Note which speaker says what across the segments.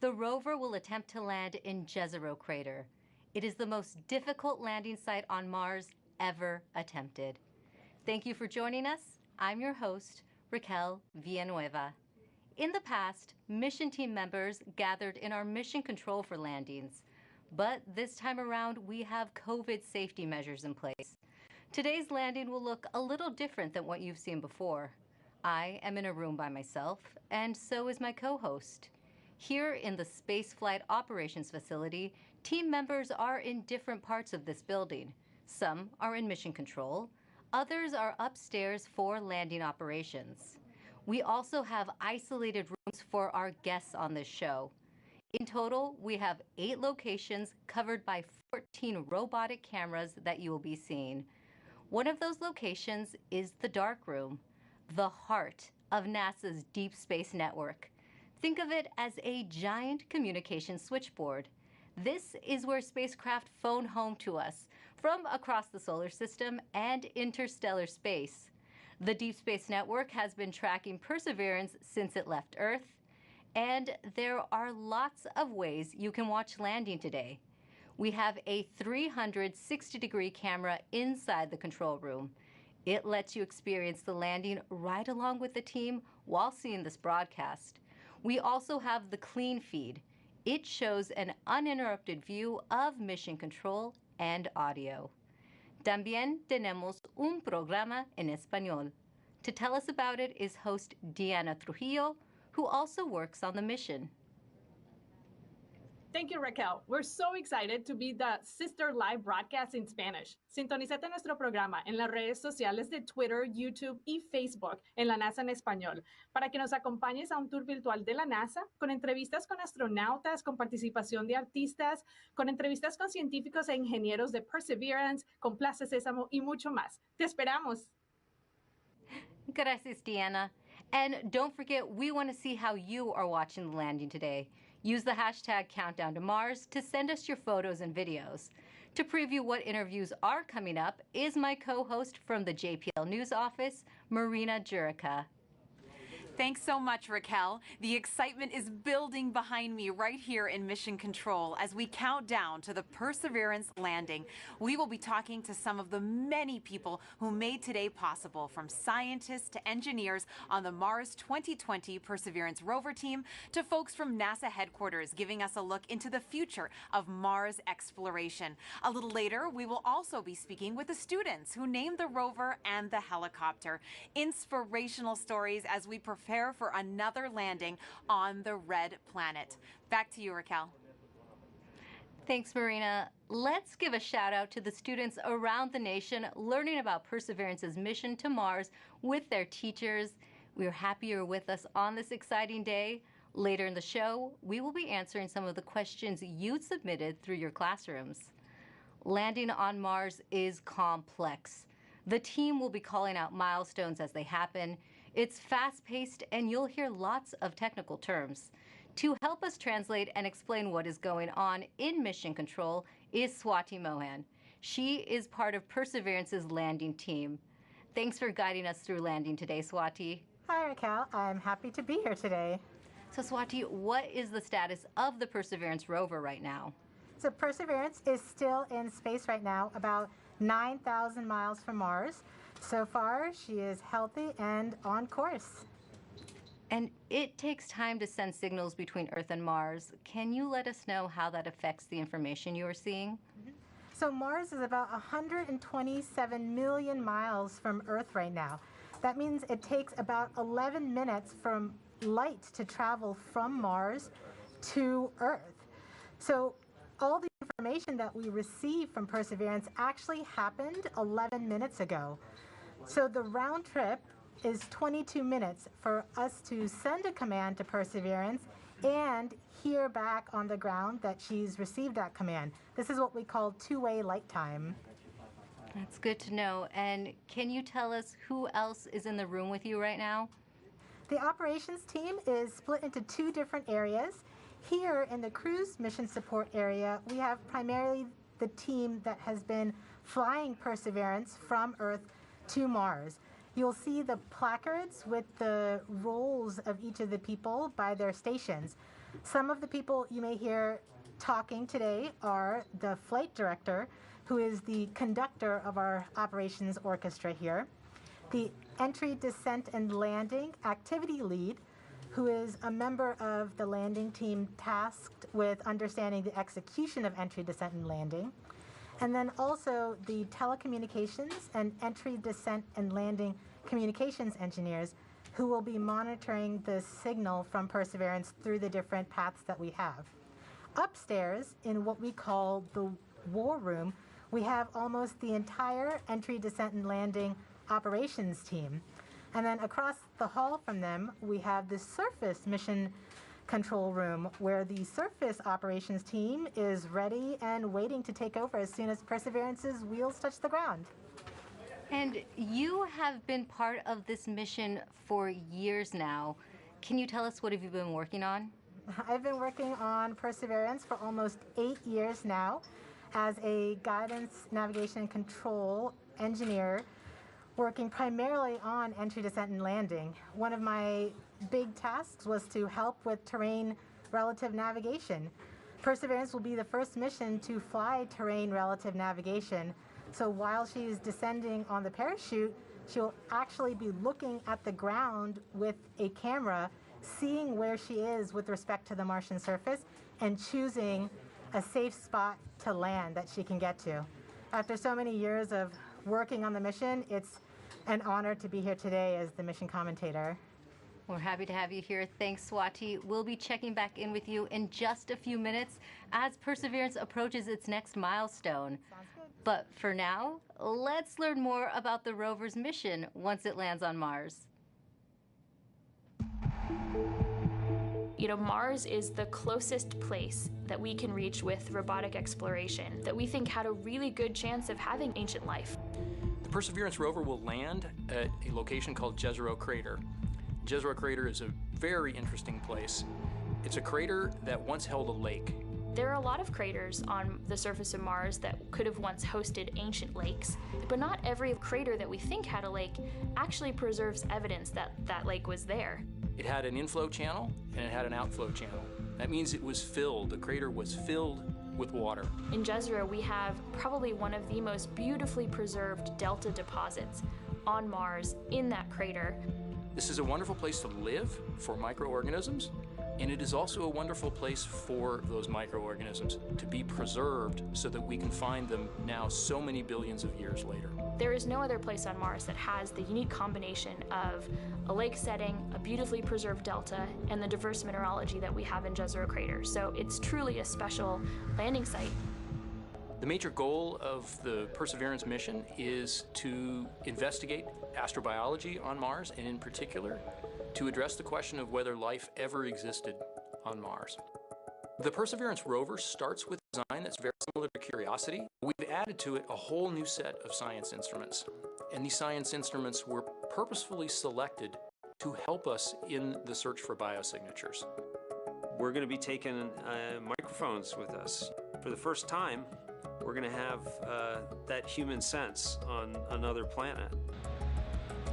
Speaker 1: the rover will attempt to land in Jezreel crater. It is the most difficult landing site on Mars ever attempted. Thank you for joining us. I'm your host, Raquel Villanueva. In the past, mission team members gathered in our mission control for landings, but this time around we have COVID safety measures in place. Today's landing will look a little different than what you've seen before. I am in a room by myself, and so is my co-host. Here in the Spaceflight Operations Facility, team members are in different parts of this building. Some are in mission control, others are upstairs for landing operations. We also have isolated rooms for our guests on this show. In total, we have 8 locations covered by 14 robotic cameras that you will be seeing. One of those locations is the dark room, the heart of NASA's Deep Space Network. Think of it as a giant communication switchboard. This is where spacecraft phone home to us from across the solar system and interstellar space. The Deep Space Network has been tracking Perseverance since it left Earth, and there are lots of ways you can watch landing today. We have a 360-degree camera inside the control room. It lets you experience the landing right along with the team while seeing this broadcast. We also have the clean feed. It shows an uninterrupted view of mission control and audio. También tenemos un programa en español. To tell us about it is host Diana Trujillo, who also works on the mission.
Speaker 2: Thank you, Raquel. We're so excited to be the sister live broadcast in Spanish. Sintonízate nuestro programa en las redes sociales de Twitter, YouTube y Facebook en la NASA en español para que nos acompañes a un tour virtual de la NASA con entrevistas con astronautas, con participación de artistas, con entrevistas con científicos e ingenieros de Perseverance, con Plaza Sésamo y mucho más. Te esperamos.
Speaker 1: Gracias, Diana. And don't forget, we want to see how you are watching the landing today. Use the hashtag Countdown to Mars to send us your photos and videos. To preview what interviews are coming up is my co-host from the JPL News office, Marina Jurica.
Speaker 3: Thanks so much, Raquel. The excitement is building behind me right here in Mission Control as we count down to the Perseverance landing. We will be talking to some of the many people who made today possible, from scientists to engineers on the Mars 2020 Perseverance rover team to folks from NASA headquarters giving us a look into the future of Mars exploration. A little later, we will also be speaking with the students who named the rover and the helicopter. Inspirational stories as we prepare for another landing on the red planet. Back to you, Raquel.
Speaker 1: Thanks, Marina. Let's give a shout out to the students around the nation learning about Perseverance's mission to Mars with their teachers. We're happy you're with us on this exciting day. Later in the show, we will be answering some of the questions you submitted through your classrooms. Landing on Mars is complex. The team will be calling out milestones as they happen. It's fast-paced, and you'll hear lots of technical terms. To help us translate and explain what is going on in mission control is Swati Mohan. She is part of Perseverance's landing team. Thanks for guiding us through landing today, Swati.
Speaker 4: Hi, Raquel. I'm happy to be here today.
Speaker 1: So, Swati, what is the status of the Perseverance rover right now?
Speaker 4: So Perseverance is still in space right now, about 9,000 miles from Mars. So far, she is healthy and on course.
Speaker 1: And it takes time to send signals between Earth and Mars. Can you let us know how that affects the information you are seeing?
Speaker 4: So Mars is about 127 million miles from Earth right now. That means it takes about 11 minutes from light to travel from Mars to Earth. So all the information that we receive from Perseverance actually happened 11 minutes ago. So the round trip is 22 minutes for us to send a command to Perseverance and hear back on the ground that she's received that command. This is what we call two-way light time.
Speaker 1: That's good to know. And can you tell us who else is in the room with you right now?
Speaker 4: The operations team is split into 2 different areas. Here in the cruise mission support area, we have primarily the team that has been flying Perseverance from Earth to Mars. You'll see the placards with the roles of each of the people by their stations. Some of the people you may hear talking today are the flight director, who is the conductor of our operations orchestra here, the entry, descent, and landing activity lead, who is a member of the landing team tasked with understanding the execution of entry, descent, and landing, and then also the telecommunications and entry, descent, and landing communications engineers who will be monitoring the signal from Perseverance through the different paths that we have. Upstairs, in what we call the war room, we have almost the entire entry, descent, and landing operations team. And then across the hall from them, we have the surface mission control room, where the surface operations team is ready and waiting to take over as soon as Perseverance's wheels touch the ground.
Speaker 1: And you have been part of this mission for years now. Can you tell us what have you been working on?
Speaker 4: I've been working on Perseverance for almost 8 years now as a guidance, navigation, and control engineer, working primarily on entry, descent, and landing. One of my big tasks was to help with terrain relative navigation. Perseverance will be the first mission to fly terrain relative navigation. So while she's descending on the parachute, she'll actually be looking at the ground with a camera, seeing where she is with respect to the Martian surface, and choosing a safe spot to land that she can get to. After so many years of working on the mission, it's an honor to be here today as the mission commentator.
Speaker 1: We're happy to have you here. Thanks, Swati. We'll be checking back in with you in just a few minutes as Perseverance approaches its next milestone.
Speaker 4: Sounds good.
Speaker 1: But for now, let's learn more about the rover's mission once it lands on Mars.
Speaker 5: You know, Mars is the closest place that we can reach with robotic exploration that we think had a really good chance of having ancient life.
Speaker 6: The Perseverance rover will land at a location called Jezreel Crater. Jezreel Crater is a very interesting place. It's a crater that once held a lake.
Speaker 5: There are a lot of craters on the surface of Mars that could have once hosted ancient lakes, but not every crater that we think had a lake actually preserves evidence that that lake was there.
Speaker 6: It had an inflow channel and it had an outflow channel. That means it was filled. The crater was filled with water.
Speaker 5: In Jezreel, we have probably one of the most beautifully preserved delta deposits on Mars in that crater.
Speaker 6: This is a wonderful place to live for microorganisms, and it is also a wonderful place for those microorganisms to be preserved so that we can find them now so many billions of years later.
Speaker 5: There is no other place on Mars that has the unique combination of a lake setting, a beautifully preserved delta, and the diverse mineralogy that we have in Jezreel Crater. So it's truly a special landing site.
Speaker 6: The major goal of the Perseverance mission is to investigate astrobiology on Mars, and in particular, to address the question of whether life ever existed on Mars. The Perseverance rover starts with a design that's very similar to Curiosity. We've added to it a whole new set of science instruments, and these science instruments were purposefully selected to help us in the search for biosignatures.
Speaker 7: We're going to be taking microphones with us. For the first time, we're going to have that human sense on another planet.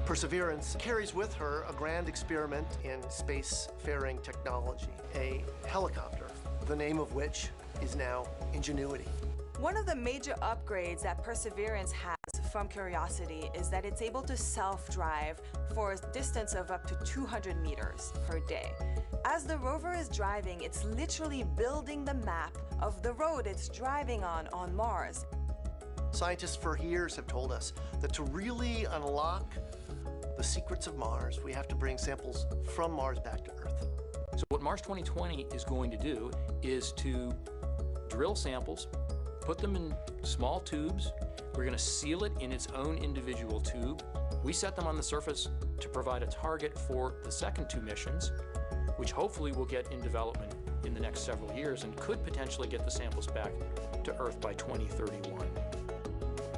Speaker 8: Perseverance carries with her a grand experiment in spacefaring technology, a helicopter, the name of which is now Ingenuity.
Speaker 9: One of the major upgrades that Perseverance has from Curiosity is that it's able to self-drive for a distance of up to 200 meters per day. As the rover is driving, it's literally building the map of the road it's driving on Mars.
Speaker 8: Scientists for years have told us that to really unlock the secrets of Mars, we have to bring samples from Mars back to Earth.
Speaker 6: So what Mars 2020 is going to do is to drill samples, put them in small tubes. We're going to seal it in its own individual tube. We set them on the surface to provide a target for the second two missions, which hopefully will get in development in the next several years and could potentially get the samples back to Earth by 2031.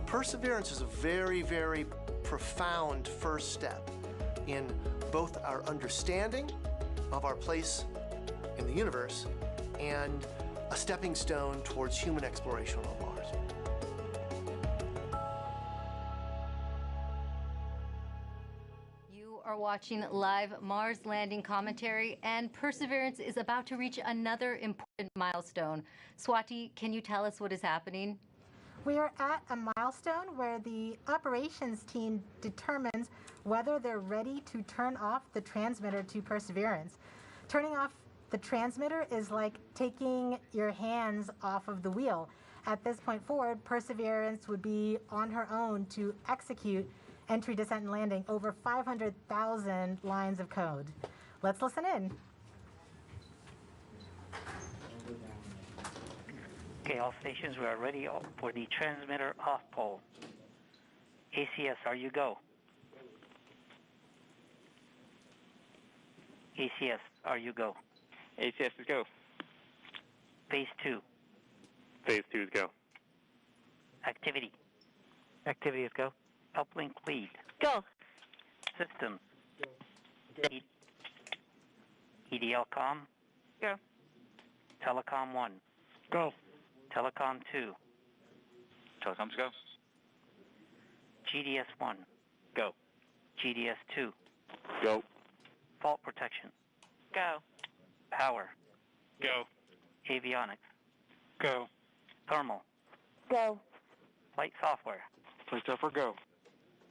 Speaker 8: Perseverance is a very, very profound first step in both our understanding of our place in the universe and a stepping stone towards human exploration on Mars.
Speaker 1: You are watching live Mars landing commentary, and Perseverance is about to reach another important milestone. Swati, can you tell us what is happening?
Speaker 4: We are at a milestone where the operations team determines whether they're ready to turn off the transmitter to Perseverance. Turning off the transmitter is like taking your hands off of the wheel. At this point forward, Perseverance would be on her own to execute entry, descent, and landing over 500,000 lines of code. Let's listen in.
Speaker 10: Okay, all stations, we are ready for the transmitter off pole. ACS, are you go? ACS, are you go?
Speaker 11: ACS is go.
Speaker 10: Phase 2.
Speaker 11: Phase 2 is go.
Speaker 10: Activity. Activity is go. Uplink lead.
Speaker 11: Go.
Speaker 10: Systems. EDL com.
Speaker 11: Go.
Speaker 10: Telecom 1.
Speaker 11: Go.
Speaker 10: Telecom 2.
Speaker 11: Telecoms go.
Speaker 10: GDS 1.
Speaker 11: Go.
Speaker 10: GDS 2.
Speaker 11: Go.
Speaker 10: Fault protection.
Speaker 11: Go.
Speaker 10: Power.
Speaker 11: Go.
Speaker 10: Avionics.
Speaker 11: Go.
Speaker 10: Thermal.
Speaker 11: Go.
Speaker 10: Flight software.
Speaker 11: Flight software go.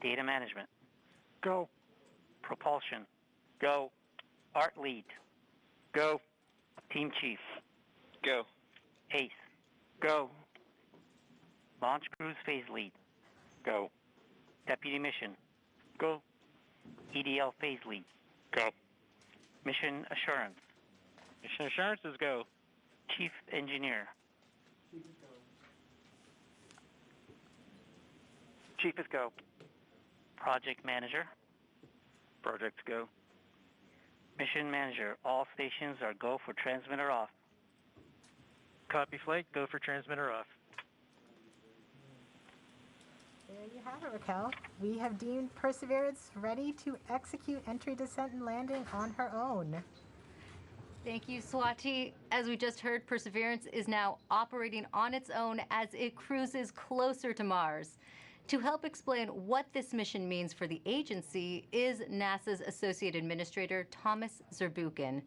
Speaker 10: Data management.
Speaker 11: Go.
Speaker 10: Propulsion.
Speaker 11: Go.
Speaker 10: Art lead.
Speaker 11: Go.
Speaker 10: Team chief.
Speaker 11: Go.
Speaker 10: ACE.
Speaker 11: Go.
Speaker 10: Launch cruise phase lead.
Speaker 11: Go.
Speaker 10: Deputy mission.
Speaker 11: Go.
Speaker 10: EDL phase lead.
Speaker 11: Go.
Speaker 10: Mission assurance.
Speaker 11: Mission assurance is go.
Speaker 10: Chief engineer.
Speaker 11: Chief is go.
Speaker 10: Project manager.
Speaker 11: Projects go.
Speaker 10: Mission manager. All stations are go for transmitter off.
Speaker 11: Copy flight, go for transmitter off.
Speaker 4: There you have it, Raquel. We have deemed Perseverance ready to execute entry, descent, and landing on her own.
Speaker 1: Thank you, Swati. As we just heard, Perseverance is now operating on its own as it cruises closer to Mars. To help explain what this mission means for the agency is NASA's Associate Administrator, Thomas Zurbuchen.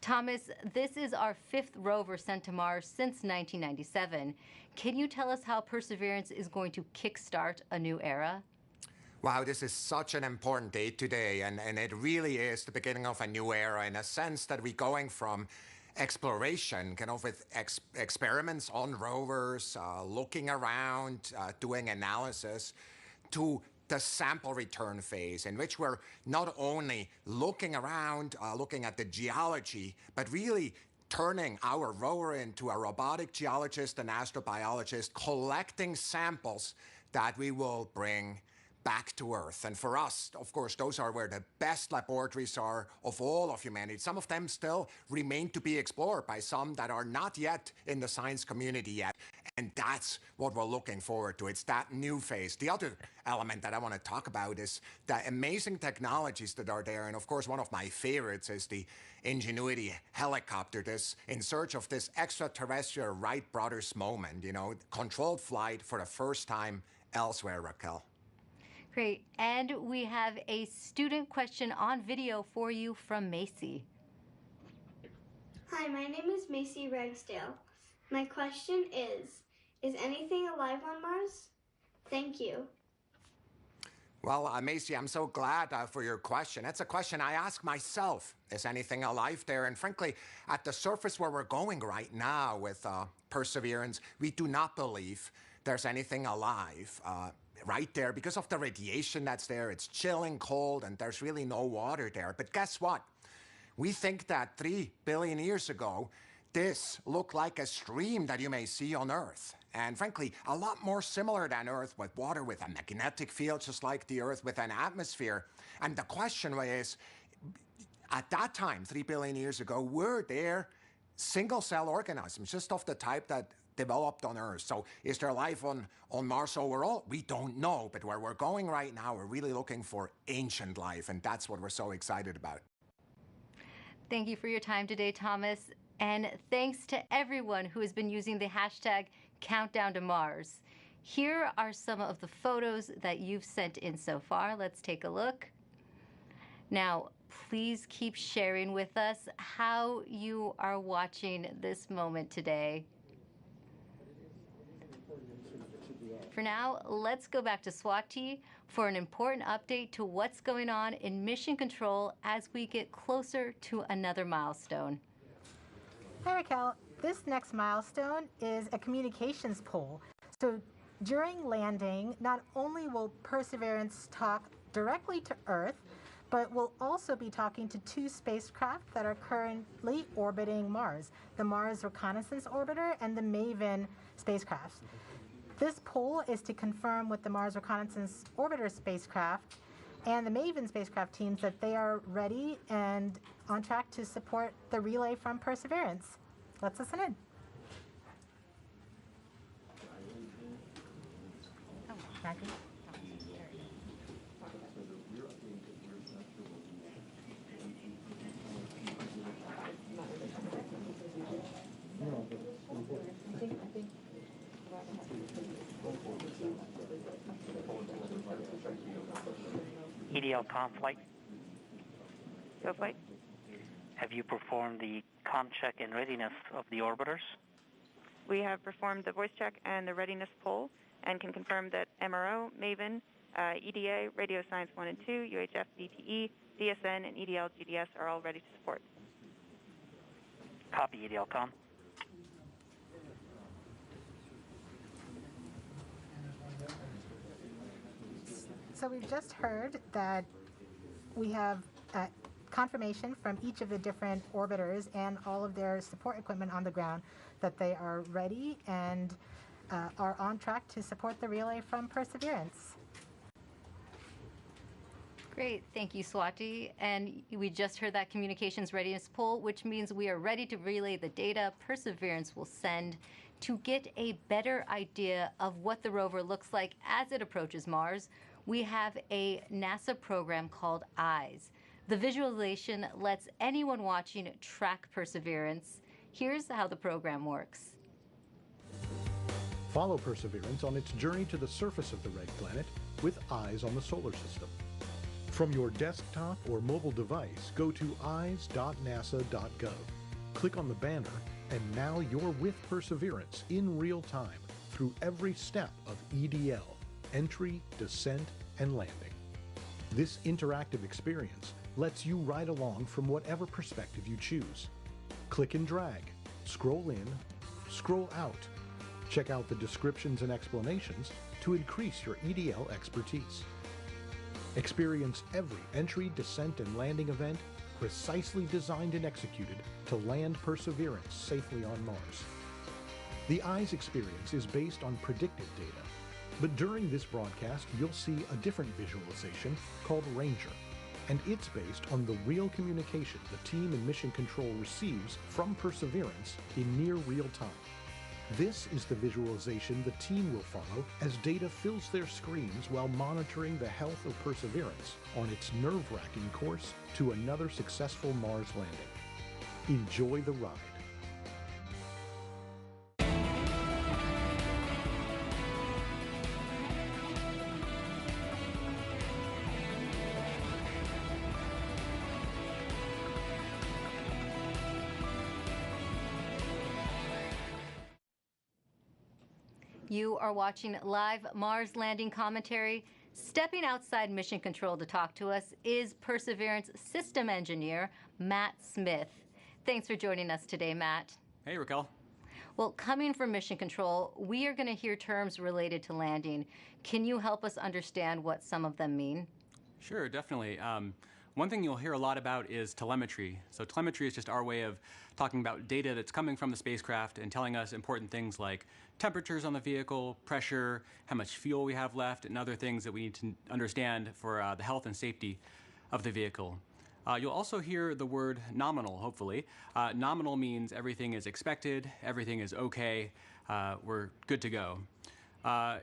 Speaker 1: Thomas, this is our 5th rover sent to Mars since 1997. Can you tell us how Perseverance is going to kickstart a new era?
Speaker 12: Wow, this is such an important date today, and it really is the beginning of a new era in a sense that we're going from exploration, kind of with experiments on rovers, looking around, doing analysis, to the sample return phase, in which we're not only looking around, looking at the geology, but really turning our rover into a robotic geologist and astrobiologist, collecting samples that we will bring back to Earth. And for us, of course, those are where the best laboratories are of all of humanity. Some of them still remain to be explored by some that are not yet in the science community yet. And that's what we're looking forward to. It's that new phase. The other element that I want to talk about is the amazing technologies that are there. And of course, one of my favorites is the Ingenuity helicopter, this in search of this extraterrestrial Wright brothers moment, you know, controlled flight for the first time elsewhere, Raquel.
Speaker 1: Great. And we have a student question on video for you from Macy.
Speaker 13: Hi, my name is Macy Ragsdale. My question is anything alive on Mars? Thank you.
Speaker 12: Well, Macy, I'm so glad for your question. It's a question I ask myself. Is anything alive there? And frankly, at the surface where we're going right now with Perseverance, we do not believe there's anything alive right there because of the radiation that's there. It's chilling, cold, and there's really no water there. But guess what? We think that 3 billion years ago, this looked like a stream that you may see on Earth. And frankly, a lot more similar than Earth, with water with a magnetic field, just like the Earth with an atmosphere. And the question is, at that time, 3 billion years ago, were there single-cell organisms, just of the type that developed on Earth? So is there life on Mars overall? We don't know, but where we're going right now, we're really looking for ancient life, and that's what we're so excited about.
Speaker 1: Thank you for your time today, Thomas. And thanks to everyone who has been using the hashtag Countdown to Mars. Here are some of the photos that you've sent in so far. Let's take a look. Now, please keep sharing with us how you are watching this moment today. For now, let's go back to Swati for an important update to what's going on in mission control as we get closer to another milestone.
Speaker 4: Hi, Raquel. This next milestone is a communications pole. So during landing, not only will Perseverance talk directly to Earth, but we'll also be talking to two spacecraft that are currently orbiting Mars, the Mars Reconnaissance Orbiter and the MAVEN spacecraft. This poll is to confirm with the Mars Reconnaissance Orbiter spacecraft and the MAVEN spacecraft teams that they are ready and on track to support the relay from Perseverance. Let's listen in. Maggie?
Speaker 10: EDL comm flight.
Speaker 14: Go flight.
Speaker 10: Have you performed the comm check and readiness of the orbiters?
Speaker 14: We have performed the voice check and the readiness poll and can confirm that MRO, MAVEN, EDA, Radio Science 1 and 2, UHF, DTE, DSN, and EDL GDS are all ready to support.
Speaker 10: Copy, EDL comm.
Speaker 4: So we've just heard that we have confirmation from each of the different orbiters and all of their support equipment on the ground that they are ready and are on track to support the relay from Perseverance.
Speaker 1: Great, thank you, Swati. And we just heard that communications readiness poll, which means we are ready to relay the data Perseverance will send to get a better idea of what the rover looks like as it approaches Mars. We have a NASA program called EYES. The visualization lets anyone watching track Perseverance. Here's how the program works.
Speaker 15: Follow Perseverance on its journey to the surface of the red planet with eyes on the solar system. From your desktop or mobile device, go to eyes.nasa.gov. Click on the banner, and now you're with Perseverance in real time through every step of EDL, entry, descent, and landing. This interactive experience lets you ride along from whatever perspective you choose. Click and drag, scroll in, scroll out. Check out the descriptions and explanations to increase your EDL expertise. Experience every entry, descent, and landing event precisely designed and executed to land Perseverance safely on Mars. The EYES experience is based on predictive data, but during this broadcast you'll see a different visualization called Ranger, and it's based on the real communication the team in Mission Control receives from Perseverance in near real time. This is the visualization the team will follow as data fills their screens while monitoring the health of Perseverance on its nerve-wracking course to another successful Mars landing. Enjoy the ride.
Speaker 1: You are watching live Mars landing commentary. Stepping outside Mission Control to talk to us is Perseverance system engineer, Matt Smith. Thanks for joining us today, Matt.
Speaker 16: Hey, Raquel.
Speaker 1: Well, coming from Mission Control, we are going to hear terms related to landing. Can you help us understand what some of them mean?
Speaker 16: Sure, definitely. One thing you'll hear a lot about is telemetry. So telemetry is just our way of talking about data that's coming from the spacecraft and telling us important things like temperatures on the vehicle, pressure, how much fuel we have left, and other things that we need to understand for the health and safety of the vehicle. You'll also hear the word nominal, hopefully. Nominal means everything is expected, everything is okay, we're good to go.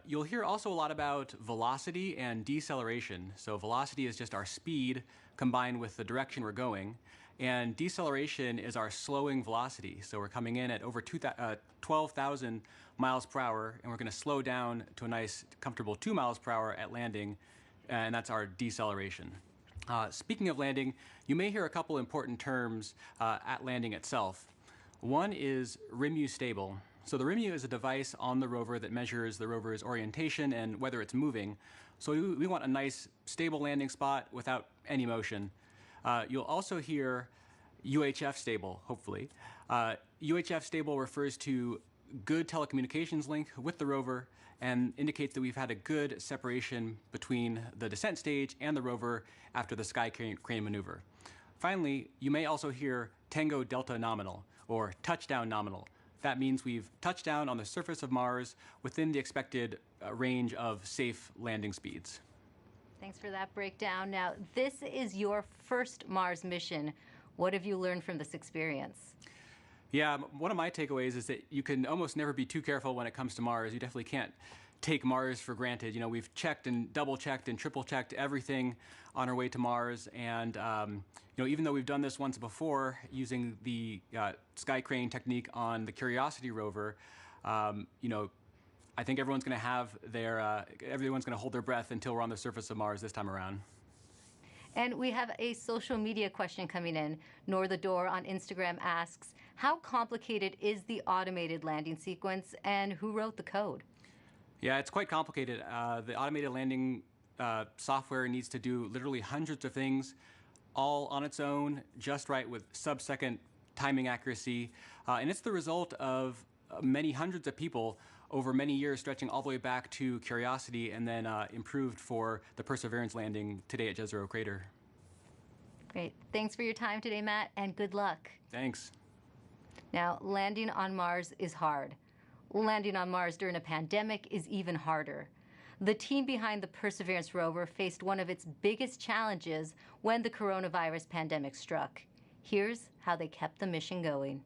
Speaker 16: You'll hear also a lot about velocity and deceleration. So velocity is just our speed combined with the direction we're going, and deceleration is our slowing velocity. So we're coming in at over 12,000 miles per hour, and we're going to slow down to a nice, comfortable 2 miles per hour at landing, and that's our deceleration. Speaking of landing, you may hear a couple important terms at landing itself. One is RIMU stable. So the RIMU is a device on the rover that measures the rover's orientation and whether it's moving. So we want a nice stable landing spot without any motion. You'll also hear UHF stable, hopefully. UHF stable refers to good telecommunications link with the rover and indicates that we've had a good separation between the descent stage and the rover after the sky crane maneuver. Finally, you may also hear Tango Delta nominal, or touchdown nominal. That means we've touched down on the surface of Mars within the expected range of safe landing speeds.
Speaker 1: Thanks for that breakdown. Now, this is your first Mars mission. What have you learned from this experience?
Speaker 16: Yeah, one of my takeaways is that you can almost never be too careful when it comes to Mars. You definitely can't take Mars for granted. You know, we've checked and double-checked and triple-checked everything on our way to Mars, and you know, even though we've done this once before using the sky crane technique on the Curiosity rover, you know, I think everyone's going to have their everyone's going to hold their breath until we're on the surface of Mars this time around.
Speaker 1: And we have a social media question coming in. Nor the Door on Instagram asks, how complicated is the automated landing sequence and who wrote the code?
Speaker 16: Yeah, it's quite complicated. The automated landing software needs to do literally hundreds of things all on its own, just right with sub-second timing accuracy. And it's the result of many hundreds of people over many years, stretching all the way back to Curiosity and then improved for the Perseverance landing today at Jezreel Crater.
Speaker 1: Great. Thanks for your time today, Matt, and good luck.
Speaker 16: Thanks.
Speaker 1: Now, landing on Mars is hard. Landing on Mars during a pandemic is even harder. The team behind the Perseverance rover faced one of its biggest challenges when the coronavirus pandemic struck. Here's how they kept the mission going.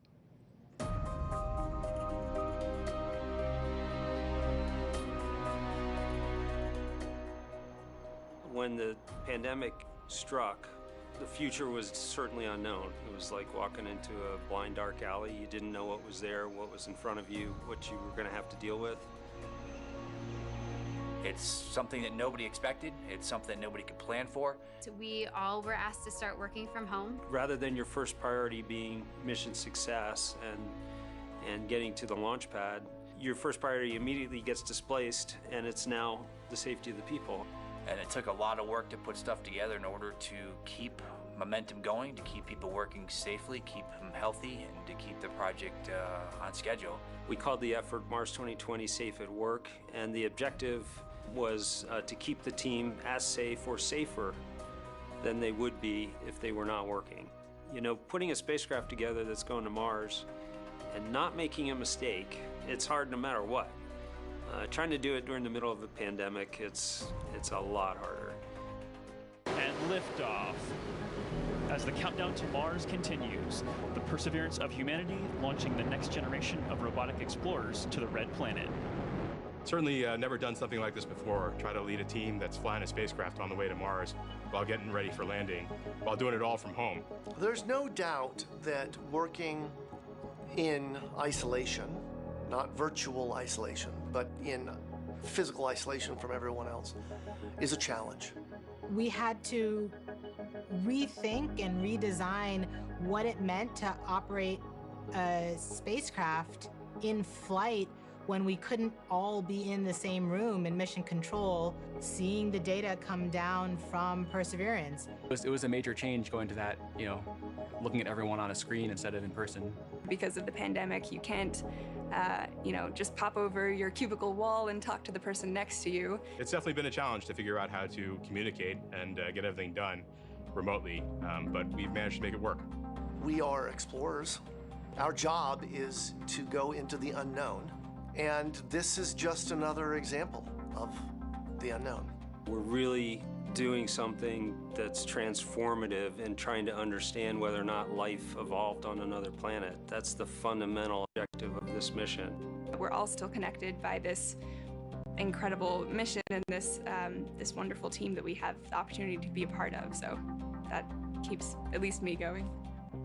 Speaker 7: When the pandemic struck, the future was certainly unknown. It was like walking into a blind, dark alley. You didn't know what was there, what was in front of you, what you were going to have to deal with.
Speaker 17: It's something that nobody expected. It's something that nobody could plan for.
Speaker 18: So we all were asked to start working from home.
Speaker 7: Rather than your first priority being mission success and getting to the launch pad, your first priority immediately gets displaced, and it's now the safety of the people.
Speaker 17: And it took a lot of work to put stuff together in order to keep momentum going, to keep people working safely, keep them healthy, and to keep the project on schedule.
Speaker 7: We called the effort Mars 2020 Safe at Work, and the objective was to keep the team as safe or safer than they would be if they were not working. You know, putting a spacecraft together that's going to Mars and not making a mistake, it's hard no matter what. Trying to do it during the middle of a pandemic, it's a lot harder.
Speaker 19: And liftoff. As the countdown to Mars continues, the perseverance of humanity launching the next generation of robotic explorers to the Red Planet.
Speaker 20: Certainly never done something like this before. Try to lead a team that's flying a spacecraft on the way to Mars while getting ready for landing, while doing it all from home.
Speaker 8: There's no doubt that working in isolation, not virtual isolation, but in physical isolation from everyone else, is a challenge.
Speaker 4: We had to rethink and redesign what it meant to operate a spacecraft in flight when we couldn't all be in the same room in mission control, seeing the data come down from Perseverance.
Speaker 16: It was a major change going to that, you know, looking at everyone on a screen instead of in person.
Speaker 21: Because of the pandemic, you can't, you know, just pop over your cubicle wall and talk to the person next to you.
Speaker 20: It's definitely been a challenge to figure out how to communicate and get everything done remotely, but we've managed to make it work.
Speaker 8: We are explorers. Our job is to go into the unknown, and this is just another example of the unknown.
Speaker 7: We're really doing something that's transformative and trying to understand whether or not life evolved on another planet. That's the fundamental objective of this mission.
Speaker 21: We're all still connected by this incredible mission and this wonderful team that we have the opportunity to be a part of. So that keeps at least me going.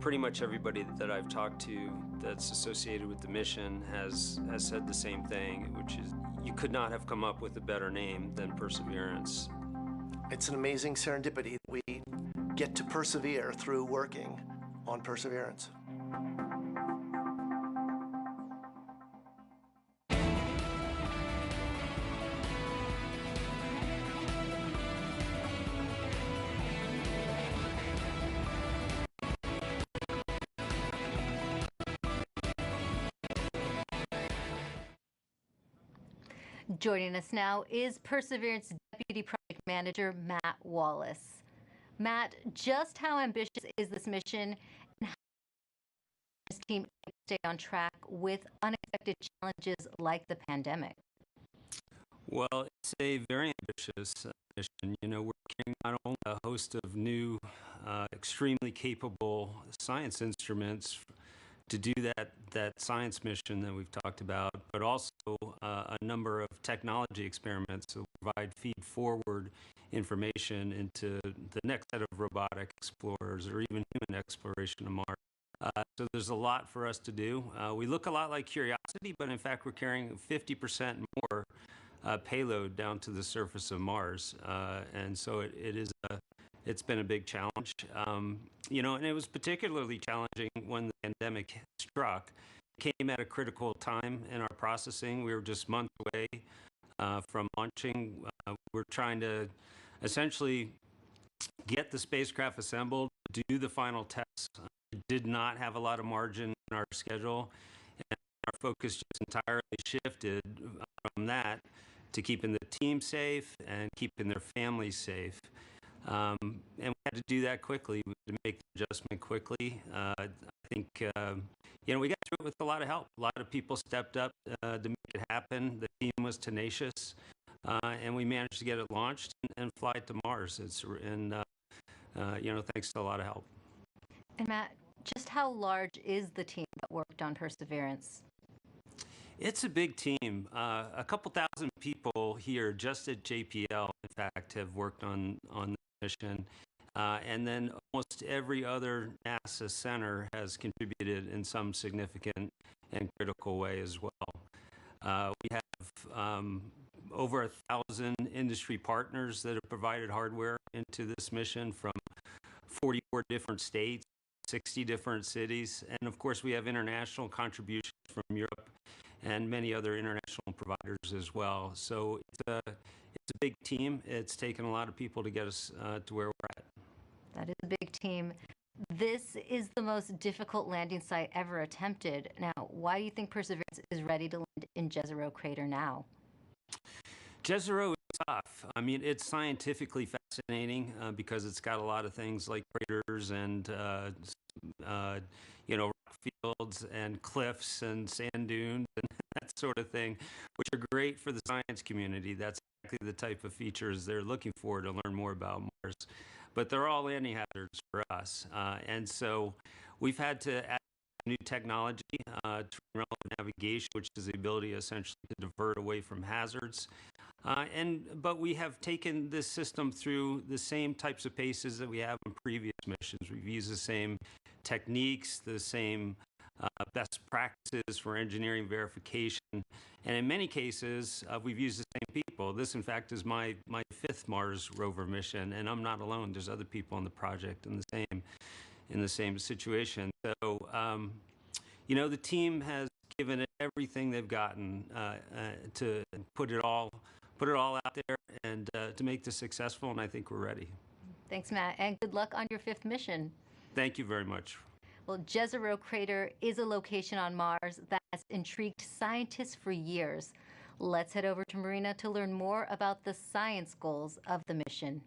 Speaker 7: Pretty much everybody that I've talked to that's associated with the mission has said the same thing, which is you could not have come up with a better name than Perseverance.
Speaker 8: It's an amazing serendipity that we get to persevere through working on Perseverance.
Speaker 1: Joining us now is Perseverance Deputy Project Manager Matt Wallace. Matt, just how ambitious is this mission, and how does this team stay on track with unexpected challenges like the pandemic?
Speaker 7: Well, it's a very ambitious mission. You know, we're carrying not only a host of new, extremely capable science instruments to do that science mission that we've talked about, but also a number of technology experiments that provide feed-forward information into the next set of robotic explorers or even human exploration of Mars. So there's a lot for us to do. We look a lot like Curiosity, but in fact we're carrying 50% more payload down to the surface of Mars, and so it's been a big challenge. You know, and it was particularly challenging when the pandemic struck. It came at a critical time in our processing. We were just months away from launching. We're trying to essentially get the spacecraft assembled, do the final tests. We did not have a lot of margin in our schedule, and our focus just entirely shifted from that to keeping the team safe and keeping their families safe. And we had to do that quickly. We had to make the adjustment quickly. I think, you know, we got through it with a lot of help. A lot of people stepped up to make it happen. The team was tenacious, and we managed to get it launched and fly it to Mars. You know, thanks to a lot of help.
Speaker 1: And Matt, just how large is the team that worked on Perseverance?
Speaker 7: It's a big team. A couple thousand people here just at JPL, in fact, have worked on the mission. And then almost every other NASA center has contributed in some significant and critical way as well. We have over 1,000 industry partners that have provided hardware into this mission from 44 different states, 60 different cities, and of course we have international contributions from Europe and many other international providers as well. So it's a big team. It's taken a lot of people to get us to where we're at.
Speaker 1: That is a big team. This is the most difficult landing site ever attempted. Now, why do you think Perseverance is ready to land in Jezreel crater now?
Speaker 7: Jezreel is tough. I mean, it's scientifically fascinating because it's got a lot of things like craters and you know, rock fields and cliffs and sand dunes and that sort of thing, which are great for the science community. That's exactly the type of features they're looking for to learn more about Mars. But they're all landing hazards for us. And so we've had to add new technology to relevant navigation, which is the ability essentially to divert away from hazards. But we have taken this system through the same types of paces that we have in previous missions. We've used the same techniques, the same best practices for engineering verification, and in many cases we've used the same people. This, in fact, is my fifth Mars rover mission, and I'm not alone. There's other people on the project in the same situation. So, you know, the team has given it everything they've gotten to put it all out there and to make this successful, and I think we're ready.
Speaker 1: Thanks, Matt, and good luck on your fifth mission.
Speaker 7: Thank you very much.
Speaker 1: Well, Jezreel crater is a location on Mars that has intrigued scientists for years. Let's head over to Marina to learn more about the science goals of the mission.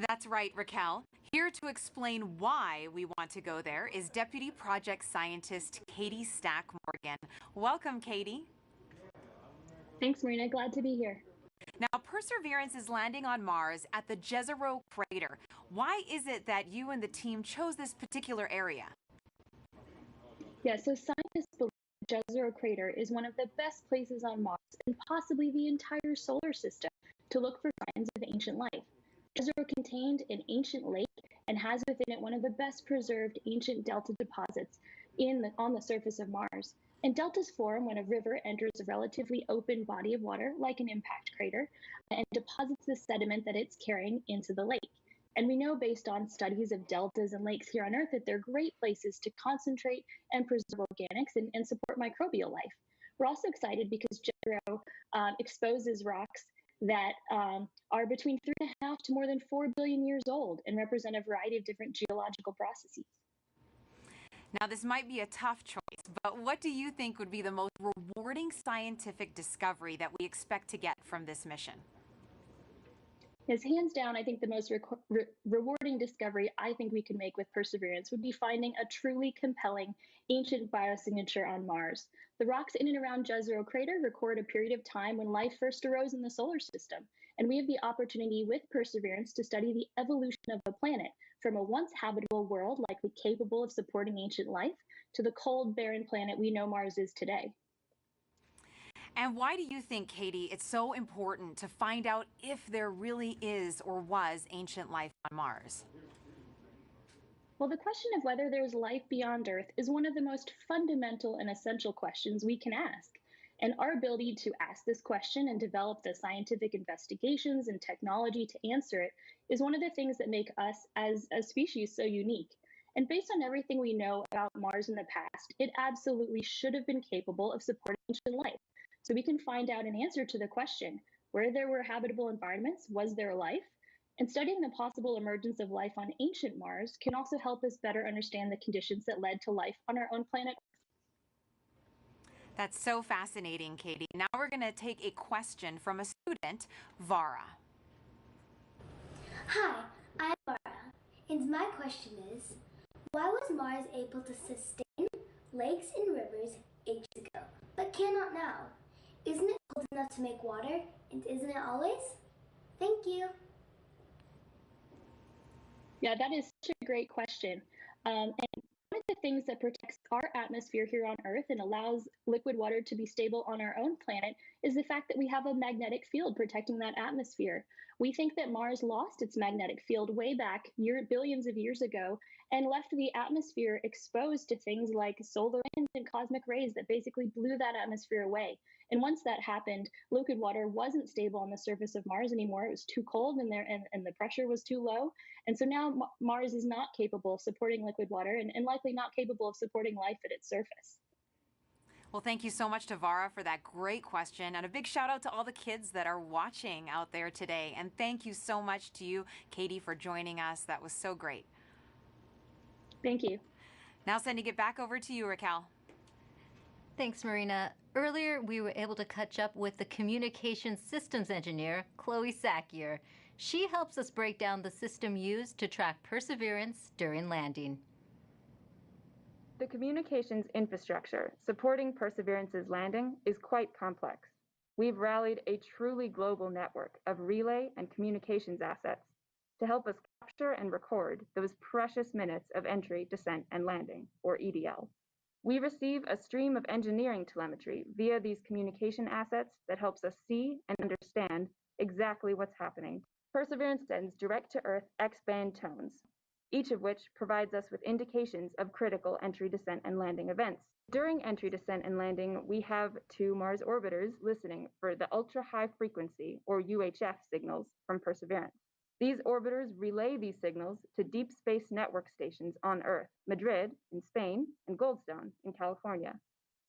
Speaker 3: That's right, Raquel. Here to explain why we want to go there is Deputy Project Scientist Katie Stack Morgan. Welcome, Katie.
Speaker 5: Thanks, Marina. Glad to be here.
Speaker 3: Now, Perseverance is landing on Mars at the Jezreel crater. Why is it that you and the team chose this particular area?
Speaker 5: Yeah, so scientists believe the Jezreel crater is one of the best places on Mars and possibly the entire solar system to look for signs of ancient life. Jezreel contained an ancient lake and has within it one of the best preserved ancient delta deposits on the surface of Mars. And deltas form when a river enters a relatively open body of water, like an impact crater, and deposits the sediment that it's carrying into the lake. And we know based on studies of deltas and lakes here on Earth that they're great places to concentrate and preserve organics and support microbial life. We're also excited because Jezreel exposes rocks that are between 3.5 to more than 4 billion years old and represent a variety of different geological processes.
Speaker 3: Now, this might be a tough choice, but what do you think would be the most rewarding scientific discovery that we expect to get from this mission?
Speaker 5: Yes, hands down, I think the most rewarding discovery I think we can make with Perseverance would be finding a truly compelling ancient biosignature on Mars. The rocks in and around Jezreel crater record a period of time when life first arose in the solar system, and we have the opportunity with Perseverance to study the evolution of the planet from a once habitable world likely capable of supporting ancient life to the cold, barren planet we know Mars is today.
Speaker 3: And why do you think, Katie, it's so important to find out if there really is or was ancient life on Mars?
Speaker 5: Well, the question of whether there's life beyond Earth is one of the most fundamental and essential questions we can ask. And our ability to ask this question and develop the scientific investigations and technology to answer it is one of the things that make us as a species so unique. And based on everything we know about Mars in the past, it absolutely should have been capable of supporting ancient life. So we can find out an answer to the question, where there were habitable environments, was there life? And studying the possible emergence of life on ancient Mars can also help us better understand the conditions that led to life on our own planet.
Speaker 3: That's so fascinating, Katie. Now we're going to take a question from a student, Vara.
Speaker 2: Hi, I'm Vara, and my question is, why was Mars able to sustain lakes and rivers ages ago, but cannot now? Isn't it cold enough to make water, and isn't it always? Thank you.
Speaker 5: Yeah, that is such a great question. And one of the things that protects our atmosphere here on Earth and allows liquid water to be stable on our own planet is the fact that we have a magnetic field protecting that atmosphere. We think that Mars lost its magnetic field way back billions of years ago and left the atmosphere exposed to things like solar wind and cosmic rays that basically blew that atmosphere away. And once that happened, liquid water wasn't stable on the surface of Mars anymore. It was too cold and the pressure was too low. And so now Mars is not capable of supporting liquid water and likely not capable of supporting life at its surface.
Speaker 3: Well, thank you so much to Vara for that great question. And a big shout out to all the kids that are watching out there today. And thank you so much to you, Katie, for joining us. That was so great.
Speaker 5: Thank you.
Speaker 3: Now sending it back over to you, Raquel.
Speaker 1: Thanks, Marina. Earlier, we were able to catch up with the communication systems engineer, Chloe Sakier. She helps us break down the system used to track Perseverance during landing.
Speaker 22: The communications infrastructure supporting Perseverance's landing is quite complex. We've rallied a truly global network of relay and communications assets to help us capture and record those precious minutes of entry, descent, and landing, or EDL. We receive a stream of engineering telemetry via these communication assets that helps us see and understand exactly what's happening. Perseverance sends direct-to-Earth X-band tones, each of which provides us with indications of critical entry, descent, and landing events. During entry, descent, and landing, we have 2 Mars orbiters listening for the ultra-high frequency, or UHF, signals from Perseverance. These orbiters relay these signals to deep space network stations on Earth, Madrid in Spain, and Goldstone in California.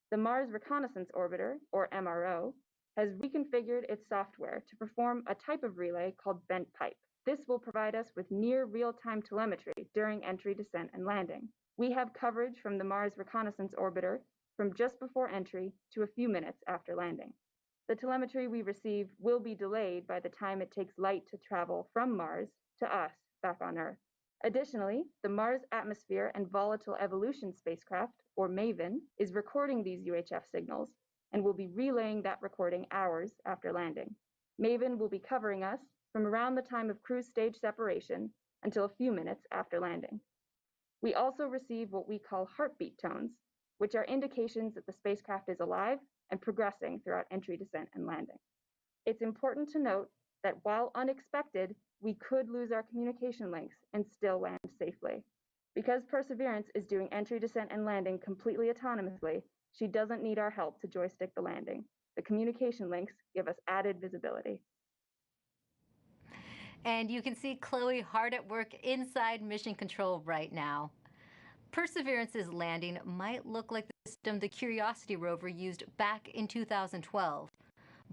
Speaker 22: The Mars Reconnaissance Orbiter, or MRO, has reconfigured its software to perform a type of relay called bent pipe. This will provide us with near real-time telemetry during entry, descent, and landing. We have coverage from the Mars Reconnaissance Orbiter from just before entry to a few minutes after landing. The telemetry we receive will be delayed by the time it takes light to travel from Mars to us back on Earth. Additionally, the Mars Atmosphere and Volatile Evolution spacecraft, or MAVEN, is recording these UHF signals and will be relaying that recording hours after landing. MAVEN will be covering us from around the time of cruise stage separation until a few minutes after landing. We also receive what we call heartbeat tones, which are indications that the spacecraft is alive and progressing throughout entry, descent, and landing. It's important to note that while unexpected, we could lose our communication links and still land safely. Because Perseverance is doing entry, descent, and landing completely autonomously, she doesn't need our help to joystick the landing. The communication links give us added visibility.
Speaker 1: And you can see Chloe hard at work inside Mission Control right now. Perseverance's landing might look like the system the Curiosity rover used back in 2012.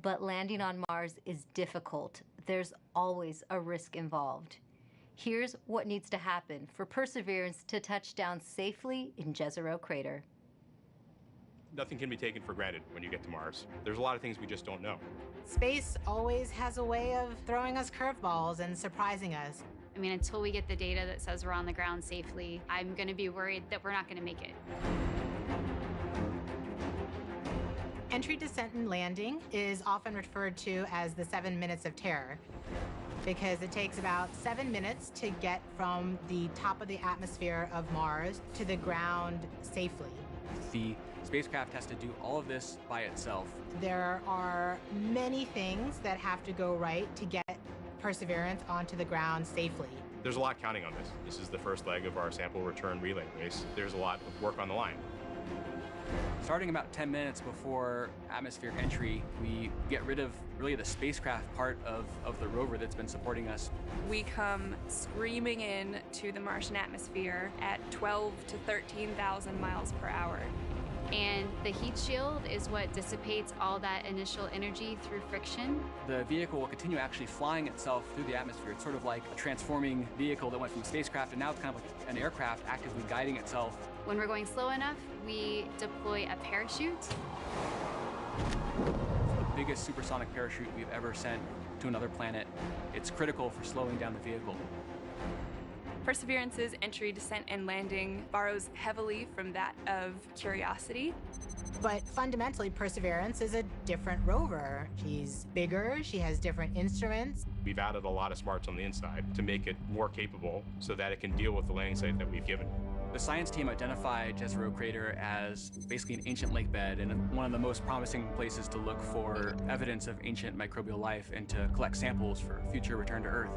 Speaker 1: But landing on Mars is difficult. There's always a risk involved. Here's what needs to happen for Perseverance to touch down safely in Jezreel Crater.
Speaker 20: Nothing can be taken for granted when you get to Mars. There's a lot of things we just don't know.
Speaker 4: Space always has a way of throwing us curveballs and surprising us.
Speaker 18: I mean, until we get the data that says we're on the ground safely, I'm going to be worried that we're not going to make it.
Speaker 4: Entry, descent, and landing is often referred to as the 7 minutes of terror because it takes about 7 minutes to get from the top of the atmosphere of Mars to the ground safely.
Speaker 16: The spacecraft has to do all of this by itself.
Speaker 4: There are many things that have to go right to get Perseverance onto the ground safely.
Speaker 20: There's a lot counting on this. This is the first leg of our sample return relay race. There's a lot of work on the line.
Speaker 16: Starting about 10 minutes before atmosphere entry, we get rid of really the spacecraft part of the rover that's been supporting us.
Speaker 21: We come screaming in to the Martian atmosphere at 12 to 13,000 miles per hour.
Speaker 18: And the heat shield is what dissipates all that initial energy through friction.
Speaker 16: The vehicle will continue actually flying itself through the atmosphere. It's sort of like a transforming vehicle that went from a spacecraft, and now it's kind of like an aircraft actively guiding itself.
Speaker 18: When we're going slow enough, we deploy a parachute.
Speaker 16: It's the biggest supersonic parachute we've ever sent to another planet. It's critical for slowing down the vehicle.
Speaker 21: Perseverance's entry, descent, and landing borrows heavily from that of Curiosity.
Speaker 4: But fundamentally, Perseverance is a different rover. She's bigger, she has different instruments.
Speaker 20: We've added a lot of smarts on the inside to make it more capable so that it can deal with the landing site that we've given.
Speaker 16: The science team identified Jezreel Crater as basically an ancient lake bed and one of the most promising places to look for evidence of ancient microbial life and to collect samples for future return to Earth.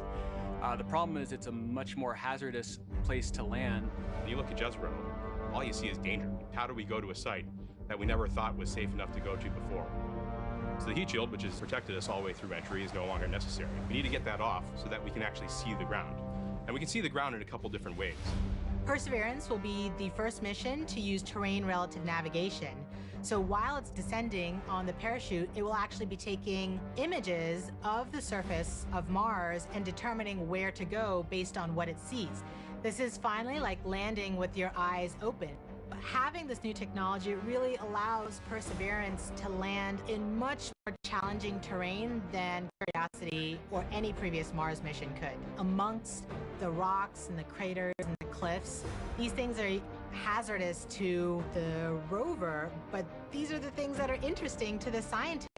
Speaker 16: The problem is it's a much more hazardous place to land.
Speaker 20: When you look at Jezreel, all you see is danger. How do we go to a site that we never thought was safe enough to go to before? So the heat shield, which has protected us all the way through entry, is no longer necessary. We need to get that off so that we can actually see the ground. And we can see the ground in a couple different ways.
Speaker 4: Perseverance will be the first mission to use terrain relative navigation. So while it's descending on the parachute, it will actually be taking images of the surface of Mars and determining where to go based on what it sees. This is finally like landing with your eyes open. Having this new technology really allows Perseverance to land in much more challenging terrain than Curiosity or any previous Mars mission could. Amongst the rocks and the craters and the cliffs, these things are hazardous to the rover, but these are the things that are interesting to the scientists.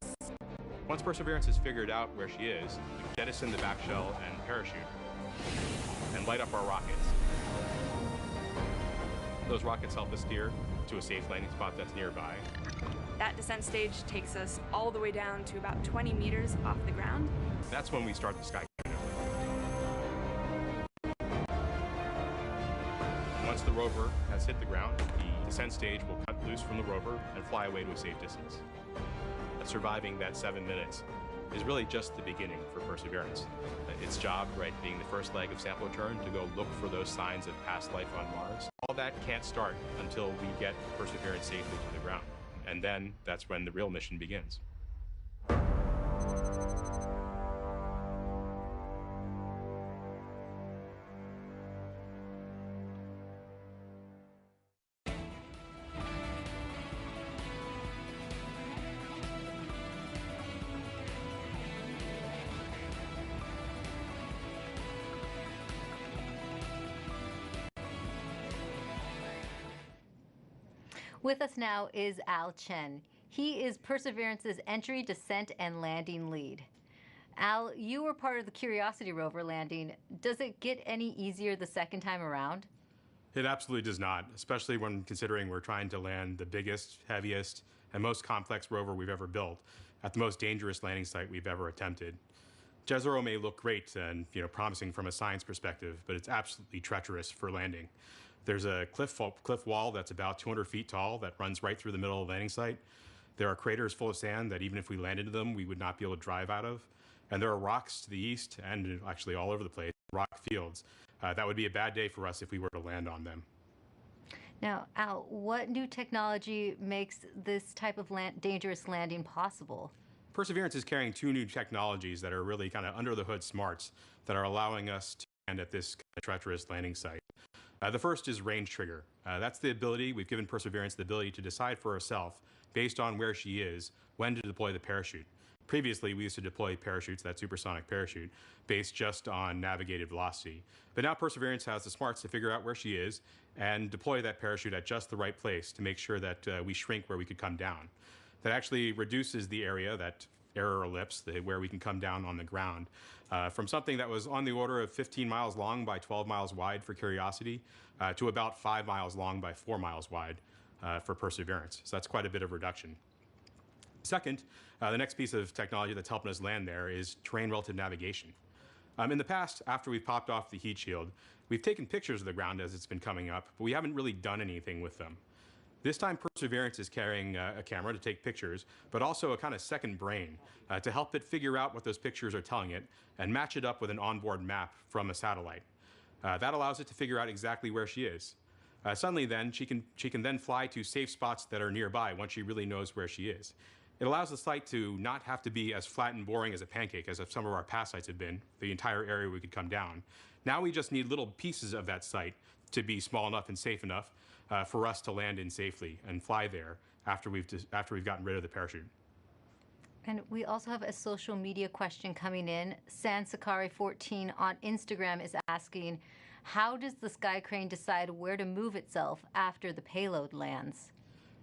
Speaker 20: Once Perseverance has figured out where she is, we jettison the back shell and parachute and light up our rockets. Those rockets help us steer to a safe landing spot that's nearby.
Speaker 21: That descent stage takes us all the way down to about 20 meters off the ground.
Speaker 20: That's when we start the sky countdown. Once the rover has hit the ground, the descent stage will cut loose from the rover and fly away to a safe distance. Surviving that 7 minutes is really just the beginning for Perseverance. Its job, right, being the first leg of sample return, to go look for those signs of past life on Mars. All that can't start until we get Perseverance safely to the ground. And then that's when the real mission begins.
Speaker 1: With us now is Al Chen. He is Perseverance's entry, descent, and landing lead. Al, you were part of the Curiosity rover landing. Does it get any easier the second time around?
Speaker 20: It absolutely does not, especially when considering we're trying to land the biggest, heaviest, and most complex rover we've ever built at the most dangerous landing site we've ever attempted. Jezreel may look great and promising from a science perspective, but it's absolutely treacherous for landing. There's a cliff wall that's about 200 feet tall that runs right through the middle of the landing site. There are craters full of sand that even if we landed into them, we would not be able to drive out of. And there are rocks to the east and actually all over the place, rock fields. That would be a bad day for us if we were to land on them.
Speaker 1: Now, Al, what new technology makes this type of dangerous landing possible?
Speaker 20: Perseverance is carrying two new technologies that are really kind of under the hood smarts that are allowing us to land at this kind of treacherous landing site. The first is range trigger. That's the ability, we've given Perseverance the ability to decide for herself, based on where she is, when to deploy the parachute. Previously, we used to deploy parachutes, that supersonic parachute, based just on navigated velocity. But now Perseverance has the smarts to figure out where she is and deploy that parachute at just the right place to make sure that we shrink where we could come down. That actually reduces the area, that error ellipse, where we can come down on the ground, from something that was on the order of 15 miles long by 12 miles wide for Curiosity to about 5 miles long by 4 miles wide for Perseverance. So that's quite a bit of reduction. Second, the next piece of technology that's helping us land there is terrain relative navigation. In the past, after we've popped off the heat shield, we've taken pictures of the ground as it's been coming up, but we haven't really done anything with them. This time, Perseverance is carrying a camera to take pictures, but also a kind of second brain to help it figure out what those pictures are telling it and match it up with an onboard map from a satellite. That allows it to figure out exactly where she is. Suddenly then, she can then fly to safe spots that are nearby once she really knows where she is. It allows the site to not have to be as flat and boring as a pancake as some of our past sites have been, the entire area we could come down. Now we just need little pieces of that site to be small enough and safe enough for us to land in safely and fly there after we've gotten rid of the parachute.
Speaker 1: And we also have a social media question coming in. Sansakari14 on Instagram is asking, how does the sky crane decide where to move itself after the payload lands?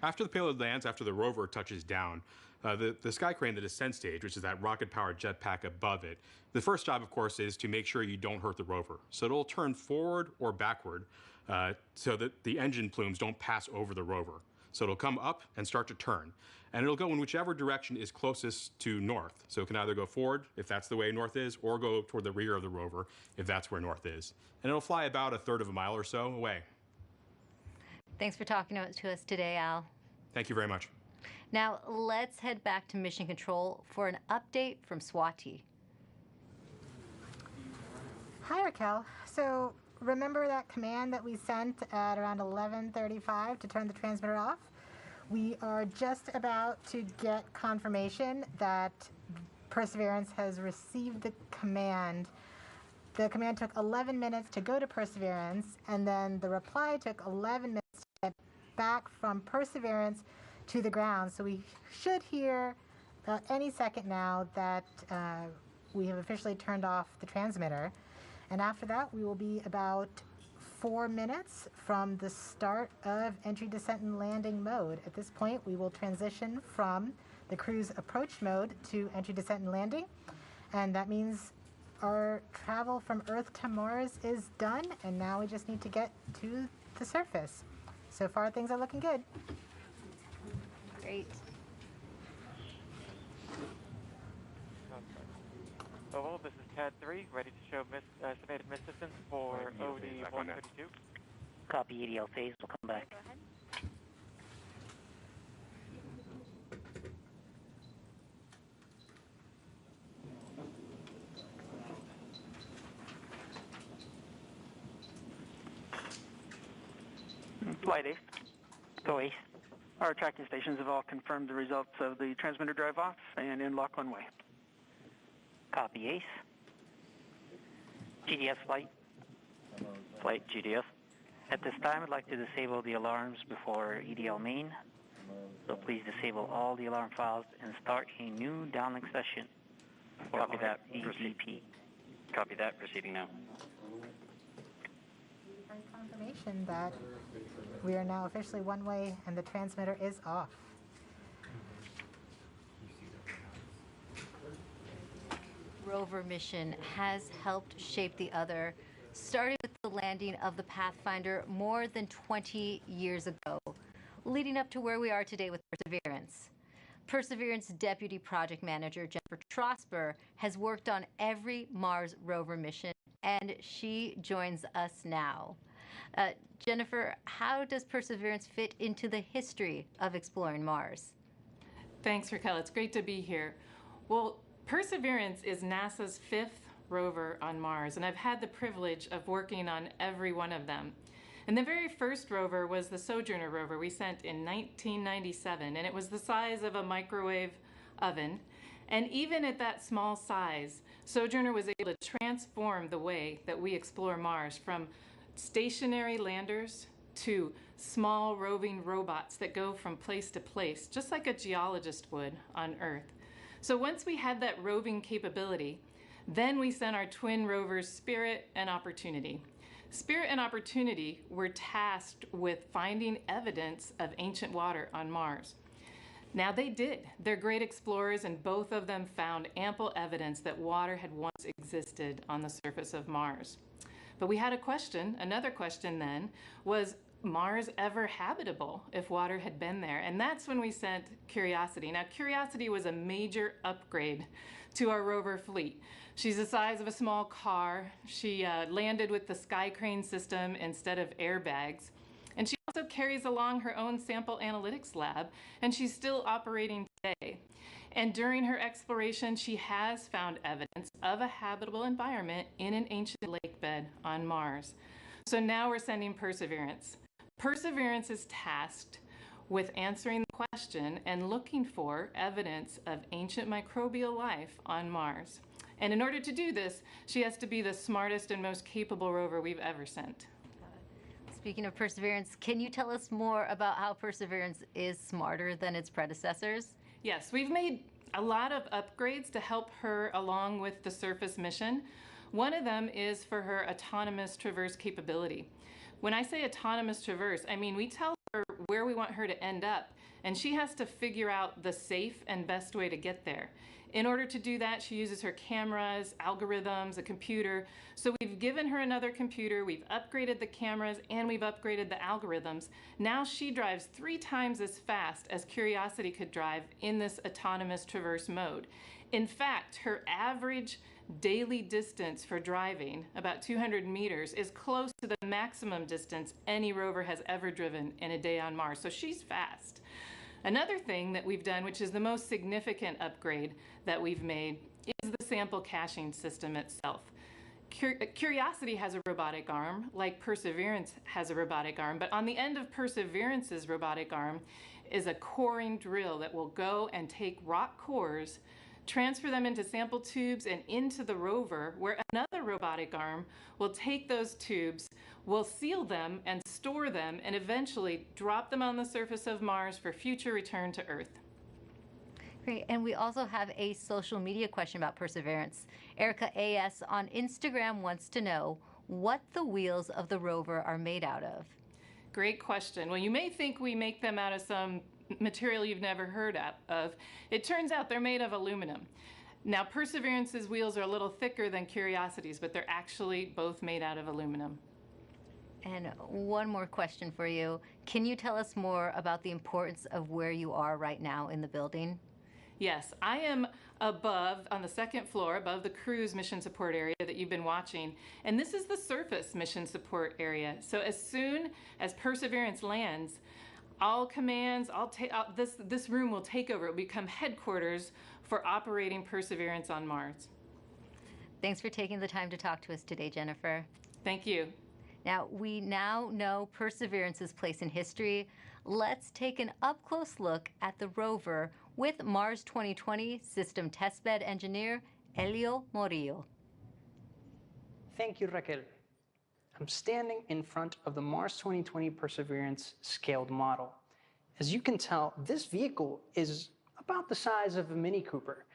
Speaker 20: After the payload lands, after the rover touches down, the sky crane, the descent stage, which is that rocket-powered jetpack above it, the first job, of course, is to make sure you don't hurt the rover. So it'll turn forward or backward so that the engine plumes don't pass over the rover. So it'll come up and start to turn. And it'll go in whichever direction is closest to north. So it can either go forward, if that's the way north is, or go toward the rear of the rover, if that's where north is. And it'll fly about 1/3 of a mile or so away.
Speaker 1: Thanks for talking to us today, Al.
Speaker 20: Thank you very much.
Speaker 1: Now, let's head back to Mission Control for an update from Swati.
Speaker 4: Hi, Raquel. So remember that command that we sent at around 11:35 to turn the transmitter off? We are just about to get confirmation that Perseverance has received the command. The command took 11 minutes to go to Perseverance, and then the reply took 11 minutes to get back from Perseverance to the ground. So we should hear any second now that we have officially turned off the transmitter. And after that, we will be about 4 minutes from the start of entry, descent, and landing mode. At this point, we will transition from the cruise approach mode to entry, descent, and landing. And that means our travel from Earth to Mars is done, and now we just need to get to the surface. So far, things are looking good.
Speaker 1: Great.
Speaker 11: Oval, this is CAD 3, ready to show estimated miss distance for OD 132.
Speaker 10: Copy, EDL phase, we'll come back.
Speaker 11: Flight Ace.
Speaker 10: Go Ace.
Speaker 11: Our tracking stations have all confirmed the results of the transmitter drive off and in lock one way.
Speaker 10: Copy, Ace. GDS flight. Flight GDS. At this time, I'd like to disable the alarms before EDL main. So please disable all the alarm files and start a new downlink session. Copy that, EGP.
Speaker 6: Copy that, proceeding now.
Speaker 4: Confirmation that we are now officially one way and the transmitter is off.
Speaker 1: Rover mission has helped shape the other, starting with the landing of the Pathfinder more than 20 years ago, leading up to where we are today with Perseverance. Perseverance Deputy Project Manager Jennifer Trosper has worked on every Mars rover mission, and she joins us now. Jennifer, how does Perseverance fit into the history of exploring Mars?
Speaker 9: Thanks, Raquel. It's great to be here. Well, Perseverance is NASA's 5th rover on Mars, and I've had the privilege of working on every one of them. And the very first rover was the Sojourner rover we sent in 1997, and it was the size of a microwave oven. And even at that small size, Sojourner was able to transform the way that we explore Mars, from stationary landers to small roving robots that go from place to place, just like a geologist would on Earth. So once we had that roving capability, then we sent our twin rovers Spirit and Opportunity. Spirit and Opportunity were tasked with finding evidence of ancient water on Mars. Now they did. They're great explorers, and both of them found ample evidence that water had once existed on the surface of Mars. But we had a question. Another question then was Mars ever habitable if water had been there? And that's when we sent Curiosity. Now Curiosity was a major upgrade to our rover fleet. She's the size of a small car. She landed with the Sky Crane system instead of airbags. And she also carries along her own sample analytics lab, and she's still operating today. And during her exploration, she has found evidence of a habitable environment in an ancient lake bed on Mars. So now we're sending Perseverance. Perseverance is tasked with answering the question and looking for evidence of ancient microbial life on Mars. And in order to do this, she has to be the smartest and most capable rover we've ever sent.
Speaker 1: Speaking of Perseverance, can you tell us more about how Perseverance is smarter than its predecessors?
Speaker 9: Yes, we've made a lot of upgrades to help her along with the surface mission. One of them is for her autonomous traverse capability. When I say autonomous traverse, I mean we tell her where we want her to end up, and she has to figure out the safe and best way to get there. In order to do that, she uses her cameras, algorithms, a computer. So we've given her another computer, we've upgraded the cameras, and we've upgraded the algorithms. Now she drives 3 times as fast as Curiosity could drive in this autonomous traverse mode. In fact, her average daily distance for driving, about 200 meters, is close to the maximum distance any rover has ever driven in a day on Mars. So she's fast. Another thing that we've done, which is the most significant upgrade that we've made, is the sample caching system itself. Curiosity has a robotic arm, like Perseverance has a robotic arm, but on the end of Perseverance's robotic arm is a coring drill that will go and take rock cores, transfer them into sample tubes and into the rover, where another robotic arm will take those tubes, will seal them and store them, and eventually drop them on the surface of Mars for future return to Earth.
Speaker 1: Great, and we also have a social media question about Perseverance. Erica AS on Instagram wants to know what the wheels of the rover are made out of.
Speaker 9: Great question. Well, you may think we make them out of some material you've never heard of. It turns out they're made of aluminum. Now, Perseverance's wheels are a little thicker than Curiosity's, but they're actually both made out of aluminum.
Speaker 1: And one more question for you. Can you tell us more about the importance of where you are right now in the building?
Speaker 9: Yes, I am above, on the 2nd floor, above the cruise mission support area that you've been watching. And this is the surface mission support area. So as soon as Perseverance lands, all commands, this room will take over. It will become headquarters for operating Perseverance on Mars.
Speaker 1: Thanks for taking the time to talk to us today, Jennifer.
Speaker 9: Thank you.
Speaker 1: Now, we now know Perseverance's place in history. Let's take an up-close look at the rover with Mars 2020 System Testbed Engineer Elio Morillo.
Speaker 13: Thank you, Raquel. I'm standing in front of the Mars 2020 Perseverance scaled model. As you can tell, this vehicle is about the size of a Mini Cooper.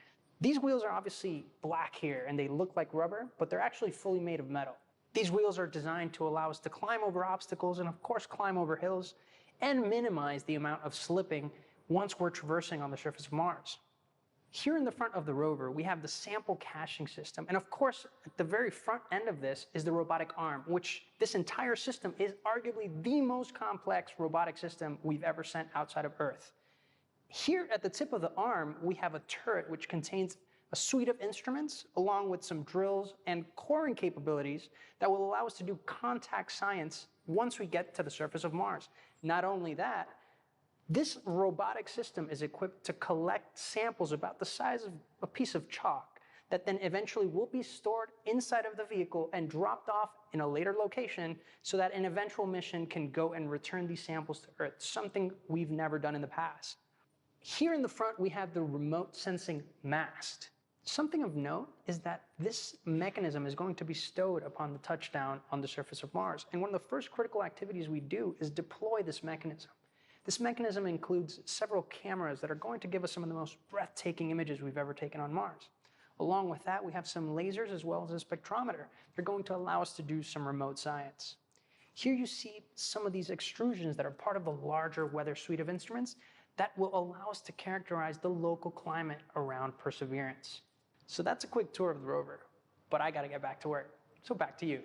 Speaker 13: These wheels are obviously black here and they look like rubber, but they're actually fully made of metal. These wheels are designed to allow us to climb over obstacles and of course climb over hills and minimize the amount of slipping once we're traversing on the surface of Mars. Here in the front of the rover, we have the sample caching system. And of course, at the very front end of this is the robotic arm, which this entire system is arguably the most complex robotic system we've ever sent outside of Earth. Here at the tip of the arm, we have a turret which contains a suite of instruments along with some drills and coring capabilities that will allow us to do contact science once we get to the surface of Mars. Not only that, this robotic system is equipped to collect samples about the size of a piece of chalk that then eventually will be stored inside of the vehicle and dropped off in a later location so that an eventual mission can go and return these samples to Earth, something we've never done in the past. Here in the front, we have the remote sensing mast. Something of note is that this mechanism is going to be stowed upon the touchdown on the surface of Mars. And one of the first critical activities we do is deploy this mechanism. This mechanism includes several cameras that are going to give us some of the most breathtaking images we've ever taken on Mars. Along with that, we have some lasers as well as a spectrometer. They're going to allow us to do some remote science. Here you see some of these extrusions that are part of the larger weather suite of instruments that will allow us to characterize the local climate around Perseverance. So that's a quick tour of the rover, but I gotta get back to work. So back to you.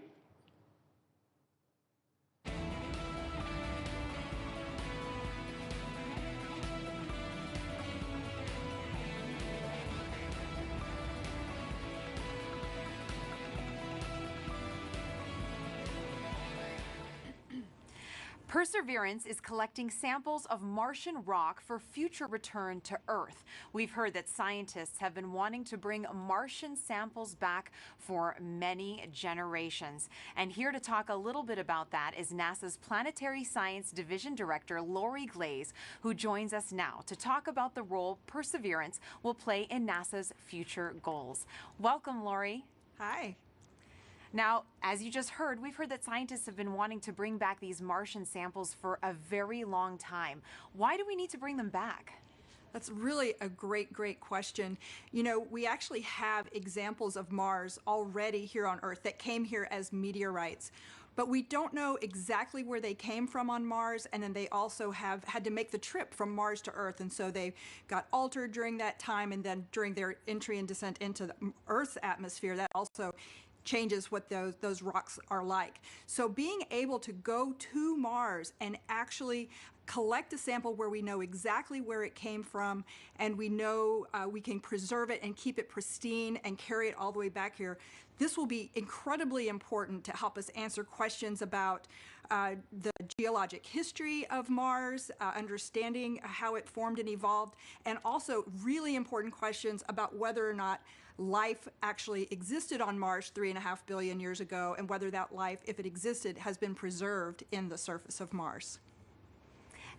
Speaker 3: Perseverance is collecting samples of Martian rock for future return to Earth. We've heard that scientists have been wanting to bring Martian samples back for many generations. And here to talk a little bit about that is NASA's Planetary Science Division Director, Lori Glaze, who joins us now to talk about the role Perseverance will play in NASA's future goals. Welcome, Lori.
Speaker 12: Hi.
Speaker 3: Now, as you just heard, we've heard that scientists have been wanting to bring back these Martian samples for a very long time. Why do we need to bring them back?
Speaker 12: That's really a great question. You know, we actually have examples of Mars already here on Earth that came here as meteorites. But we don't know exactly where they came from on Mars, and then they also have had to make the trip from Mars to Earth, and so they got altered during that time, and then during their entry and descent into the Earth's atmosphere, that also changes what those rocks are like. So being able to go to Mars and actually collect a sample where we know exactly where it came from, and we know we can preserve it and keep it pristine and carry it all the way back here, this will be incredibly important to help us answer questions about the geologic history of Mars, understanding how it formed and evolved, and also really important questions about whether or not life actually existed on Mars 3.5 billion years ago, and whether that life, if it existed, has been preserved in the surface of Mars.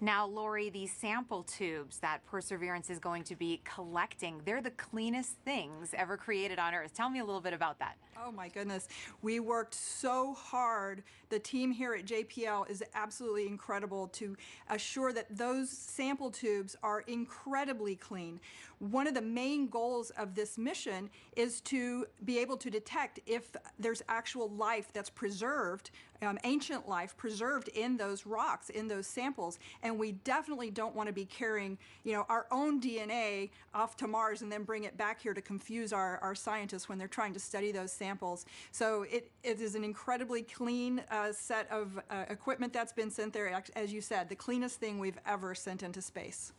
Speaker 3: Now, Lori, these sample tubes that Perseverance is going to be collecting, they're the cleanest things ever created on Earth. Tell me a little bit about that.
Speaker 12: Oh my goodness. We worked so hard. The team here at JPL is absolutely incredible to assure that those sample tubes are incredibly clean. One of the main goals of this mission is to be able to detect if there's actual life that's preserved, ancient life preserved in those rocks, in those samples. And we definitely don't want to be carrying, our own DNA off to Mars and then bring it back here to confuse our scientists when they're trying to study those samples. So it is an incredibly clean set of equipment that's been sent there. As you said, the cleanest thing we've ever sent into space.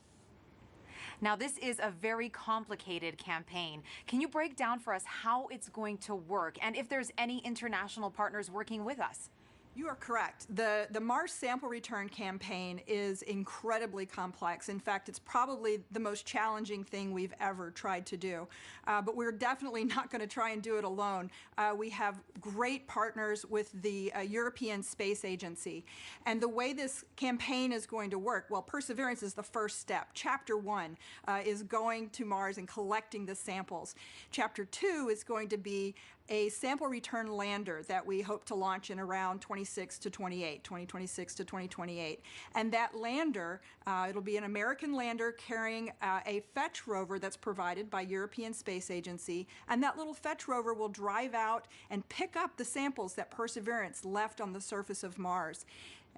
Speaker 3: Now, this is a very complicated campaign. Can you break down for us how it's going to work and if there's any international partners working with us?
Speaker 12: You are correct. The Mars sample return campaign is incredibly complex. In fact, it's probably the most challenging thing we've ever tried to do. But we're definitely not going to try and do it alone. We have great partners with the European Space Agency. And the way this campaign is going to work, well, Perseverance is the first step. Chapter 1 is going to Mars and collecting the samples. Chapter 2 is going to be a sample return lander that we hope to launch in around 2026 to 2028. And that lander, it'll be an American lander carrying a fetch rover that's provided by European Space Agency. And that little fetch rover will drive out and pick up the samples that Perseverance left on the surface of Mars.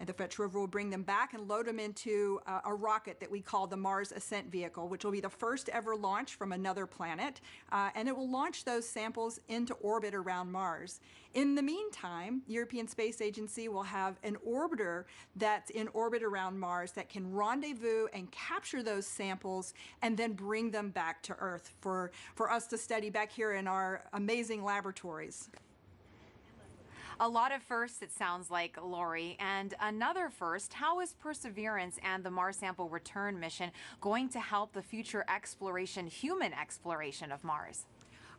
Speaker 12: And the Fetch rover will bring them back and load them into a rocket that we call the Mars Ascent Vehicle, which will be the first ever launch from another planet. And it will launch those samples into orbit around Mars. In the meantime, European Space Agency will have an orbiter that's in orbit around Mars that can rendezvous and capture those samples and then bring them back to Earth for us to study back here in our amazing laboratories.
Speaker 3: A lot of firsts, it sounds like, Lori. And another first, how is Perseverance and the Mars Sample Return mission going to help the future exploration, human exploration of Mars?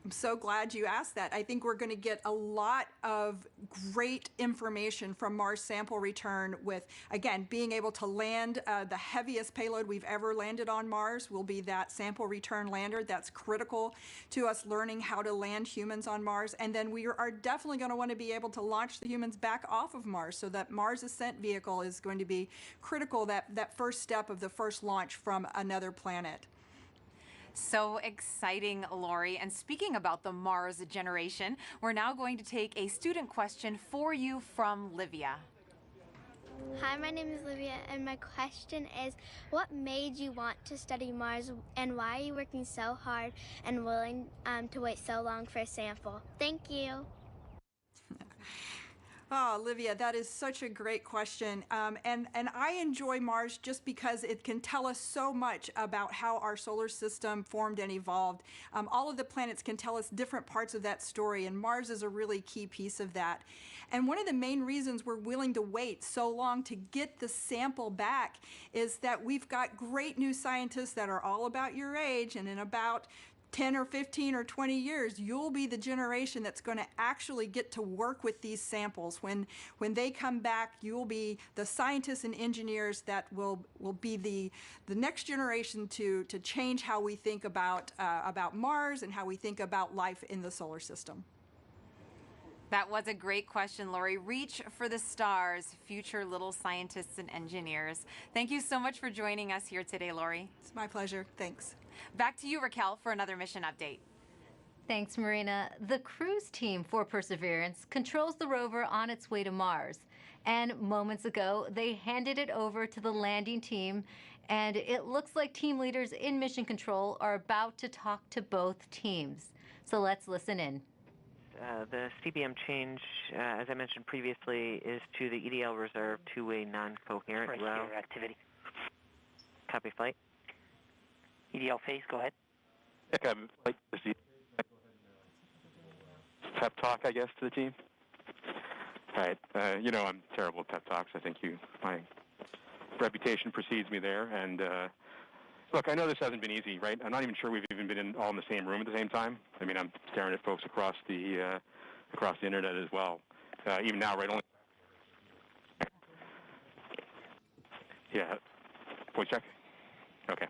Speaker 12: I'm so glad you asked that. I think we're going to get a lot of great information from Mars Sample Return with, again, being able to land the heaviest payload we've ever landed on Mars will be that Sample Return lander. That's critical to us learning how to land humans on Mars. And then we are definitely going to want to be able to launch the humans back off of Mars. So that Mars Ascent Vehicle is going to be critical, that first step of the first launch from another planet.
Speaker 3: So exciting, Lori. And speaking about the Mars generation, we're now going to take a student question for you from Livia.
Speaker 14: Hi, my name is Livia, and my question is, what made you want to study Mars, and why are you working so hard and willing to wait so long for a sample? Thank you.
Speaker 12: Oh, Olivia, that is such a great question. And I enjoy Mars just because it can tell us so much about how our solar system formed and evolved. All of the planets can tell us different parts of that story, and Mars is a really key piece of that. And one of the main reasons we're willing to wait so long to get the sample back is that we've got great new scientists that are all about your age, and in about 10 or 15 or 20 years, you'll be the generation that's going to actually get to work with these samples. When they come back, you'll be the scientists and engineers that will be the next generation to change how we think about Mars and how we think about life in the solar system.
Speaker 3: That was a great question, Lori. Reach for the stars, future little scientists and engineers. Thank you so much for joining us here today, Lori.
Speaker 12: It's my pleasure. Thanks.
Speaker 3: Back to you, Raquel, for another mission update.
Speaker 1: Thanks, Marina. The cruise team for Perseverance controls the rover on its way to Mars. And moments ago, they handed it over to the landing team, and it looks like team leaders in mission control are about to talk to both teams. So let's listen in.
Speaker 11: The CBM change, as I mentioned previously, is to the EDL reserve two-way non-coherent route.
Speaker 10: Activity.
Speaker 11: Copy flight.
Speaker 10: EDL phase, go ahead.
Speaker 15: I'd like to see pep talk, I guess, to the team. All right. I'm terrible at pep talks. I think my reputation precedes me there. And look, I know this hasn't been easy, right? I'm not even sure we've even been all in the same room at the same time. I mean, I'm staring at folks across the internet as well. Even now, right? Only. Yeah. Voice check. Okay.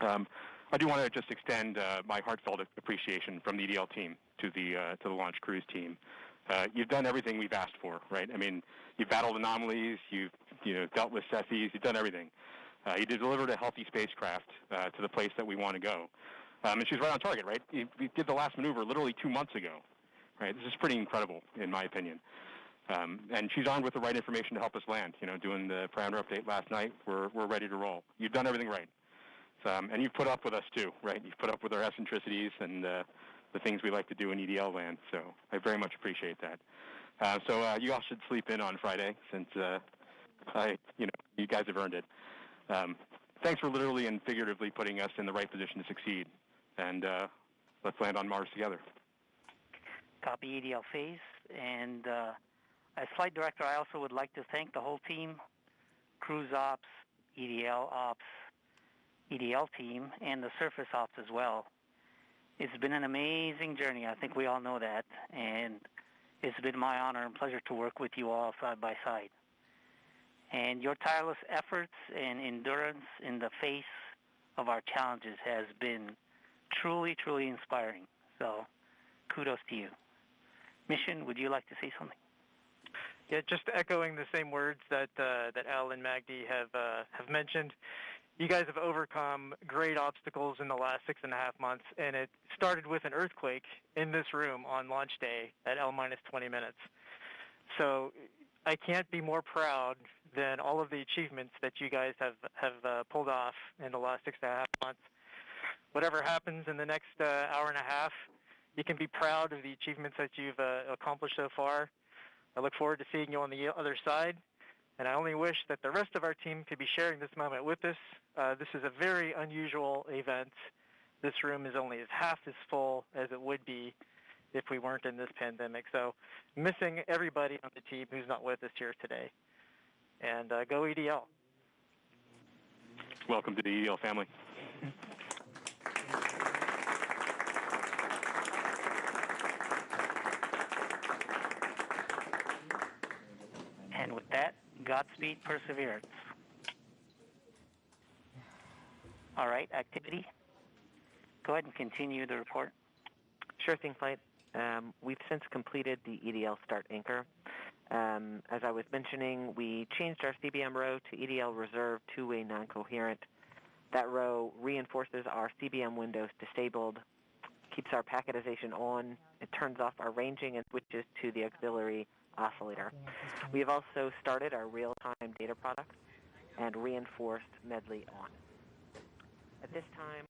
Speaker 15: I do want to just extend my heartfelt appreciation from the EDL team to the launch cruise team. You've done everything we've asked for, right? I mean, you've battled anomalies, you've dealt with Cephis, you've done everything. You delivered a healthy spacecraft to the place that we want to go, and she's right on target, right? We did the last maneuver literally 2 months ago, right? This is pretty incredible, in my opinion. And she's armed with the right information to help us land. Doing the parameter update last night, we're ready to roll. You've done everything right. And you've put up with us too, right? You've put up with our eccentricities and the things we like to do in EDL land. So I very much appreciate that. So you all should sleep in on Friday, since you guys have earned it. Thanks for literally and figuratively putting us in the right position to succeed. And let's land on Mars together.
Speaker 10: Copy EDL phase. And as flight director, I also would like to thank the whole team, cruise ops, EDL ops, EDL team, and the surface ops as well. It's been an amazing journey. I think we all know that. And it's been my honor and pleasure to work with you all side by side. And your tireless efforts and endurance in the face of our challenges has been truly, truly inspiring. So kudos to you. Mission, would you like to say something?
Speaker 11: Yeah, just echoing the same words that Al and Magdi have mentioned. You guys have overcome great obstacles in the last 6.5 months, and it started with an earthquake in this room on launch day at L-20 minutes. So I can't be more proud than all of the achievements that you guys have pulled off in the last 6.5 months. Whatever happens in the next hour and a half, you can be proud of the achievements that you've accomplished so far. I look forward to seeing you on the other side, and I only wish that the rest of our team could be sharing this moment with us. This is a very unusual event. This room is only half as full as it would be if we weren't in this pandemic. So missing everybody on the team who's not with us here today. And go EDL.
Speaker 15: Welcome to the EDL family.
Speaker 10: And with that, Godspeed Perseverance. All right, activity. Go ahead and continue the report.
Speaker 17: Sure thing, Flight. We've since completed the EDL Start Anchor. As I was mentioning, we changed our CBM row to EDL Reserve two-way non-coherent. That row reinforces our CBM windows disabled, keeps our packetization on, it turns off our ranging and switches to the auxiliary oscillator. We have also started our real-time data product and reinforced Medley on. At this time,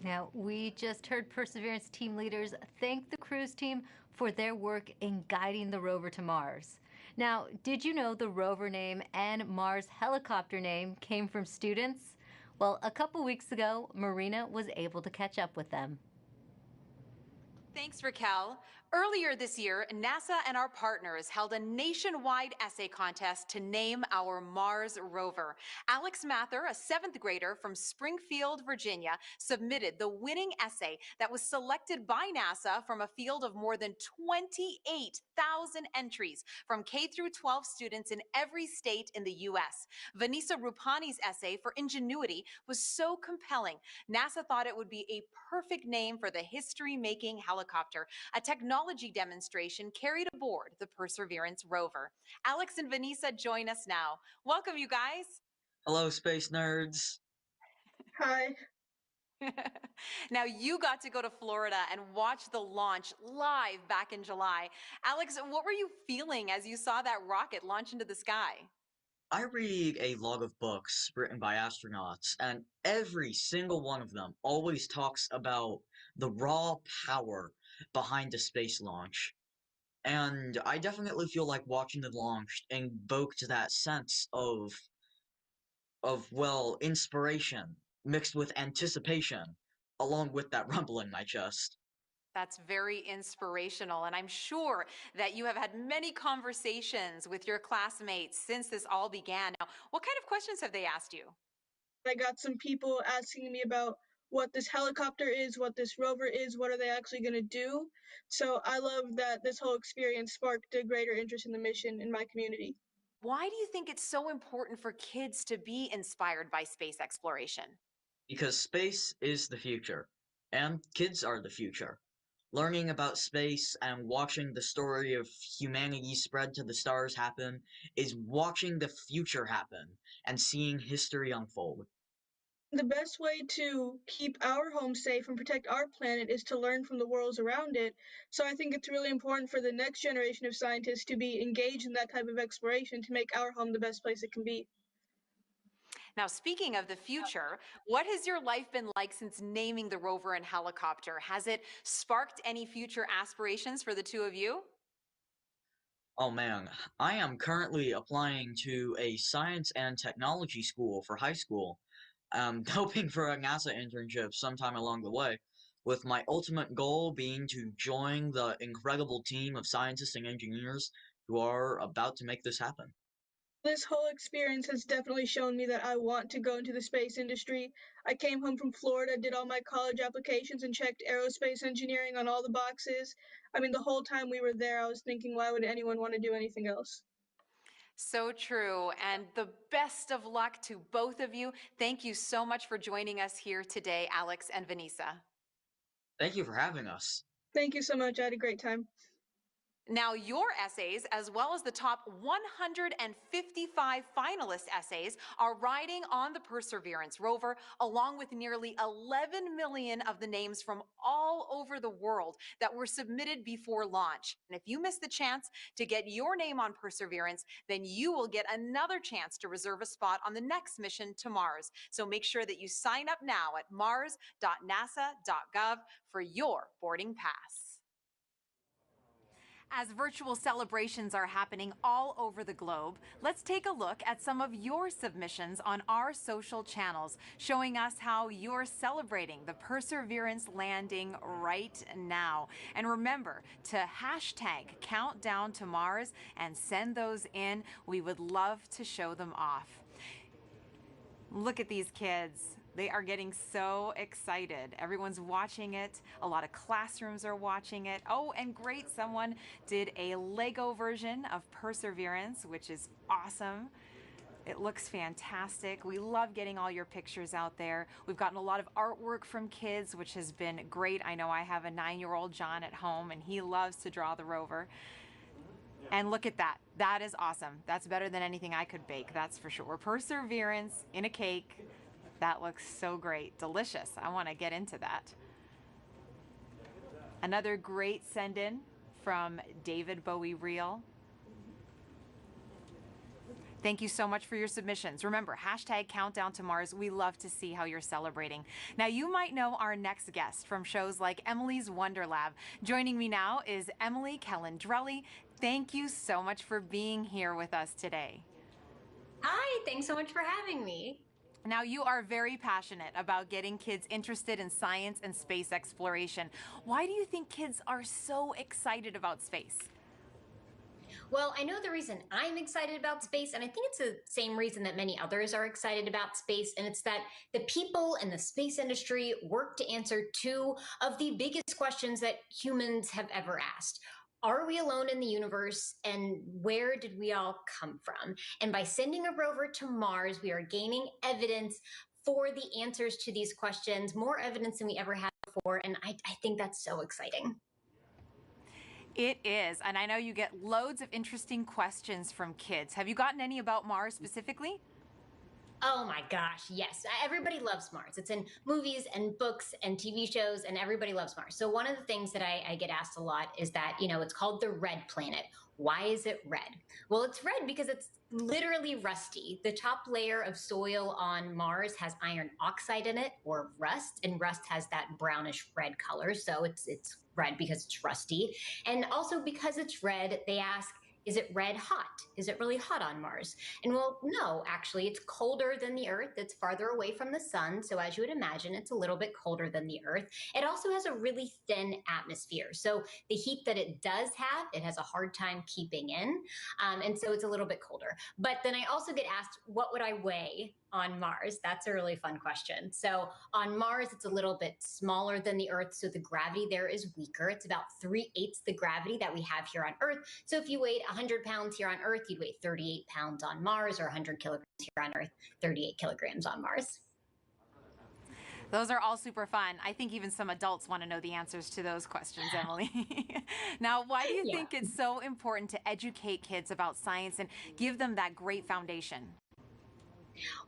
Speaker 1: Now, we just heard Perseverance team leaders thank the cruise team for their work in guiding the rover to Mars. Now, did you know the rover name and Mars helicopter name came from students? Well, a couple weeks ago, Marina was able to catch up with them.
Speaker 3: Thanks, Raquel. Earlier this year, NASA and our partners held a nationwide essay contest to name our Mars rover. Alex Mather, a 7th grader from Springfield, Virginia, submitted the winning essay that was selected by NASA from a field of more than 28,000 entries from K through 12 students in every state in the U.S. Vanessa Rupani's essay for Ingenuity was so compelling, NASA thought it would be a perfect name for the history-making helicopter, a technology demonstration carried aboard the Perseverance rover. Alex and Vanessa join us now. Welcome, you guys.
Speaker 19: Hello, space nerds.
Speaker 3: Hi. Now, you got to go to Florida and watch the launch live back in July. Alex, what were you feeling as you saw that rocket launch into the sky?
Speaker 19: I read a log of books written by astronauts, and every single one of them always talks about the raw power behind the space launch. And I definitely feel like watching the launch invoked that sense of well, inspiration mixed with anticipation, along with that rumble in my chest.
Speaker 3: That's very inspirational, and I'm sure that you have had many conversations with your classmates since this all began. Now, what kind of questions have they asked you?
Speaker 23: I got some people asking me about what this helicopter is, what this rover is, what are they actually going to do. So I love that this whole experience sparked a greater interest in the mission in my community.
Speaker 3: Why do you think it's so important for kids to be inspired by space exploration?
Speaker 19: Because space is the future, and kids are the future. Learning about space and watching the story of humanity spread to the stars happen is watching the future happen and seeing history unfold.
Speaker 23: The best way to keep our home safe and protect our planet is to learn from the worlds around it. So I think it's really important for the next generation of scientists to be engaged in that type of exploration to make our home the best place it can be.
Speaker 3: Now, speaking of the future, what has your life been like since naming the rover and helicopter? Has it sparked any future aspirations for the two of you?
Speaker 19: Oh man, I am currently applying to a science and technology school for high school. Hoping for a NASA internship sometime along the way, with my ultimate goal being to join the incredible team of scientists and engineers who are about to make this happen.
Speaker 23: This whole experience has definitely shown me that I want to go into the space industry. I came home from Florida, did all my college applications, and checked aerospace engineering on all the boxes. I mean, the whole time we were there, I was thinking, why would anyone want to do anything else?
Speaker 3: So true, and the best of luck to both of you. Thank you so much for joining us here today, Alex and Vanessa.
Speaker 19: Thank you for having us.
Speaker 23: Thank you so much. I had a great time.
Speaker 3: Now, your essays, as well as the top 155 finalist essays, are riding on the Perseverance rover, along with nearly 11 million of the names from all over the world that were submitted before launch. And if you miss the chance to get your name on Perseverance, then you will get another chance to reserve a spot on the next mission to Mars. So make sure that you sign up now at mars.nasa.gov for your boarding pass. As virtual celebrations are happening all over the globe, let's take a look at some of your submissions on our social channels, showing us how you're celebrating the Perseverance landing right now. And remember to hashtag countdown to Mars and send those in. We would love to show them off. Look at these kids. They are getting so excited. Everyone's watching it. A lot of classrooms are watching it. Oh, and great, someone did a Lego version of Perseverance, which is awesome. It looks fantastic. We love getting all your pictures out there. We've gotten a lot of artwork from kids, which has been great. I know I have a 9-year-old John at home, and he loves to draw the rover. And look at that. That is awesome. That's better than anything I could bake, that's for sure. Perseverance in a cake. That looks so great. Delicious. I want to get into that. Another great send-in from David Bowie Reel. Thank you so much for your submissions. Remember, hashtag countdown to Mars. We love to see how you're celebrating. Now, you might know our next guest from shows like Emily's Wonder Lab. Joining me now is Emily Calandrelli. Thank you so much for being here with us today.
Speaker 2: Hi, thanks so much for having me.
Speaker 3: Now, you are very passionate about getting kids interested in science and space exploration. Why do you think kids are so excited about space?
Speaker 2: Well, I know the reason I'm excited about space, and I think it's the same reason that many others are excited about space, and it's that the people in the space industry work to answer two of the biggest questions that humans have ever asked. Are we alone in the universe, and where did we all come from? And by sending a rover to Mars, we are gaining evidence for the answers to these questions, more evidence than we ever had before, and I think that's so exciting.
Speaker 3: It is, and I know you get loads of interesting questions from kids. Have you gotten any about Mars specifically?
Speaker 2: Oh my gosh, yes. Everybody loves Mars. It's in movies and books and TV shows, and everybody loves Mars. So one of the things that I get asked a lot is that, it's called the red planet. Why is it red? Well, it's red because it's literally rusty. The top layer of soil on Mars has iron oxide in it, or rust, and rust has that brownish red color. So it's red because it's rusty. And also because it's red, they ask, is it red hot? Is it really hot on Mars? And well, no, actually, it's colder than the Earth. It's farther away from the sun. So as you would imagine, it's a little bit colder than the Earth. It also has a really thin atmosphere. So the heat that it does have, it has a hard time keeping in. And so it's a little bit colder. But then I also get asked, what would I weigh on Mars? That's a really fun question. So on Mars, it's a little bit smaller than the Earth, so the gravity there is weaker. It's about 3/8 the gravity that we have here on Earth. So if you weighed 100 pounds here on Earth, you'd weigh 38 pounds on Mars, or 100 kilograms here on Earth, 38 kilograms on Mars.
Speaker 3: Those are all super fun. I think even some adults want to know the answers to those questions, Emily. Now, why do you think it's so important to educate kids about science and give them that great foundation?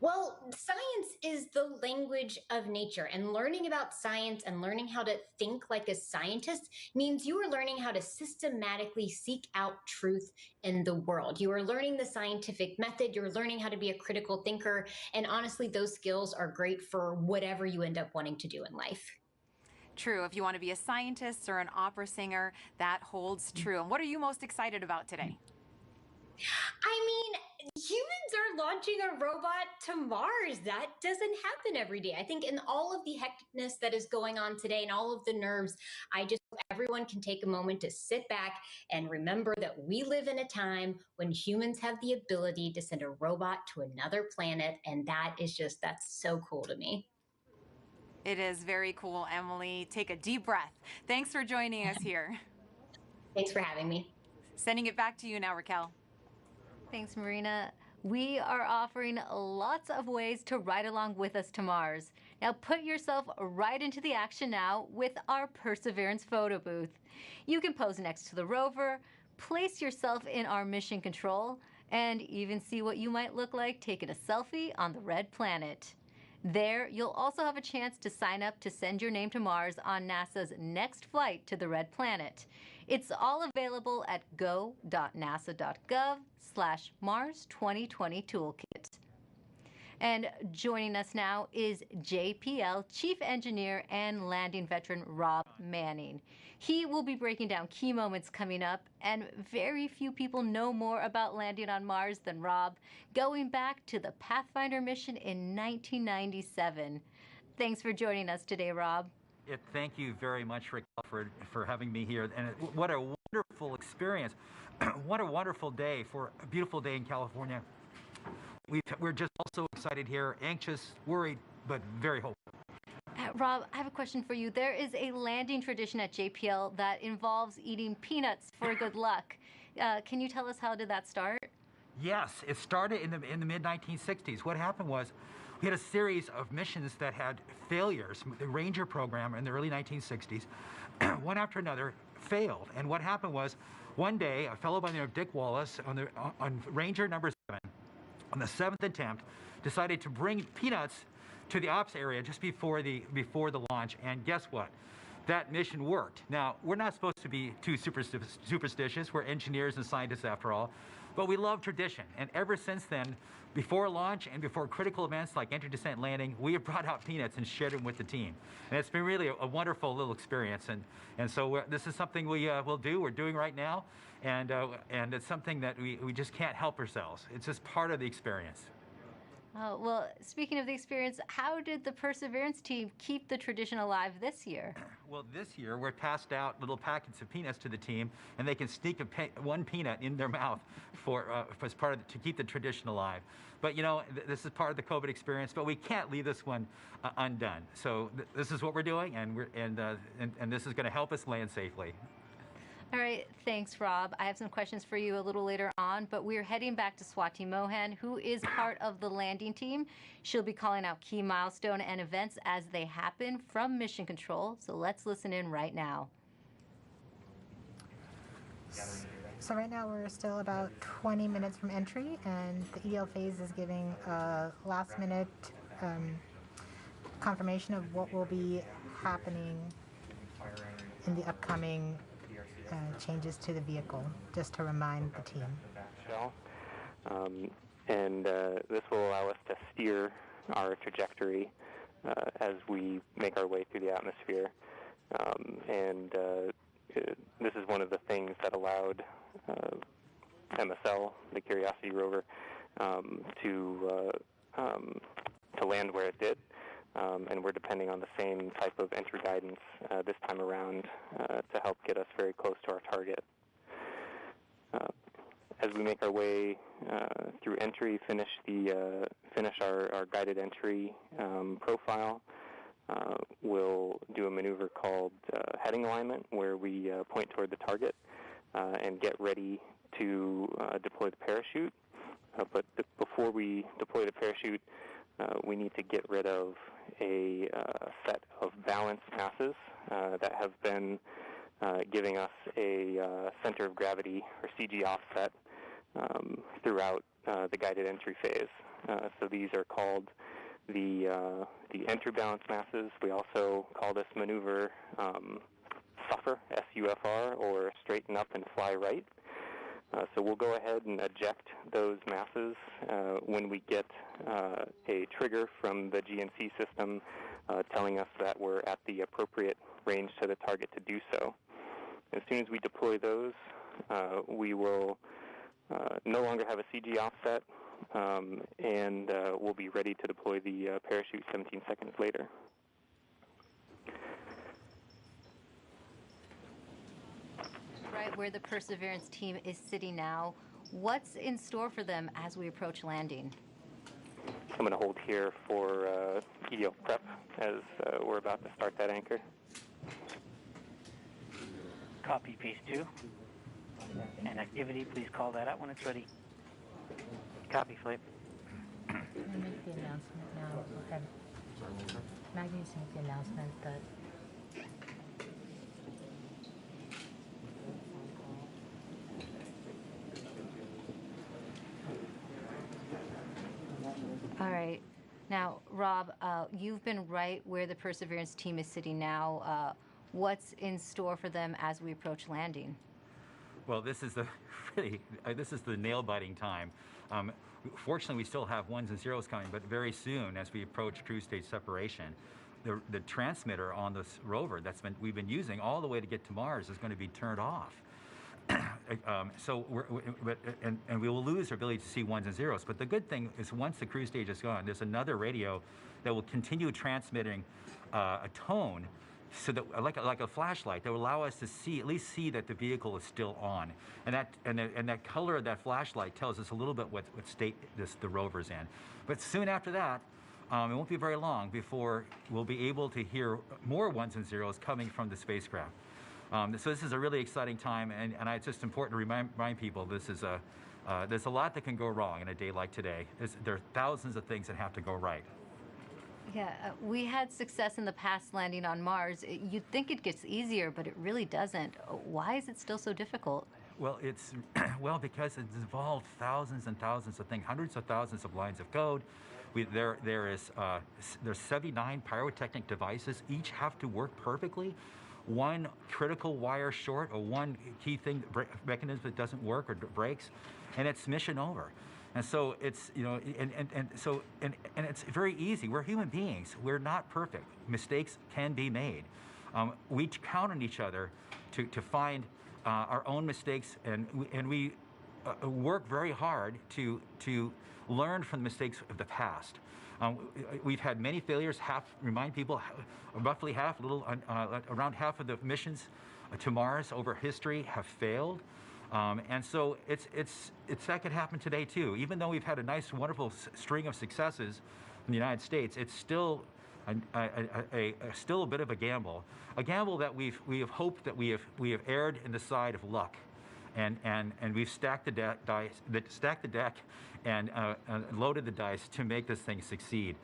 Speaker 2: Well, science is the language of nature, and learning about science and learning how to think like a scientist means you are learning how to systematically seek out truth in the world. You are learning the scientific method, you're learning how to be a critical thinker, and honestly, those skills are great for whatever you end up wanting to do in life.
Speaker 3: True. If you want to be a scientist or an opera singer, that holds true. And what are you most excited about today?
Speaker 2: I mean, humans are launching a robot to Mars. That doesn't happen every day. I think in all of the hecticness that is going on today and all of the nerves, I just hope everyone can take a moment to sit back and remember that we live in a time when humans have the ability to send a robot to another planet. And that's so cool to me.
Speaker 3: It is very cool, Emily. Take a deep breath. Thanks for joining us here.
Speaker 2: Thanks for having me.
Speaker 3: Sending it back to you now, Raquel.
Speaker 1: Thanks, Marina. We are offering lots of ways to ride along with us to Mars. Now put yourself right into the action now with our Perseverance photo booth. You can pose next to the rover, place yourself in our mission control and even see what you might look like taking a selfie on the red planet. There, you'll also have a chance to sign up to send your name to Mars on NASA's next flight to the red planet. It's all available at go.nasa.gov/Mars 2020 Toolkit. And joining us now is JPL Chief Engineer and Landing Veteran Rob Manning. He will be breaking down key moments coming up, and very few people know more about landing on Mars than Rob, going back to the Pathfinder mission in 1997. Thanks for joining us today, Rob.
Speaker 5: Thank you very much, Rick, for having me here. And what a wonderful experience. What a wonderful day for a beautiful day in California. We're just also excited here, anxious, worried, but very hopeful.
Speaker 1: Rob, I have a question for you. There is a landing tradition at JPL that involves eating peanuts for good luck. Can you tell us how did that start?
Speaker 5: Yes, it started in the mid-1960s. What happened was we had a series of missions that had failures. The Ranger program in the early 1960s, one after another, failed. And what happened was one day, a fellow by the name of Dick Wallace on Ranger number 7, on the 7th attempt, decided to bring peanuts to the ops area just before the launch, and guess what? That mission worked. Now, we're not supposed to be too superstitious. We're engineers and scientists after all, but we love tradition. And ever since then, before launch and before critical events like entry, descent, landing, we have brought out peanuts and shared them with the team. And it's been really a wonderful little experience. And so this is something we're doing right now. And it's something that we just can't help ourselves. It's just part of the experience.
Speaker 1: Well, speaking of the experience, how did the Perseverance team keep the tradition alive this year?
Speaker 5: Well, this year we passed out little packets of peanuts to the team, and they can sneak one peanut in their mouth as part of to keep the tradition alive. But you know, this is part of the COVID experience, but we can't leave this one undone. So this is what we're doing, and this is going to help us land safely.
Speaker 1: All right, thanks, Rob. I have some questions for you a little later on, but we're heading back to Swati Mohan, who is part of the landing team. She'll be calling out key milestone and events as they happen from Mission Control, so let's listen in right now.
Speaker 4: So right now we're still about 20 minutes from entry, and the EL phase is giving a last-minute confirmation of what will be happening in the upcoming changes to the vehicle, just to remind the team.
Speaker 7: This will allow us to steer our trajectory as we make our way through the atmosphere. This is one of the things that allowed MSL, the Curiosity rover, to land where it did. And we're depending on the same type of entry guidance this time around to help get us very close to our target. As we make our way through entry, finish our guided entry profile, we'll do a maneuver called heading alignment, where we point toward the target and get ready to deploy the parachute. But before we deploy the parachute, we need to get rid of a set of balanced masses that have been giving us a center of gravity, or CG offset, throughout the guided entry phase. So these are called the entry balance masses. We also call this maneuver SUFR, S-U-F-R, or straighten up and fly right. So we'll go ahead and eject those masses when we get a trigger from the GNC system telling us that we're at the appropriate range to the target to do so. As soon as we deploy those, we will no longer have a CG offset, and we'll be ready to deploy the parachute 17 seconds later.
Speaker 1: Right where the Perseverance team is sitting now, what's in store for them as we approach landing?
Speaker 7: I'm going to hold here for EDL prep as we're about to start that anchor.
Speaker 10: Copy, phase 2. And activity, please call that out when it's ready. Copy, flight.
Speaker 4: I'm going to make the announcement now. Go ahead. Maggie needs to make the announcement that
Speaker 1: Now, Rob, you've been right where the Perseverance team is sitting now. What's in store for them as we approach landing?
Speaker 5: Well, this is the this is the nail-biting time. Fortunately, we still have ones and zeros coming, but very soon, as we approach cruise stage separation, the transmitter on this rover we've been using all the way to get to Mars is going to be turned off. So we will lose our ability to see ones and zeros. But the good thing is, once the cruise stage is gone, there's another radio that will continue transmitting a tone, so that like a flashlight, that will allow us to at least see that the vehicle is still on, and that color of that flashlight tells us a little bit what state the rover's in. But soon after that, it won't be very long before we'll be able to hear more ones and zeros coming from the spacecraft. So this is a really exciting time, and it's just important to remind people there's a lot that can go wrong in a day like today. There are thousands of things that have to go right.
Speaker 1: Yeah, we had success in the past landing on Mars. You'd think it gets easier, but it really doesn't. Why is it still so difficult?
Speaker 5: Well, it's because it's involved thousands and thousands of things, hundreds of thousands of lines of code. There's 79 pyrotechnic devices. Each have to work perfectly. One critical wire short, or one key thing, mechanism that doesn't work or breaks, and it's mission over. And so it's, and it's very easy. We're human beings. We're not perfect. Mistakes can be made. We count on each other to find our own mistakes, and we work very hard to learn from the mistakes of the past. We've had many failures. Remind people, roughly around half of the missions to Mars over history have failed. And so that could happen today too. Even though we've had a nice, wonderful string of successes in the United States, it's still still a bit of a gamble that we have hoped that we have erred in the side of luck, and we've stacked the deck and loaded the dice to make this thing succeed.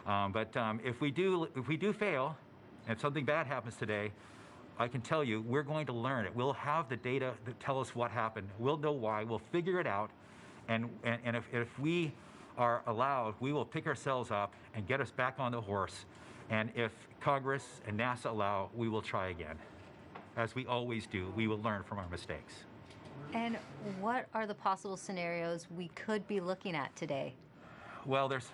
Speaker 5: But if we do fail, and if something bad happens today, I can tell you, we're going to learn it. We'll have the data that tell us what happened. We'll know why. We'll figure it out. And if we are allowed, we will pick ourselves up and get us back on the horse. And if Congress and NASA allow, we will try again. As we always do, we will learn from our mistakes.
Speaker 1: And what are the possible scenarios we could be looking at today?
Speaker 5: Well, there's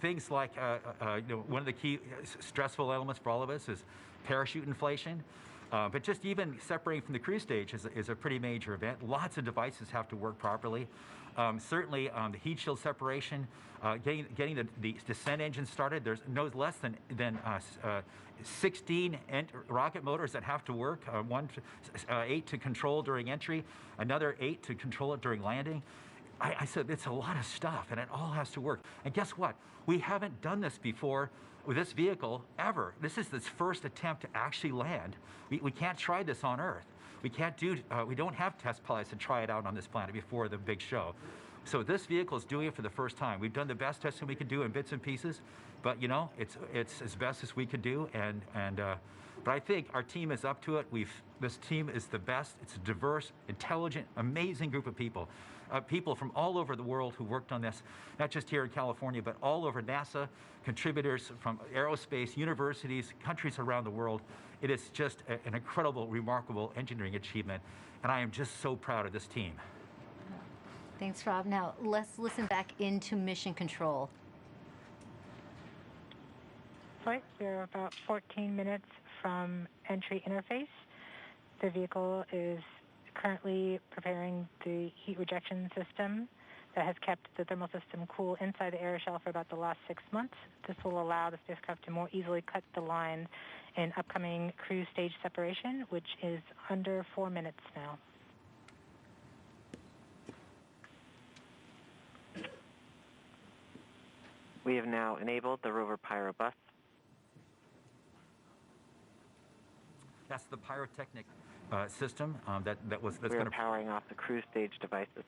Speaker 5: things like one of the key stressful elements for all of us is parachute inflation. But just even separating from the cruise stage is a pretty major event. Lots of devices have to work properly. Certainly, the heat shield separation, getting the descent engine started. There's no less than 16 rocket motors that have to work. 8 to control during entry, another 8 to control it during landing. I said it's a lot of stuff, and it all has to work. And guess what? We haven't done this before with this vehicle ever. This is its first attempt to actually land. We can't try this on Earth. We don't have test pilots to try it out on this planet before the big show. So this vehicle is doing it for the first time. We've done the best testing we could do in bits and pieces, but it's as best as we could do. But I think our team is up to it. This team is the best. It's a diverse, intelligent, amazing group of people. People from all over the world who worked on this, not just here in California, but all over NASA, contributors from aerospace, universities, countries around the world. It is just an incredible, remarkable engineering achievement, and I am just so proud of this team.
Speaker 1: Thanks, Rob. Now, let's listen back into Mission Control.
Speaker 8: Flight, we're about 14 minutes from entry interface. The vehicle is currently preparing the heat rejection system that has kept the thermal system cool inside the air shell for about the last 6 months. This will allow the spacecraft to more easily cut the line in upcoming cruise stage separation, which is under 4 minutes now.
Speaker 17: We have now enabled the rover pyro bus.
Speaker 5: That's the pyrotechnic system that's
Speaker 17: We're
Speaker 5: going to
Speaker 17: powering off the cruise stage devices.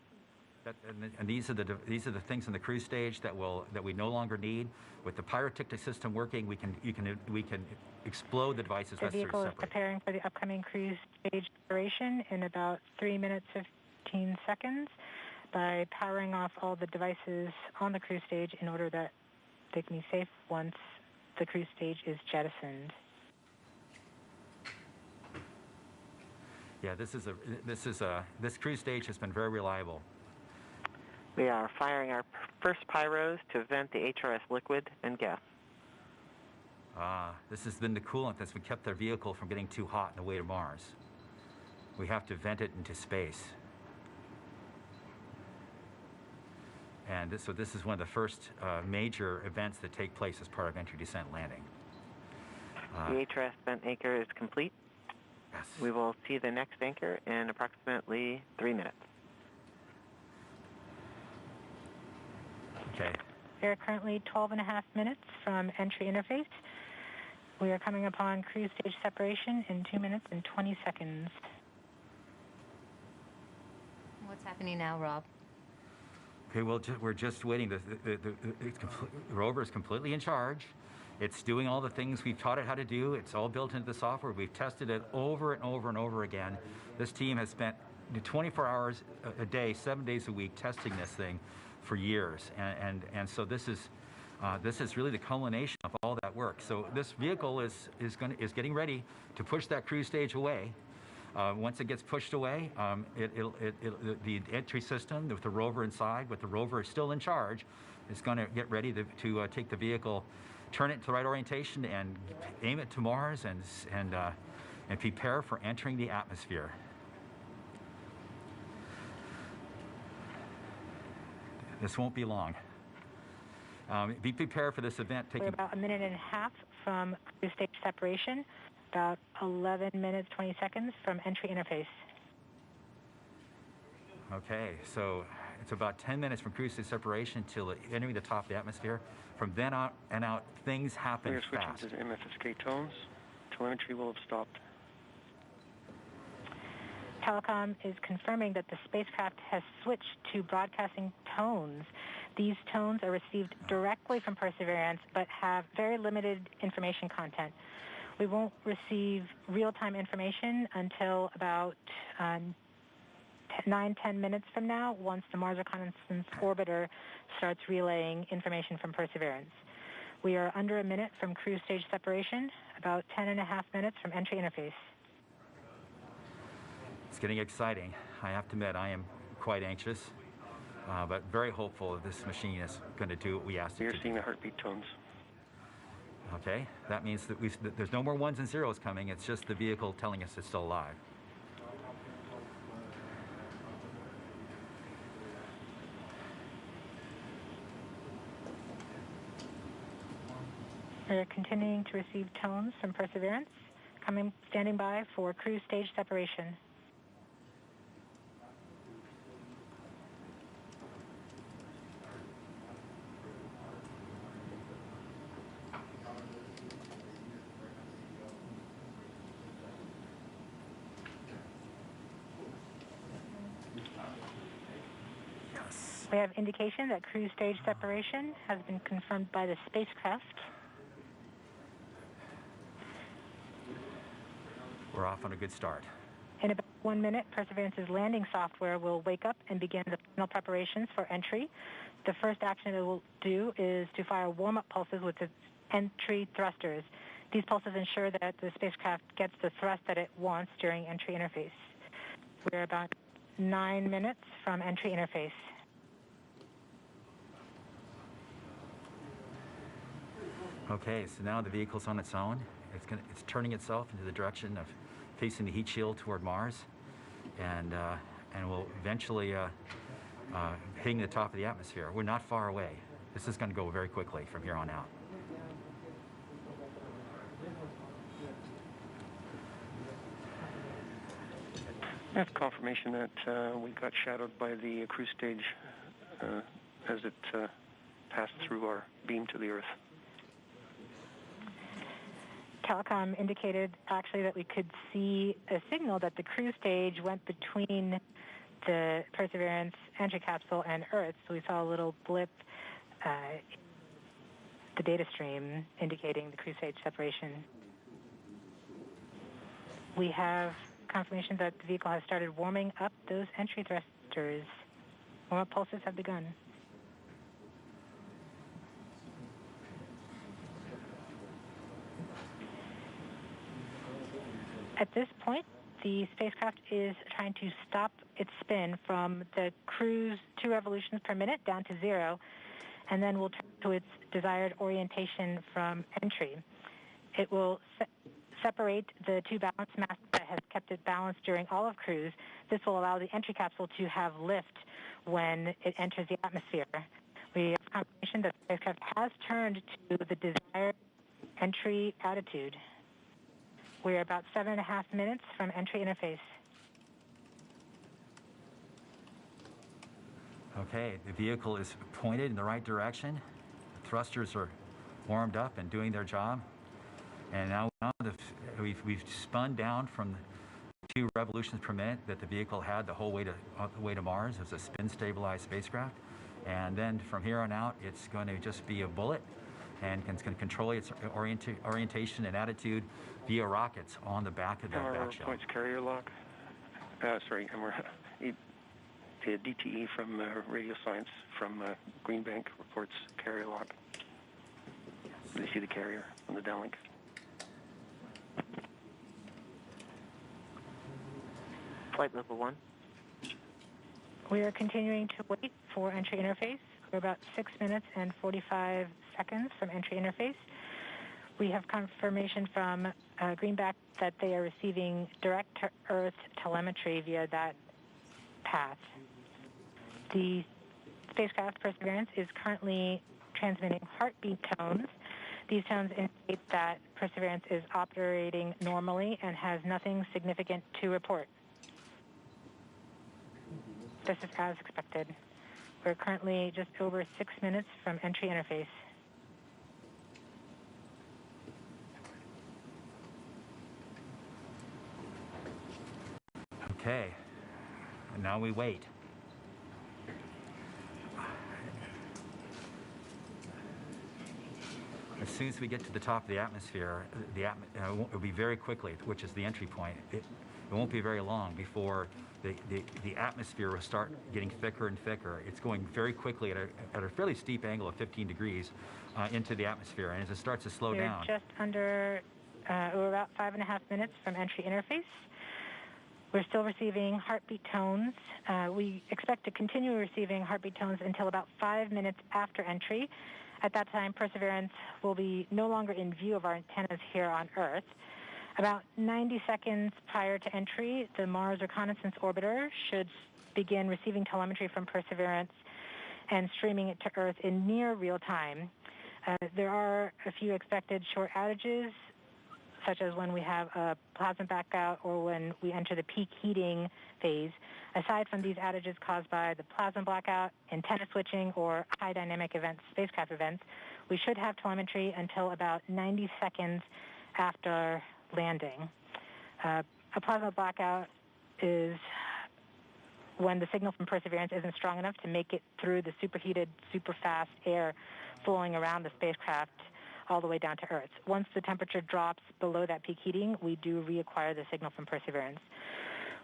Speaker 5: And these are the things in the cruise stage that we no longer need. With the pyrotechnic system working, we can explode the devices.
Speaker 8: The vehicle is preparing for the upcoming cruise stage separation in about 3 minutes 15 seconds by powering off all the devices on the cruise stage in order that they can be safe once the cruise stage is jettisoned.
Speaker 5: Yeah, this cruise stage has been very reliable.
Speaker 17: We are firing our first pyros to vent the HRS liquid and gas.
Speaker 5: This has been the coolant that's kept their vehicle from getting too hot on the way to Mars. We have to vent it into space. And so this is one of the first major events that take place as part of entry, descent, landing.
Speaker 17: The HRS vent anchor is complete.
Speaker 5: Yes.
Speaker 17: We will see the next anchor in approximately 3 minutes.
Speaker 5: Okay.
Speaker 8: We are currently 12.5 minutes from entry interface. We are coming upon cruise stage separation in 2 minutes and 20 seconds.
Speaker 1: What's happening now, Rob?
Speaker 5: Okay, well, we're just waiting. The rover is completely in charge. It's doing all the things we've taught it how to do. It's all built into the software. We've tested it over and over and over again. This team has spent 24 hours a day, 7 days a week, testing this thing for years. And so this is really the culmination of all that work. So this vehicle is getting ready to push that cruise stage away. Once it gets pushed away, the entry system with the rover inside, with the rover still in charge, is going to get ready to take the vehicle, turn it to the right orientation, and aim it to Mars, and prepare for entering the atmosphere. This won't be long. Be prepared for this event.
Speaker 8: We're about 1.5 minutes from cruise stage separation, about 11 minutes, 20 seconds from entry interface.
Speaker 5: Okay, so it's about 10 minutes from cruise stage separation till entering the top of the atmosphere. From then on and out, things happen
Speaker 16: We are
Speaker 5: fast.
Speaker 16: switching to the MFSK tones. Telemetry will have stopped.
Speaker 8: Telecom is confirming that the spacecraft has switched to broadcasting tones. These tones are received directly from Perseverance, but have very limited information content. We won't receive real-time information until about 9-10 minutes from now, once the Mars Reconnaissance Orbiter starts relaying information from Perseverance. We are under a minute from cruise stage separation, about 10.5 minutes from entry interface.
Speaker 5: It's getting exciting. I have to admit, I am quite anxious, but very hopeful that this machine is going to do what we asked it to do.
Speaker 16: We are seeing the heartbeat tones.
Speaker 5: Okay, that means that there's no more ones and zeros coming. It's just the vehicle telling us it's still alive.
Speaker 8: We're continuing to receive tones from Perseverance, standing by for cruise stage separation. We have indication that cruise stage separation has been confirmed by the spacecraft.
Speaker 5: We're off on a good start.
Speaker 8: In about 1 minute, Perseverance's landing software will wake up and begin the final preparations for entry. The first action it will do is to fire warm-up pulses with its entry thrusters. These pulses ensure that the spacecraft gets the thrust that it wants during entry interface. We're about 9 minutes from entry interface.
Speaker 5: Okay, so now the vehicle's on its own. It's turning itself into the direction of facing the heat shield toward Mars, and will eventually hitting the top of the atmosphere. We're not far away. This is going to go very quickly from here on out.
Speaker 16: That's confirmation that we got shadowed by the cruise stage as it passed through our beam to the Earth.
Speaker 8: Telecom indicated actually that we could see a signal that the cruise stage went between the Perseverance entry capsule and Earth. So we saw a little blip, the data stream indicating the cruise stage separation. We have confirmation that the vehicle has started warming up those entry thrusters. Warm-up pulses have begun. At this point, the spacecraft is trying to stop its spin from the cruise 2 revolutions per minute down to 0, and then will turn to its desired orientation from entry. It will separate the 2 balance masses that has kept it balanced during all of cruise. This will allow the entry capsule to have lift when it enters the atmosphere. We have confirmation that the spacecraft has turned to the desired entry attitude. We're about 7.5 minutes from entry interface.
Speaker 5: Okay, the vehicle is pointed in the right direction. The thrusters are warmed up and doing their job. And now we've spun down from the 2 revolutions per minute that the vehicle had the whole way to Mars. It was a spin-stabilized spacecraft. And then from here on out, it's going to just be a bullet and can control its orientation and attitude via rockets on the back of that back shell.
Speaker 16: Points carrier lock. Sorry, the DTE from Radio Science from Green Bank reports carrier lock. They see the carrier on the downlink.
Speaker 17: Flight level 1.
Speaker 8: We are continuing to wait for entry interface. We're about 6 minutes and 45 seconds from entry interface. We have confirmation from Greenback that they are receiving direct-to-Earth telemetry via that path. The spacecraft Perseverance is currently transmitting heartbeat tones. These tones indicate that Perseverance is operating normally and has nothing significant to report. This is as expected. We're currently just over 6 minutes from entry interface.
Speaker 5: Okay, and now we wait. As soon as we get to the top of the atmosphere, it will be very quickly, which is the entry point. It won't be very long before the atmosphere will start getting thicker and thicker. It's going very quickly at a fairly steep angle of 15 degrees into the atmosphere. And as it starts to slow down.
Speaker 8: We're just under, we're about 5.5 minutes from entry interface. We're still receiving heartbeat tones. We expect to continue receiving heartbeat tones until about 5 minutes after entry. At that time, Perseverance will be no longer in view of our antennas here on Earth. About 90 seconds prior to entry, the Mars Reconnaissance Orbiter should begin receiving telemetry from Perseverance and streaming it to Earth in near real time. There are a few expected short outages, such as when we have a plasma blackout or when we enter the peak heating phase. Aside from these outages caused by the plasma blackout, antenna switching, or high dynamic events, spacecraft events, we should have telemetry until about 90 seconds after landing. A plasma blackout is when the signal from Perseverance isn't strong enough to make it through the superheated, super fast air flowing around the spacecraft all the way down to Earth. Once the temperature drops below that peak heating, we do reacquire the signal from Perseverance.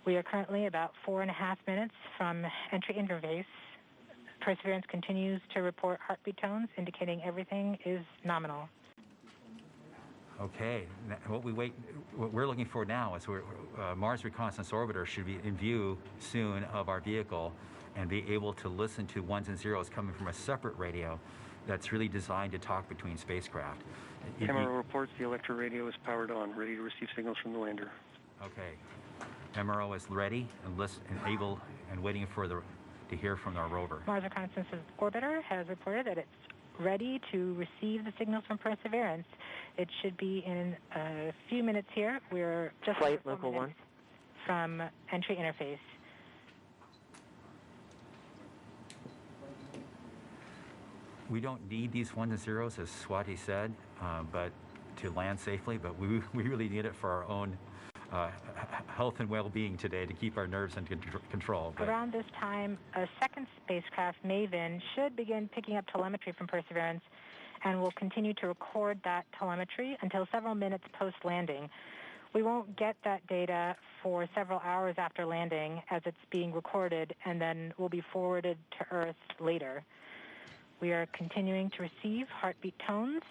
Speaker 8: We are currently about 4.5 minutes from entry interface. Perseverance continues to report heartbeat tones, indicating everything is nominal.
Speaker 5: Okay, what we're looking for now is Mars Reconnaissance Orbiter should be in view soon of our vehicle and be able to listen to ones and zeros coming from a separate radio that's really designed to talk between spacecraft.
Speaker 16: MRO reports the electro radio is powered on, ready to receive signals from the lander.
Speaker 5: Okay, MRO is ready and able and waiting for to hear from our rover.
Speaker 8: Mars Reconnaissance Orbiter has reported that it's ready to receive the signals from Perseverance. It should be in a few minutes here. We're just
Speaker 17: Flight level 1
Speaker 8: from entry interface.
Speaker 5: We don't need these ones and zeros, as Swati said, but to land safely, but we really need it for our own health and well-being today to keep our nerves under control. But
Speaker 8: around this time, a second spacecraft, Maven, should begin picking up telemetry from Perseverance and will continue to record that telemetry until several minutes post-landing. We won't get that data for several hours after landing as it's being recorded and then will be forwarded to Earth later. We are continuing to receive heartbeat tones,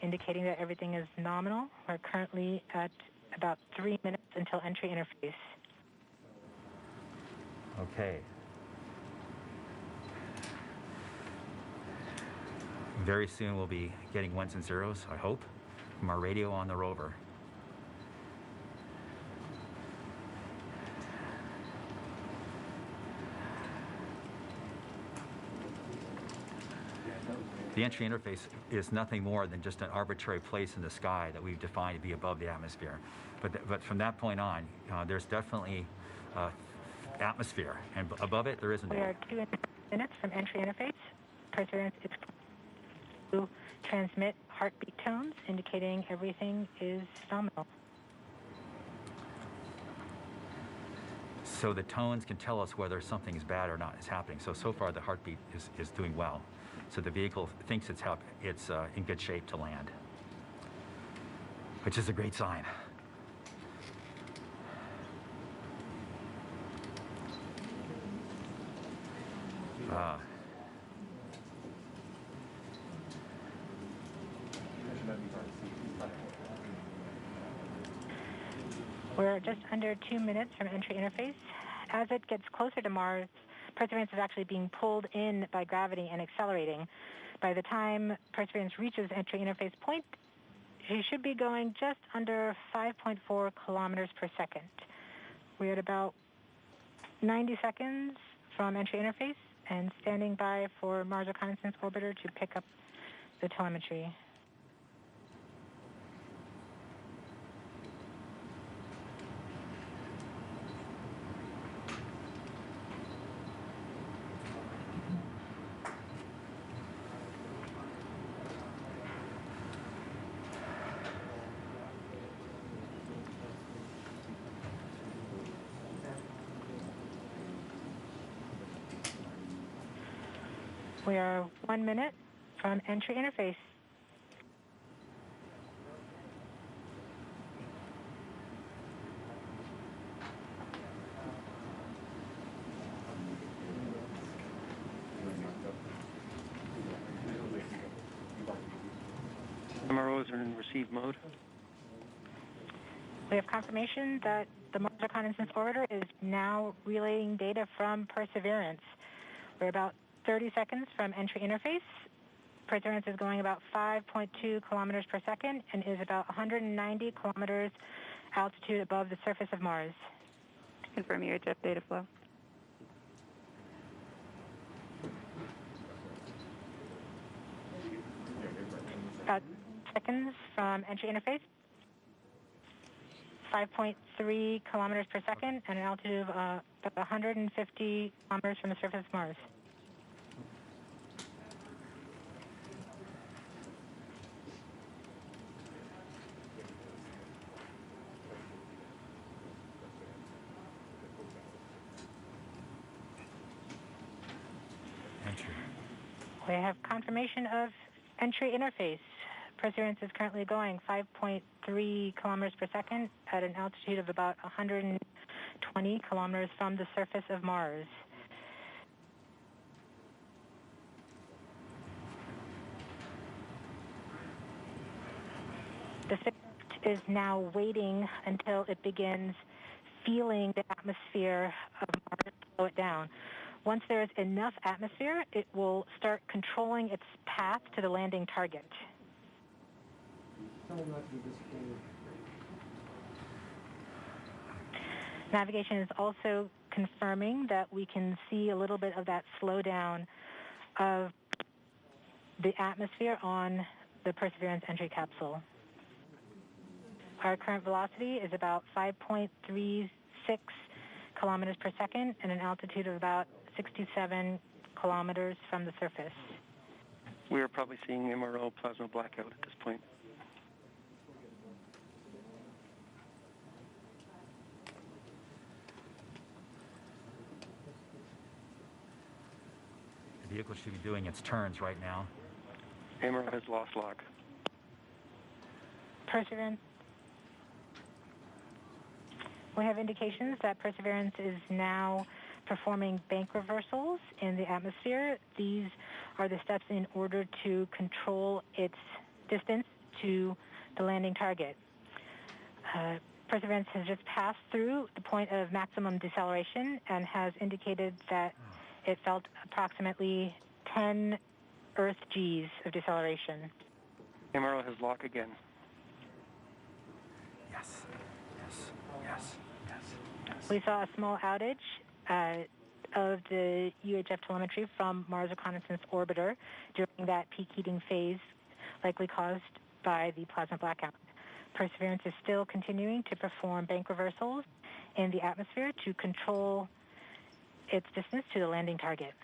Speaker 8: indicating that everything is nominal. We're currently at about 3 minutes until entry interface.
Speaker 5: Okay. Very soon we'll be getting ones and zeros, I hope, from our radio on the rover. The entry interface is nothing more than just an arbitrary place in the sky that we've defined to be above the atmosphere. But from that point on, there's definitely atmosphere, and above it there isn't.
Speaker 8: We are 2 minutes from entry interface. Perseverance is to transmit heartbeat tones, indicating everything is nominal.
Speaker 5: So the tones can tell us whether something is bad or not is happening. So far the heartbeat is doing well. So the vehicle thinks it's in good shape to land, which is a great sign.
Speaker 8: We're just under 2 minutes from entry interface. As it gets closer to Mars, Perseverance is actually being pulled in by gravity and accelerating. By the time Perseverance reaches entry interface point, she should be going just under 5.4 kilometers per second. We're at about 90 seconds from entry interface and standing by for Mars Reconnaissance Orbiter to pick up the telemetry. We are 1 minute from entry interface.
Speaker 16: MROs are in receive mode.
Speaker 8: We have confirmation that the Mars Reconnaissance Orbiter is now relaying data from Perseverance. We're about 30 seconds from entry interface. Perseverance is going about 5.2 kilometers per second and is about 190 kilometers altitude above the surface of Mars.
Speaker 18: Confirm your jet data flow.
Speaker 8: About seconds from entry interface. 5.3 kilometers per second and an altitude of about 150 kilometers from the surface of Mars. We have confirmation of entry interface. Perseverance is currently going 5.3 kilometers per second at an altitude of about 120 kilometers from the surface of Mars. The spacecraft is now waiting until it begins feeling the atmosphere of Mars to slow it down. Once there is enough atmosphere, it will start controlling its path to the landing target. Navigation is also confirming that we can see a little bit of that slowdown of the atmosphere on the Perseverance entry capsule. Our current velocity is about 5.36 kilometers per second and an altitude of about 67 kilometers from the surface.
Speaker 16: We are probably seeing MRO plasma blackout at this point.
Speaker 5: The vehicle should be doing its turns right now.
Speaker 16: MRO has lost lock.
Speaker 8: Perseverance. We have indications that Perseverance is now performing bank reversals in the atmosphere. These are the steps in order to control its distance to the landing target. Perseverance has just passed through the point of maximum deceleration and has indicated that it felt approximately 10 Earth Gs of deceleration.
Speaker 16: MRO has lock again.
Speaker 5: Yes, yes, yes, yes, yes.
Speaker 8: We saw a small outage of the UHF telemetry from Mars Reconnaissance Orbiter during that peak heating phase, likely caused by the plasma blackout. Perseverance is still continuing to perform bank reversals in the atmosphere to control its distance to the landing target.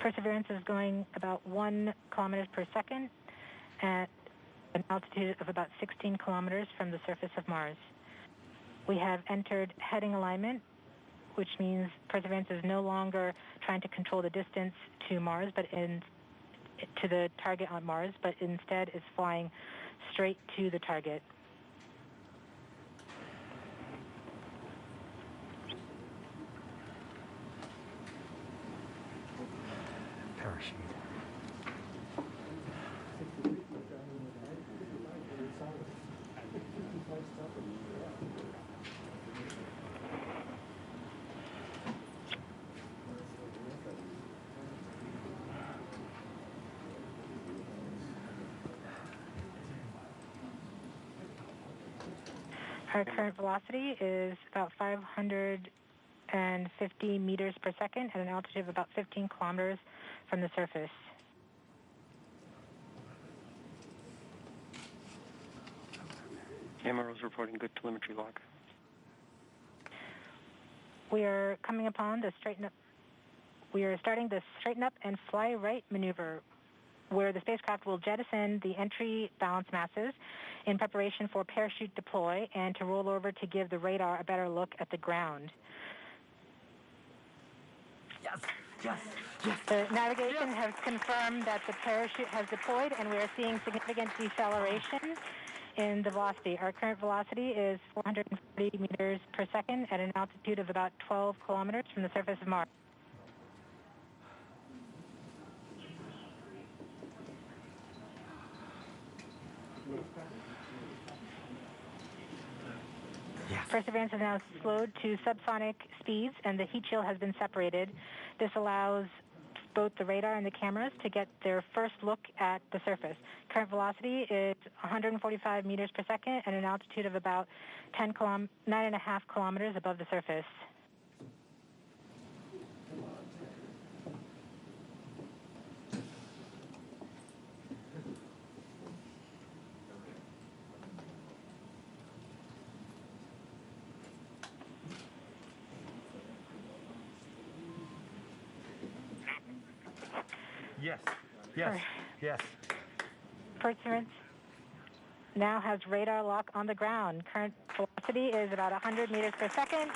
Speaker 8: Perseverance is going about 1 kilometers per second at an altitude of about 16 kilometers from the surface of Mars. We have entered heading alignment, which means Perseverance is no longer trying to control the distance to Mars, to the target on Mars, but instead is flying straight to the target.
Speaker 5: Parachute.
Speaker 8: Our current velocity is about 550 meters per second at an altitude of about 15 kilometers from the surface.
Speaker 16: MRO is reporting good telemetry log.
Speaker 8: We are coming upon the straighten up. We are starting the straighten up and fly right maneuver, where the spacecraft will jettison the entry balance masses in preparation for parachute deploy and to roll over to give the radar a better look at the ground.
Speaker 5: Yes, yes, yes.
Speaker 8: The navigation has confirmed that the parachute has deployed, and we are seeing significant deceleration in the velocity. Our current velocity is 440 meters per second at an altitude of about 12 kilometers from the surface of Mars.
Speaker 5: Yes.
Speaker 8: Perseverance is now slowed to subsonic speeds, and the heat shield has been separated. This allows both the radar and the cameras to get their first look at the surface. Current velocity is 145 meters per second at an altitude of about 9.5 kilometers above the surface.
Speaker 5: Yes, yes, yes.
Speaker 8: Perseverance now has radar lock on the ground. Current velocity is about 100 meters per second,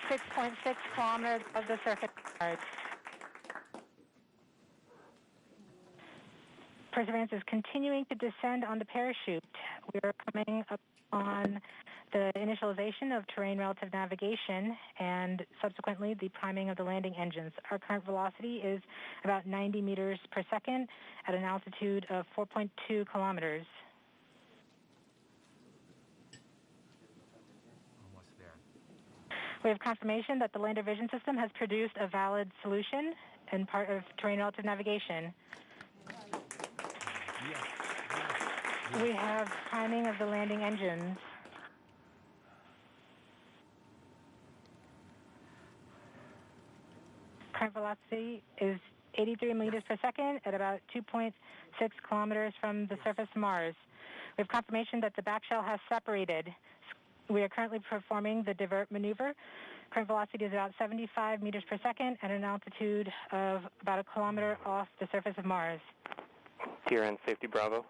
Speaker 8: 6.6 kilometers above the surface of Mars. Perseverance is continuing to descend on the parachute. We are coming up on the initialization of terrain relative navigation and subsequently the priming of the landing engines. Our current velocity is about 90 meters per second at an altitude of 4.2 kilometers.
Speaker 5: Almost there.
Speaker 8: We have confirmation that the lander vision system has produced a valid solution and part of terrain relative navigation.
Speaker 5: Yes.
Speaker 8: We have priming of the landing engines. Current velocity is 83 meters per second at about 2.6 kilometers from the surface of Mars. We have confirmation that the back shell has separated. We are currently performing the divert maneuver. Current velocity is about 75 meters per second at an altitude of about a kilometer off the surface of Mars.
Speaker 7: TRN Safety Bravo.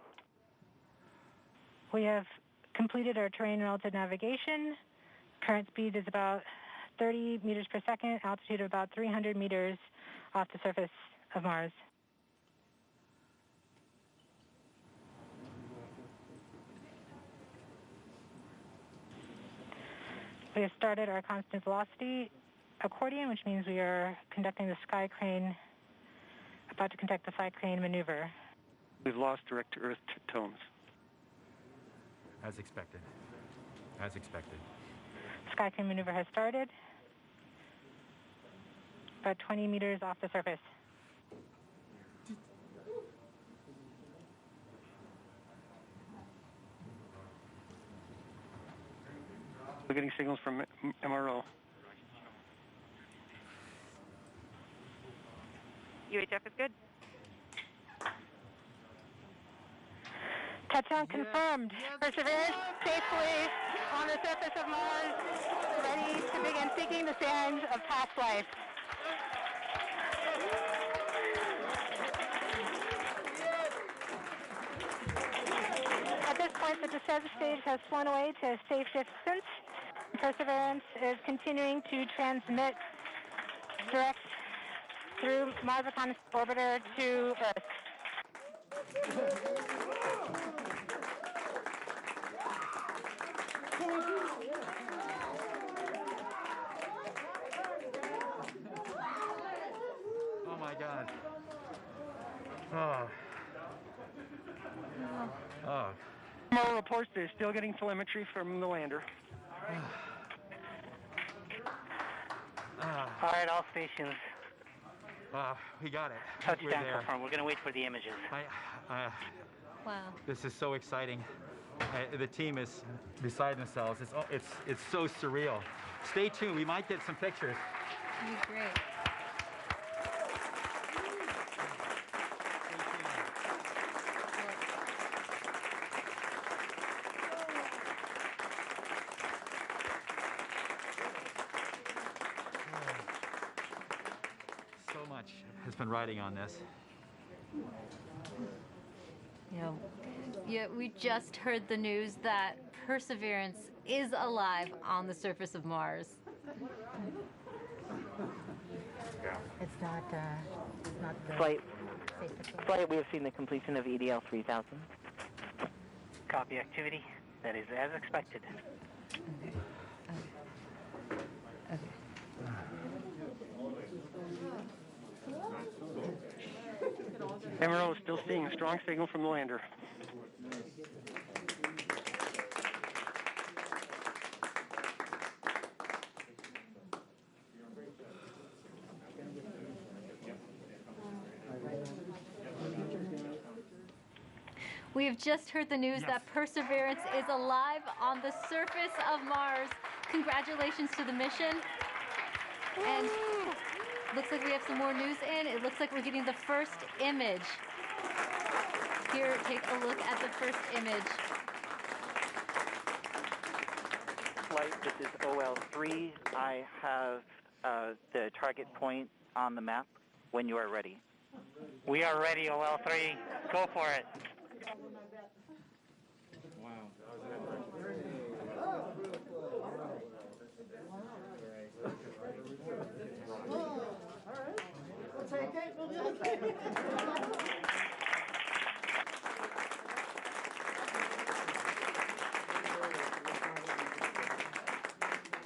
Speaker 8: We have completed our terrain relative navigation. Current speed is about 30 meters per second, altitude of about 300 meters off the surface of Mars. We have started our constant velocity accordion, which means we are conducting the sky crane, about to conduct the sky crane maneuver.
Speaker 16: We've lost direct-to-earth tones.
Speaker 5: As expected. As expected.
Speaker 8: Sky crane maneuver has started. About 20 meters off the surface.
Speaker 16: We're getting signals from MRO.
Speaker 18: UHF is good.
Speaker 4: Touchdown confirmed. Perseverance safely on the surface of Mars, ready to begin seeking the sands of past life. At this point, the descent stage has flown away to safe distance. Perseverance is continuing to transmit direct through Mars Reconnaissance Orbiter to Earth.
Speaker 5: Oh my God. Oh. Oh.
Speaker 16: MRO reports they're still getting telemetry from the lander.
Speaker 10: All right, all stations.
Speaker 5: We got it.
Speaker 10: Touchdown confirmed. We're going to wait for the images.
Speaker 1: Wow.
Speaker 5: This is so exciting. The team is beside themselves. It's so surreal. Stay tuned. We might get some pictures.
Speaker 1: That'd be great.
Speaker 5: So much has been riding on this.
Speaker 1: Yeah, we just heard the news that Perseverance is alive on the surface of Mars.
Speaker 4: It's not the
Speaker 10: Flight, we have seen the completion of EDL 3000. Copy activity. That is as expected.
Speaker 16: MRO is still seeing a strong signal from the lander.
Speaker 1: We have just heard the news that Perseverance is alive on the surface of Mars. Congratulations to the mission. And looks like we have some more news in. It looks like we're getting the first image. Here, take a look at the first image.
Speaker 10: Flight, this is OL3. I have the target point on the map when you are ready. We are ready, OL3. Go for it.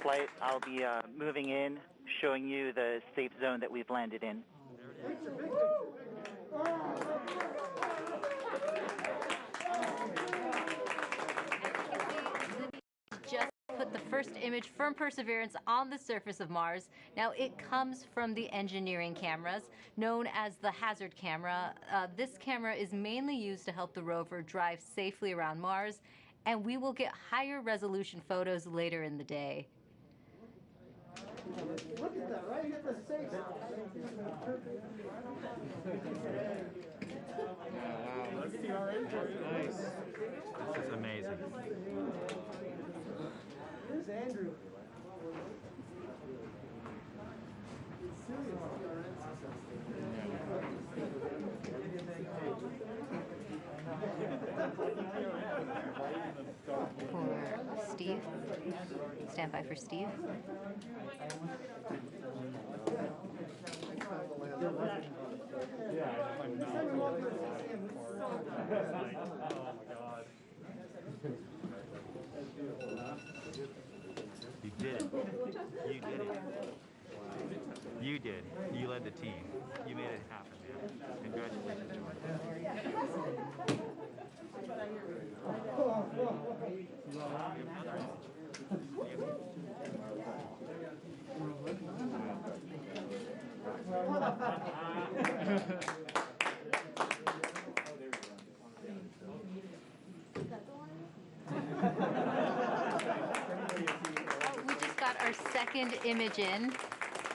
Speaker 10: Flight, I'll be moving in, showing you the safe zone that we've landed in.
Speaker 1: Just put the first image from Perseverance on the surface of Mars. Now, it comes from the engineering cameras, known as the hazard camera. This camera is mainly used to help the rover drive safely around Mars, and we will get higher resolution photos later in the day.
Speaker 20: Look at that, right? Hit the safe.
Speaker 5: Wow. Look at the orange. Nice. This is amazing.
Speaker 20: Here's Andrew.
Speaker 1: For Steve. Stand by for Steve.
Speaker 5: You did it. You did it. You did. You led the team. You made it happen, man. Congratulations,
Speaker 1: We just got our second image in.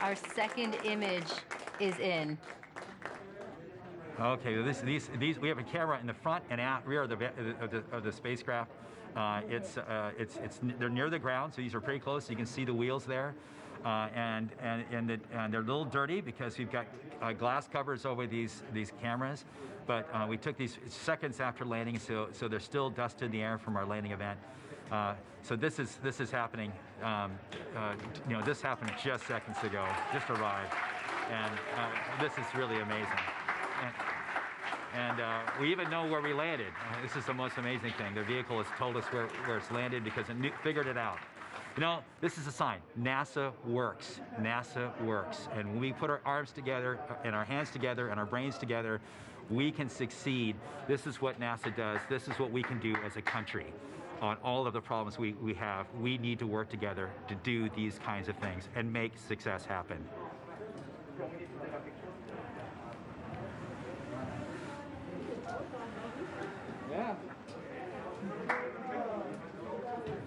Speaker 1: Our second image is in.
Speaker 5: Okay, these we have a camera in the front and rear of the spacecraft. They're near the ground, so these are pretty close. You can see the wheels there, and they're a little dirty because we've got glass covers over these cameras. But we took these seconds after landing, so there's still dust in the air from our landing event. So this is happening. This happened just seconds ago. Just arrived, and this is really amazing. And we even know where we landed. This is the most amazing thing. The vehicle has told us where it's landed because it figured it out. This is a sign. NASA works. NASA works. And when we put our arms together and our hands together and our brains together, we can succeed. This is what NASA does. This is what we can do as a country. On all of the problems we have, we need to work together to do these kinds of things and make success happen.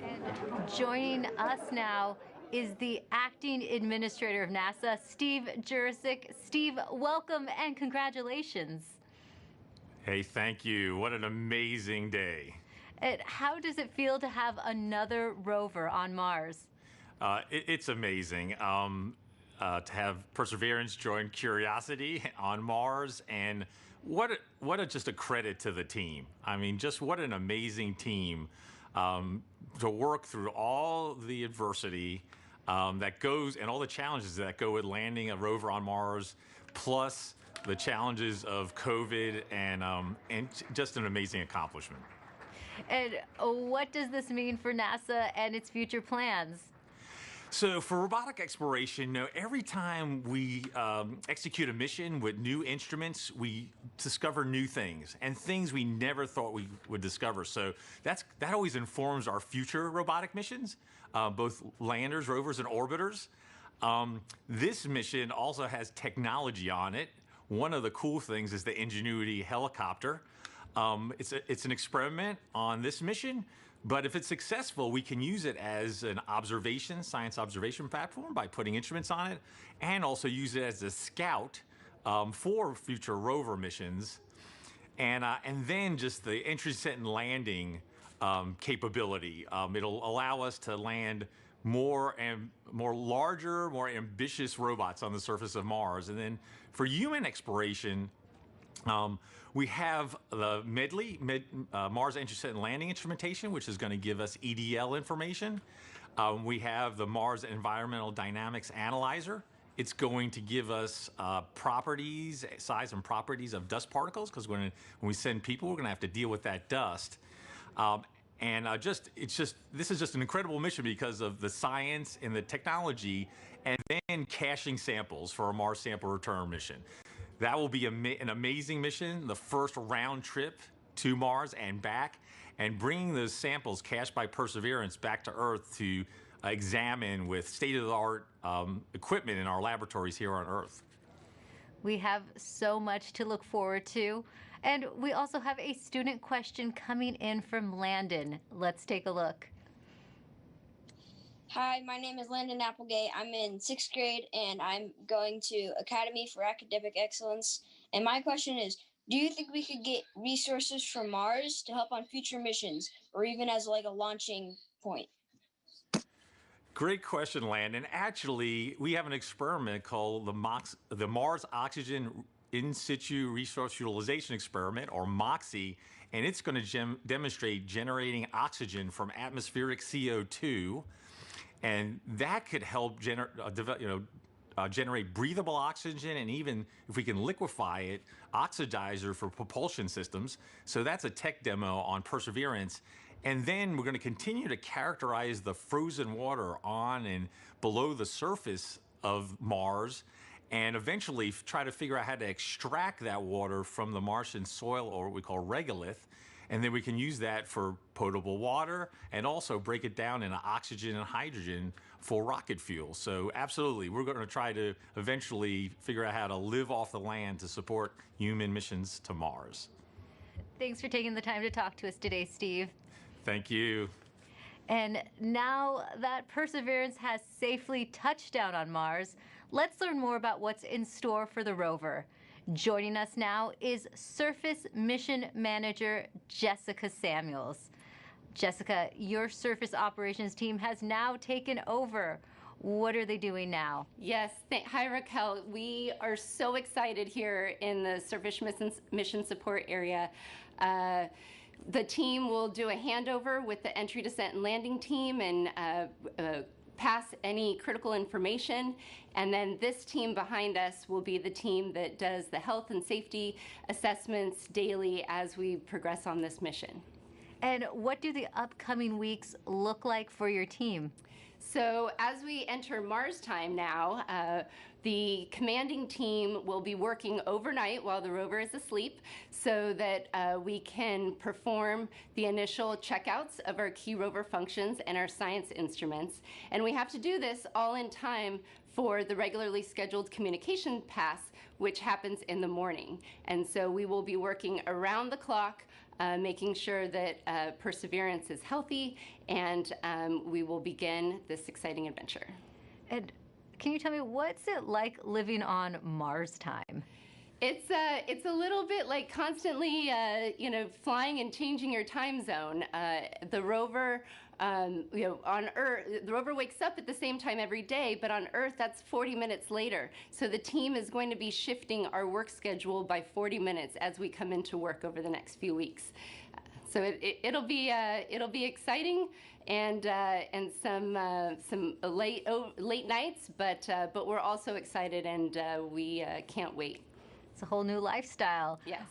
Speaker 1: And joining us now is the acting administrator of NASA, Steve Jurisic. Steve, welcome and congratulations.
Speaker 6: Hey, thank you. What an amazing day.
Speaker 1: How does it feel to have another rover on Mars?
Speaker 6: It's amazing to have Perseverance join Curiosity on Mars, and just a credit to the team. I mean, just what an amazing team to work through all the adversity that goes and all the challenges that go with landing a rover on Mars, plus the challenges of COVID, and just an amazing accomplishment.
Speaker 1: And what does this mean for NASA and its future plans?
Speaker 6: So for robotic exploration, every time we execute a mission with new instruments, we discover new things and things we never thought we would discover. So that always informs our future robotic missions, both landers, rovers, and orbiters. This mission also has technology on it. One of the cool things is the Ingenuity helicopter. It's an experiment on this mission, but if it's successful, we can use it as an science observation platform by putting instruments on it, and also use it as a scout for future rover missions, and then just the entry, descent, and landing capability. It'll allow us to land more larger, more ambitious robots on the surface of Mars, and then for human exploration. We have the Mars Entry, Descent, and Landing Instrumentation, which is going to give us EDL information. We have the Mars Environmental Dynamics Analyzer. It's going to give us size and properties of dust particles, because when we send people, we're going to have to deal with that dust. This is just an incredible mission because of the science and the technology, and then caching samples for a Mars sample return mission. That will be an amazing mission, the first round trip to Mars and back, and bringing those samples cached by Perseverance back to Earth to examine with state-of-the-art equipment in our laboratories here on Earth.
Speaker 1: We have so much to look forward to. And we also have a student question coming in from Landon. Let's take a look.
Speaker 21: Hi, my name is Landon Applegate. I'm in 6th grade, and I'm going to Academy for Academic Excellence. And my question is, do you think we could get resources from Mars to help on future missions, or even as like a launching point?
Speaker 6: Great question, Landon. Actually, we have an experiment called the Mars Oxygen In Situ Resource Utilization Experiment, or MOXIE, and it's going to demonstrate generating oxygen from atmospheric CO2. And that could help generate breathable oxygen, and even if we can liquefy it, oxidizer for propulsion systems. So that's a tech demo on Perseverance. And then we're going to continue to characterize the frozen water on and below the surface of Mars, and eventually try to figure out how to extract that water from the Martian soil, or what we call regolith, and then we can use that for potable water and also break it down into oxygen and hydrogen for rocket fuel. So absolutely, we're going to try to eventually figure out how to live off the land to support human missions to Mars.
Speaker 1: Thanks for taking the time to talk to us today, Steve.
Speaker 6: Thank you.
Speaker 1: And now that Perseverance has safely touched down on Mars, let's learn more about what's in store for the rover. Joining us now is Surface Mission Manager Jessica Samuels. Jessica, your surface operations team has now taken over. What are they doing now?
Speaker 9: Yes, hi Raquel. We are so excited here in the surface mission support area. The team will do a handover with the entry, descent, and landing team and pass any critical information. And then this team behind us will be the team that does the health and safety assessments daily as we progress on this mission.
Speaker 1: And what do the upcoming weeks look like for your team?
Speaker 9: So as we enter Mars time now, the commanding team will be working overnight while the rover is asleep so that we can perform the initial checkouts of our key rover functions and our science instruments. And we have to do this all in time for the regularly scheduled communication pass, which happens in the morning. And so we will be working around the clock, making sure that Perseverance is healthy, and we will begin this exciting adventure.
Speaker 1: And can you tell me, what's it like living on Mars time?
Speaker 9: It's a little bit like constantly, flying and changing your time zone. The rover, on Earth, the rover wakes up at the same time every day, but on Earth, that's 40 minutes later. So the team is going to be shifting our work schedule by 40 minutes as we come into work over the next few weeks. So it'll be exciting and some late nights, but we're also excited and we can't wait.
Speaker 1: It's a whole new lifestyle.
Speaker 9: Yes.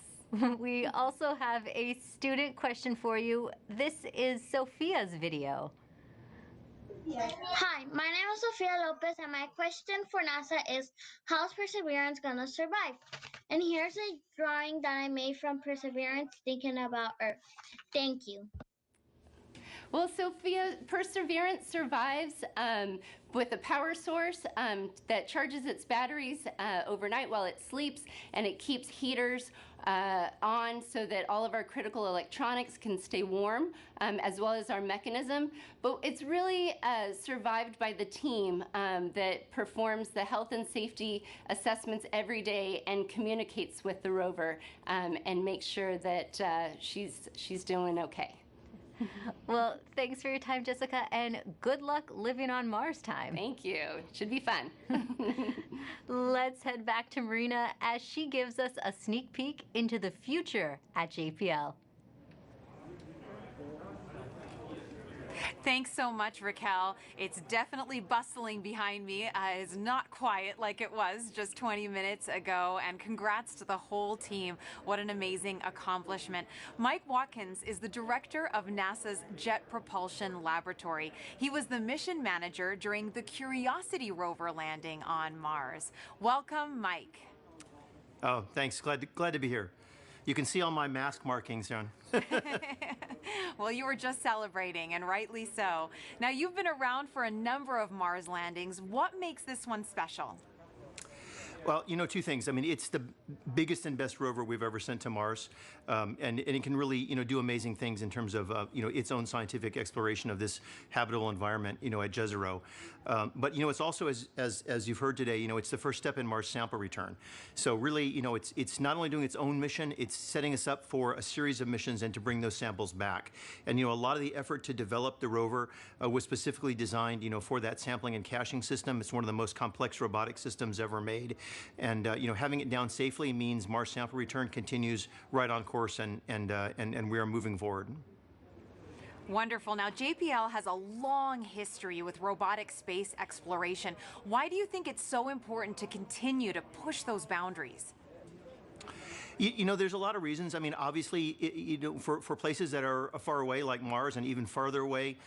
Speaker 1: We also have a student question for you. This is Sophia's video.
Speaker 13: Hi, my name is Sofia Lopez, and my question for NASA is, how's Perseverance gonna survive? And here's a drawing that I made from Perseverance thinking about Earth. Thank you.
Speaker 9: Well, Sophia, Perseverance survives with a power source that charges its batteries overnight while it sleeps, and it keeps heaters on so that all of our critical electronics can stay warm, as well as our mechanism. But it's really survived by the team that performs the health and safety assessments every day and communicates with the rover and makes sure that she's doing okay.
Speaker 1: Well, thanks for your time, Jessica, and good luck living on Mars time.
Speaker 9: Thank you. Should be fun.
Speaker 1: Let's head back to Marina as she gives us a sneak peek into the future at JPL.
Speaker 3: Thanks so much, Raquel. It's definitely bustling behind me. It's not quiet like it was just 20 minutes ago. And congrats to the whole team. What an amazing accomplishment. Mike Watkins is the director of NASA's Jet Propulsion Laboratory. He was the mission manager during the Curiosity rover landing on Mars. Welcome, Mike.
Speaker 22: Oh, thanks. Glad to be here. You can see all my mask markings on.
Speaker 3: Well, you were just celebrating, and rightly so. Now, you've been around for a number of Mars landings. What makes this one special?
Speaker 22: Well, two things. I mean, it's the biggest and best rover we've ever sent to Mars, and it can really, do amazing things in terms of, its own scientific exploration of this habitable environment, at Jezreel. But, it's also, as you've heard today, it's the first step in Mars sample return. So really, it's not only doing its own mission, it's setting us up for a series of missions and to bring those samples back. And, a lot of the effort to develop the rover was specifically designed, for that sampling and caching system. It's one of the most complex robotic systems ever made. And having it down safely means Mars sample return continues right on course, and we are moving forward.
Speaker 3: Wonderful. Now, JPL has a long history with robotic space exploration. Why do you think it's so important to continue to push those boundaries?
Speaker 22: You know, there's a lot of reasons. I mean, obviously, you know, for places that are far away, like Mars, and even farther away,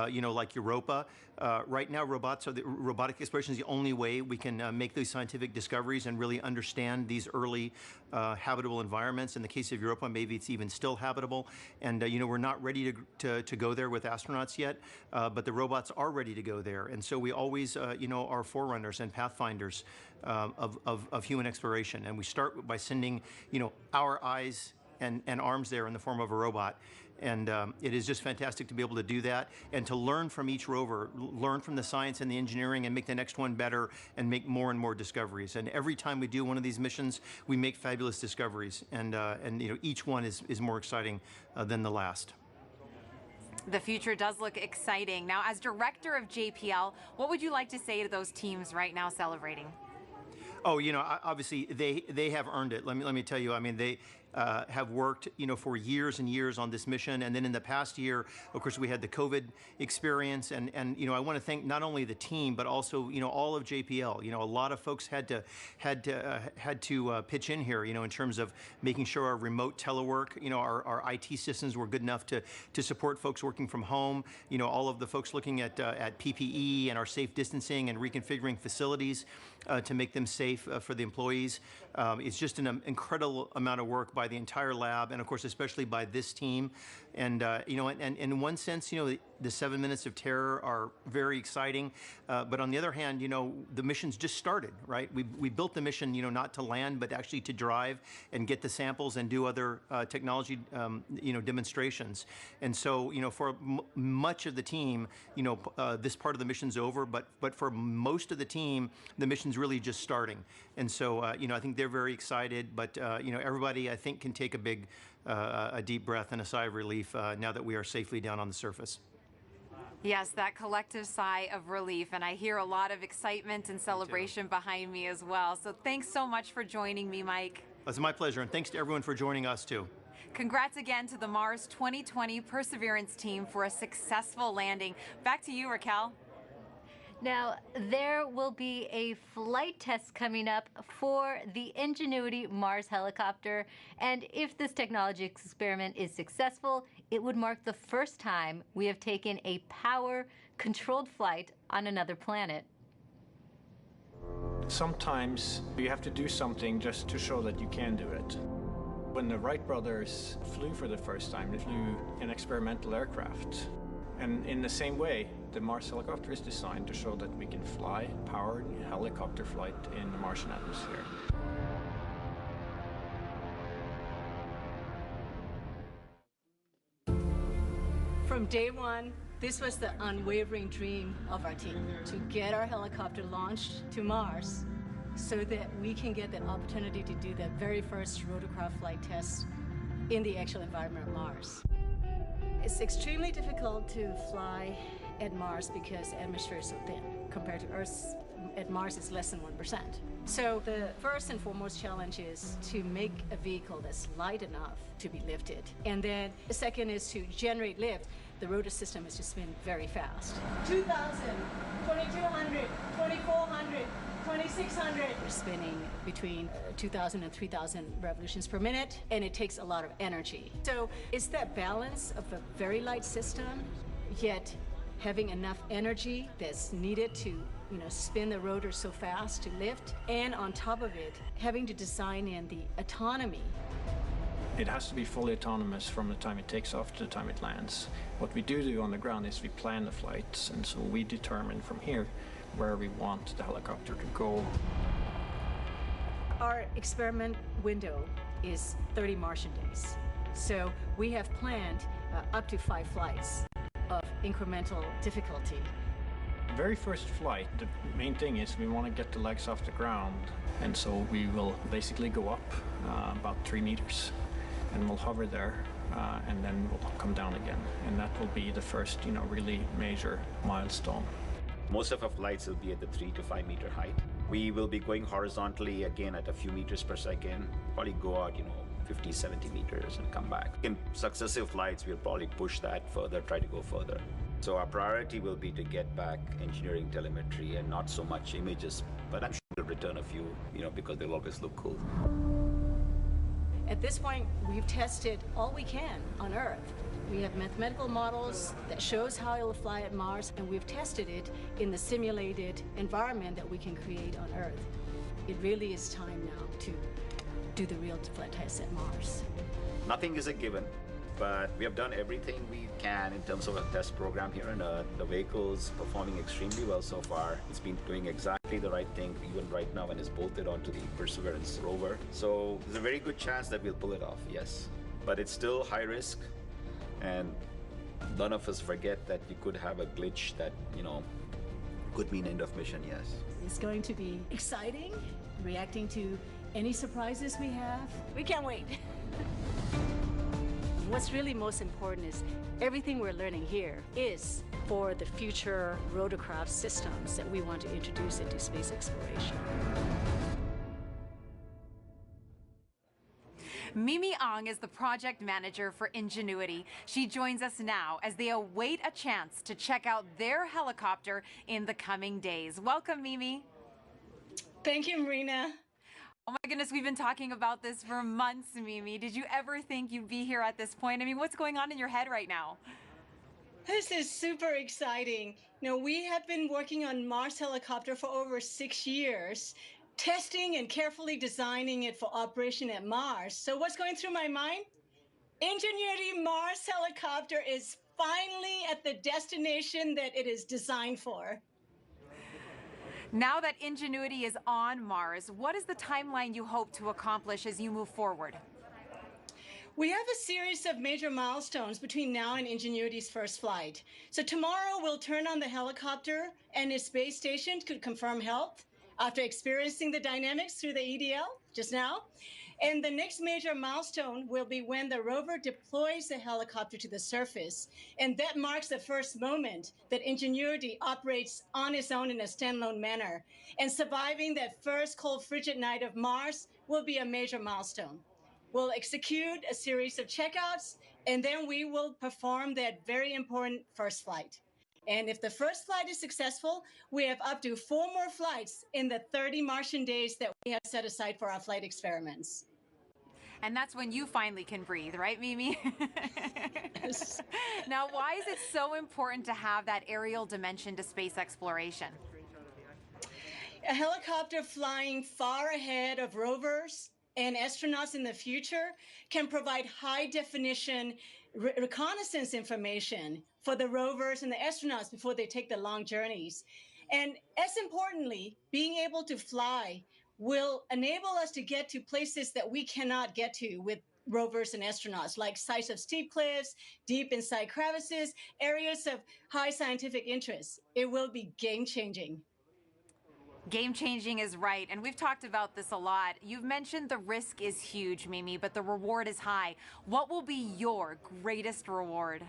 Speaker 22: you know, like Europa, right now, robotic exploration is the only way we can make these scientific discoveries and really understand these early habitable environments. In the case of Europa, maybe it's even still habitable. And, you know, we're not ready to go there with astronauts yet, but the robots are ready to go there. And so we always, you know, are forerunners and pathfinders of human exploration. And we start by sending, you know, our eyes and arms there in the form of a robot. And it is just fantastic to be able to do that and to learn from each rover, learn from the science and the engineering and make the next one better and make more and more discoveries. And every time we do one of these missions, we make fabulous discoveries. And you know, each one is more exciting than the last.
Speaker 3: The future does look exciting. Now, as director of JPL, what would you like to say to those teams right now celebrating?
Speaker 22: Oh, you know, obviously they have earned it. Let me tell you. I mean, they have worked, you know, for years and years on this mission, and then in the past year, of course, we had the COVID experience, and you know, I want to thank not only the team but also, you know, all of JPL. You know, a lot of folks had to pitch in here, you know, in terms of making sure our remote telework, you know, our IT systems were good enough to support folks working from home. You know, all of the folks looking at PPE and our safe distancing and reconfiguring facilities to make them safe for the employees. It's just an incredible amount of work by the entire lab, and of course, especially by this team. And you know, and in one sense, you know, the 7 minutes of terror are very exciting. But on the other hand, you know, the mission's just started, right? We built the mission, you know, not to land, but actually to drive and get the samples and do other technology, you know, demonstrations. And so, you know, for much of the team, you know, this part of the mission's over. But for most of the team, the mission's really just starting. And so, you know, I think they're very excited. But you know, everybody, I think, can take a deep breath and a sigh of relief now that we are safely down on the surface.
Speaker 3: Yes, that collective sigh of relief, and I hear a lot of excitement and celebration behind me as well. So thanks so much for joining me, Mike.
Speaker 22: It's my pleasure, and thanks to everyone for joining us too.
Speaker 3: Congrats again to the Mars 2020 Perseverance team for a successful landing. Back to you, Raquel.
Speaker 1: Now, there will be a flight test coming up for the Ingenuity Mars helicopter, and if this technology experiment is successful, it would mark the first time we have taken a power-controlled flight on another planet.
Speaker 11: Sometimes you have to do something just to show that you can do it. When the Wright brothers flew for the first time, they flew an experimental aircraft. And in the same way, the Mars helicopter is designed to show that we can fly powered helicopter flight in the Martian atmosphere.
Speaker 12: From day one, this was the unwavering dream of our team, to get our helicopter launched to Mars so that we can get the opportunity to do the very first rotorcraft flight test in the actual environment of Mars. It's extremely difficult to fly at Mars because the atmosphere is so thin. Compared to Earth, at Mars it's less than 1%. So the first and foremost challenge is to make a vehicle that's light enough to be lifted. And then the second is to generate lift. The rotor system is just spin very fast. 2,000, 2,200, 2,400, 2,600. We're spinning between 2,000 and 3,000 revolutions per minute, and it takes a lot of energy. So it's that balance of a very light system, yet having enough energy that's needed to, you know, spin the rotor so fast to lift, and on top of it, having to design in the autonomy.
Speaker 11: It has to be fully autonomous from the time it takes off to the time it lands. What we do on the ground is we plan the flights, and so we determine from here where we want the helicopter to go.
Speaker 12: Our experiment window is 30 Martian days. So we have planned up to 5 flights of incremental difficulty.
Speaker 11: The very first flight, the main thing is we want to get the legs off the ground, and so we will basically go up about 3 meters, and we'll hover there, and then we'll come down again, and that will be the first, you know, really major milestone.
Speaker 14: Most of our flights will be at the 3 to 5 meter height. We will be going horizontally again at a few meters per second, probably go out, you know, 50, 70 meters and come back. In successive flights, we'll probably push that further, try to go further. So our priority will be to get back engineering telemetry and not so much images, but I'm sure we'll return a few, you know, because they'll always look cool.
Speaker 12: At this point, we've tested all we can on Earth. We have mathematical models that shows how it'll fly at Mars, and we've tested it in the simulated environment that we can create on Earth. It really is time now to do the real flight tests at Mars.
Speaker 14: Nothing is a given, but we have done everything we can in terms of a test program here on Earth. The vehicle's performing extremely well so far. It's been doing exactly the right thing, even right now when it's bolted onto the Perseverance rover. So there's a very good chance that we'll pull it off, yes. But it's still high risk, and none of us forget that you could have a glitch that, could mean end of mission, yes.
Speaker 12: It's going to be exciting, reacting to any surprises we have. We can't wait. What's really most important is everything we're learning here is for the future rotorcraft systems that we want to introduce into space exploration.
Speaker 3: Mimi Ang is the project manager for Ingenuity. She joins us now as they await a chance to check out their helicopter in the coming days. Welcome, Mimi.
Speaker 12: Thank you, Marina.
Speaker 3: Oh my goodness, we've been talking about this for months, Mimi. Did you ever think you'd be here at this point? I mean, what's going on in your head right now?
Speaker 12: This is super exciting. We have been working on Mars helicopter for over 6 years, testing and carefully designing it for operation at Mars. So what's going through my mind? Ingenuity Mars helicopter is finally at the destination that it is designed for.
Speaker 3: Now that Ingenuity is on Mars, what is the timeline you hope to accomplish as you move forward?
Speaker 12: We have a series of major milestones between now and Ingenuity's first flight. So tomorrow we'll turn on the helicopter and its base station to confirm health after experiencing the dynamics through the EDL just now. And the next major milestone will be when the rover deploys the helicopter to the surface. And that marks the first moment that Ingenuity operates on its own in a standalone manner. And surviving that first cold, frigid night of Mars will be a major milestone. We'll execute a series of checkouts, and then we will perform that very important first flight. And if the first flight is successful, we have up to 4 more flights in the 30 Martian days that we have set aside for our flight experiments.
Speaker 3: And that's when you finally can breathe, right, Mimi?
Speaker 12: Yes.
Speaker 3: Now, why is it so important to have that aerial dimension to space exploration?
Speaker 12: A helicopter flying far ahead of rovers and astronauts in the future can provide high-definition reconnaissance information for the rovers and the astronauts before they take the long journeys. And as importantly, being able to fly will enable us to get to places that we cannot get to with rovers and astronauts, like sites of steep cliffs, deep inside crevices, areas of high scientific interest. It will be game-changing.
Speaker 3: Game-changing is right, and we've talked about this a lot. You've mentioned the risk is huge, Mimi, but the reward is high. What will be your greatest reward?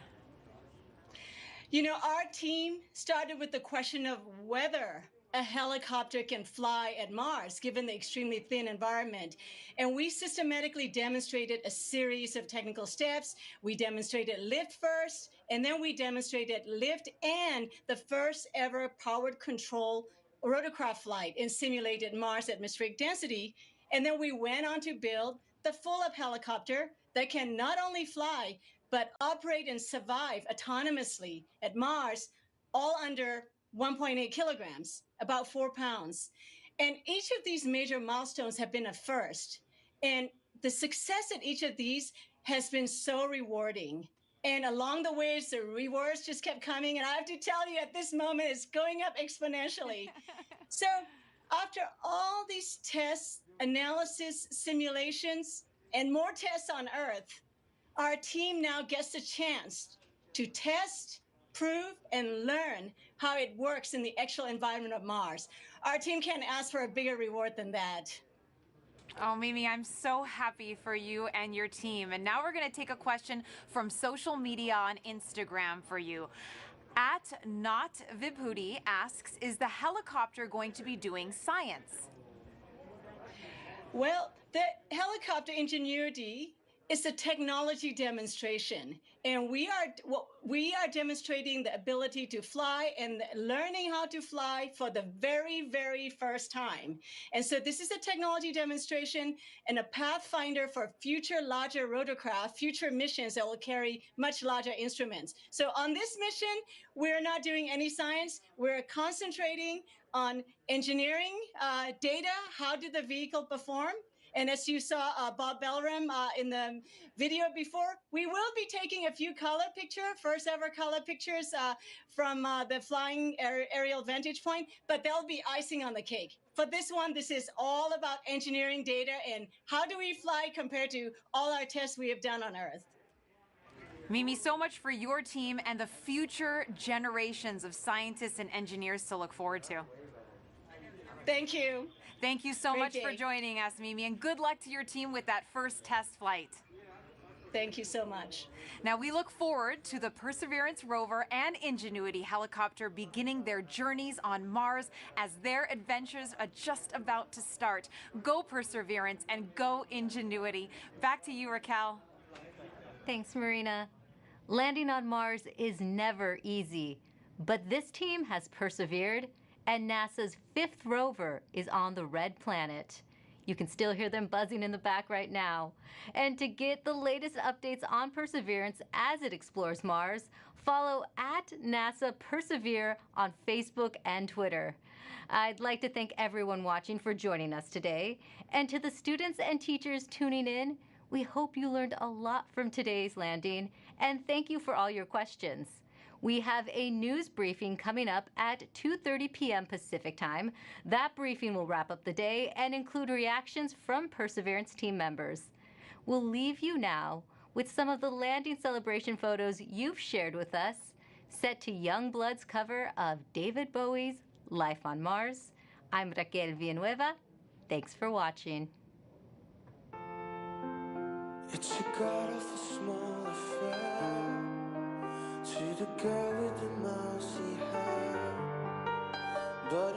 Speaker 12: Our team started with the question of whether a helicopter can fly at Mars, given the extremely thin environment. And we systematically demonstrated a series of technical steps. We demonstrated lift first, and then we demonstrated lift and the first ever powered control rotorcraft flight in simulated Mars atmospheric density. And then we went on to build the full-up helicopter that can not only fly, but operate and survive autonomously at Mars, all under 1.8 kilograms, about 4 pounds. And each of these major milestones have been a first. And the success at each of these has been so rewarding. And along the ways, the rewards just kept coming. And I have to tell you, at this moment, it's going up exponentially. So after all these tests, analysis, simulations, and more tests on Earth, our team now gets a chance to test, prove, and learn how it works in the actual environment of Mars. Our team can't ask for a bigger reward than that.
Speaker 3: Oh, Mimi, I'm so happy for you and your team. And now we're going to take a question from social media on Instagram for you. @NotVibhuti asks, is the helicopter going to be doing science?
Speaker 12: Well, the helicopter Ingenuity It's a technology demonstration, and we are demonstrating the ability to fly and learning how to fly for the very, very first time. And so this is a technology demonstration and a pathfinder for future larger rotorcraft, future missions that will carry much larger instruments. So on this mission, we're not doing any science. We're concentrating on engineering data. How did the vehicle perform? And as you saw Bob Belram in the video before, we will be taking a few first ever color pictures from the flying aerial vantage point, but they'll be icing on the cake. For this one, this is all about engineering data and how do we fly compared to all our tests we have done on Earth.
Speaker 3: Mimi, so much for your team and the future generations of scientists and engineers to look forward to.
Speaker 12: Thank you.
Speaker 3: Thank you so
Speaker 12: Great
Speaker 3: much
Speaker 12: day.
Speaker 3: for joining us, Mimi, and good luck to your team with that first test flight.
Speaker 12: Thank you so much.
Speaker 3: Now, we look forward to the Perseverance rover and Ingenuity helicopter beginning their journeys on Mars as their adventures are just about to start. Go Perseverance and go Ingenuity. Back to you, Raquel.
Speaker 1: Thanks, Marina. Landing on Mars is never easy, but this team has persevered, and NASA's 5th rover is on the red planet. You can still hear them buzzing in the back right now. And to get the latest updates on Perseverance as it explores Mars, follow @NASA Persevere on Facebook and Twitter. I'd like to thank everyone watching for joining us today. And to the students and teachers tuning in, we hope you learned a lot from today's landing, and thank you for all your questions. We have a news briefing coming up at 2:30 p.m. Pacific Time. That briefing will wrap up the day and include reactions from Perseverance team members. We'll leave you now with some of the landing celebration photos you've shared with us, set to Youngblood's cover of David Bowie's Life on Mars. I'm Raquel Villanueva. Thanks for watching.
Speaker 15: It's a god of a small affair. To the girl with the mousy hair, but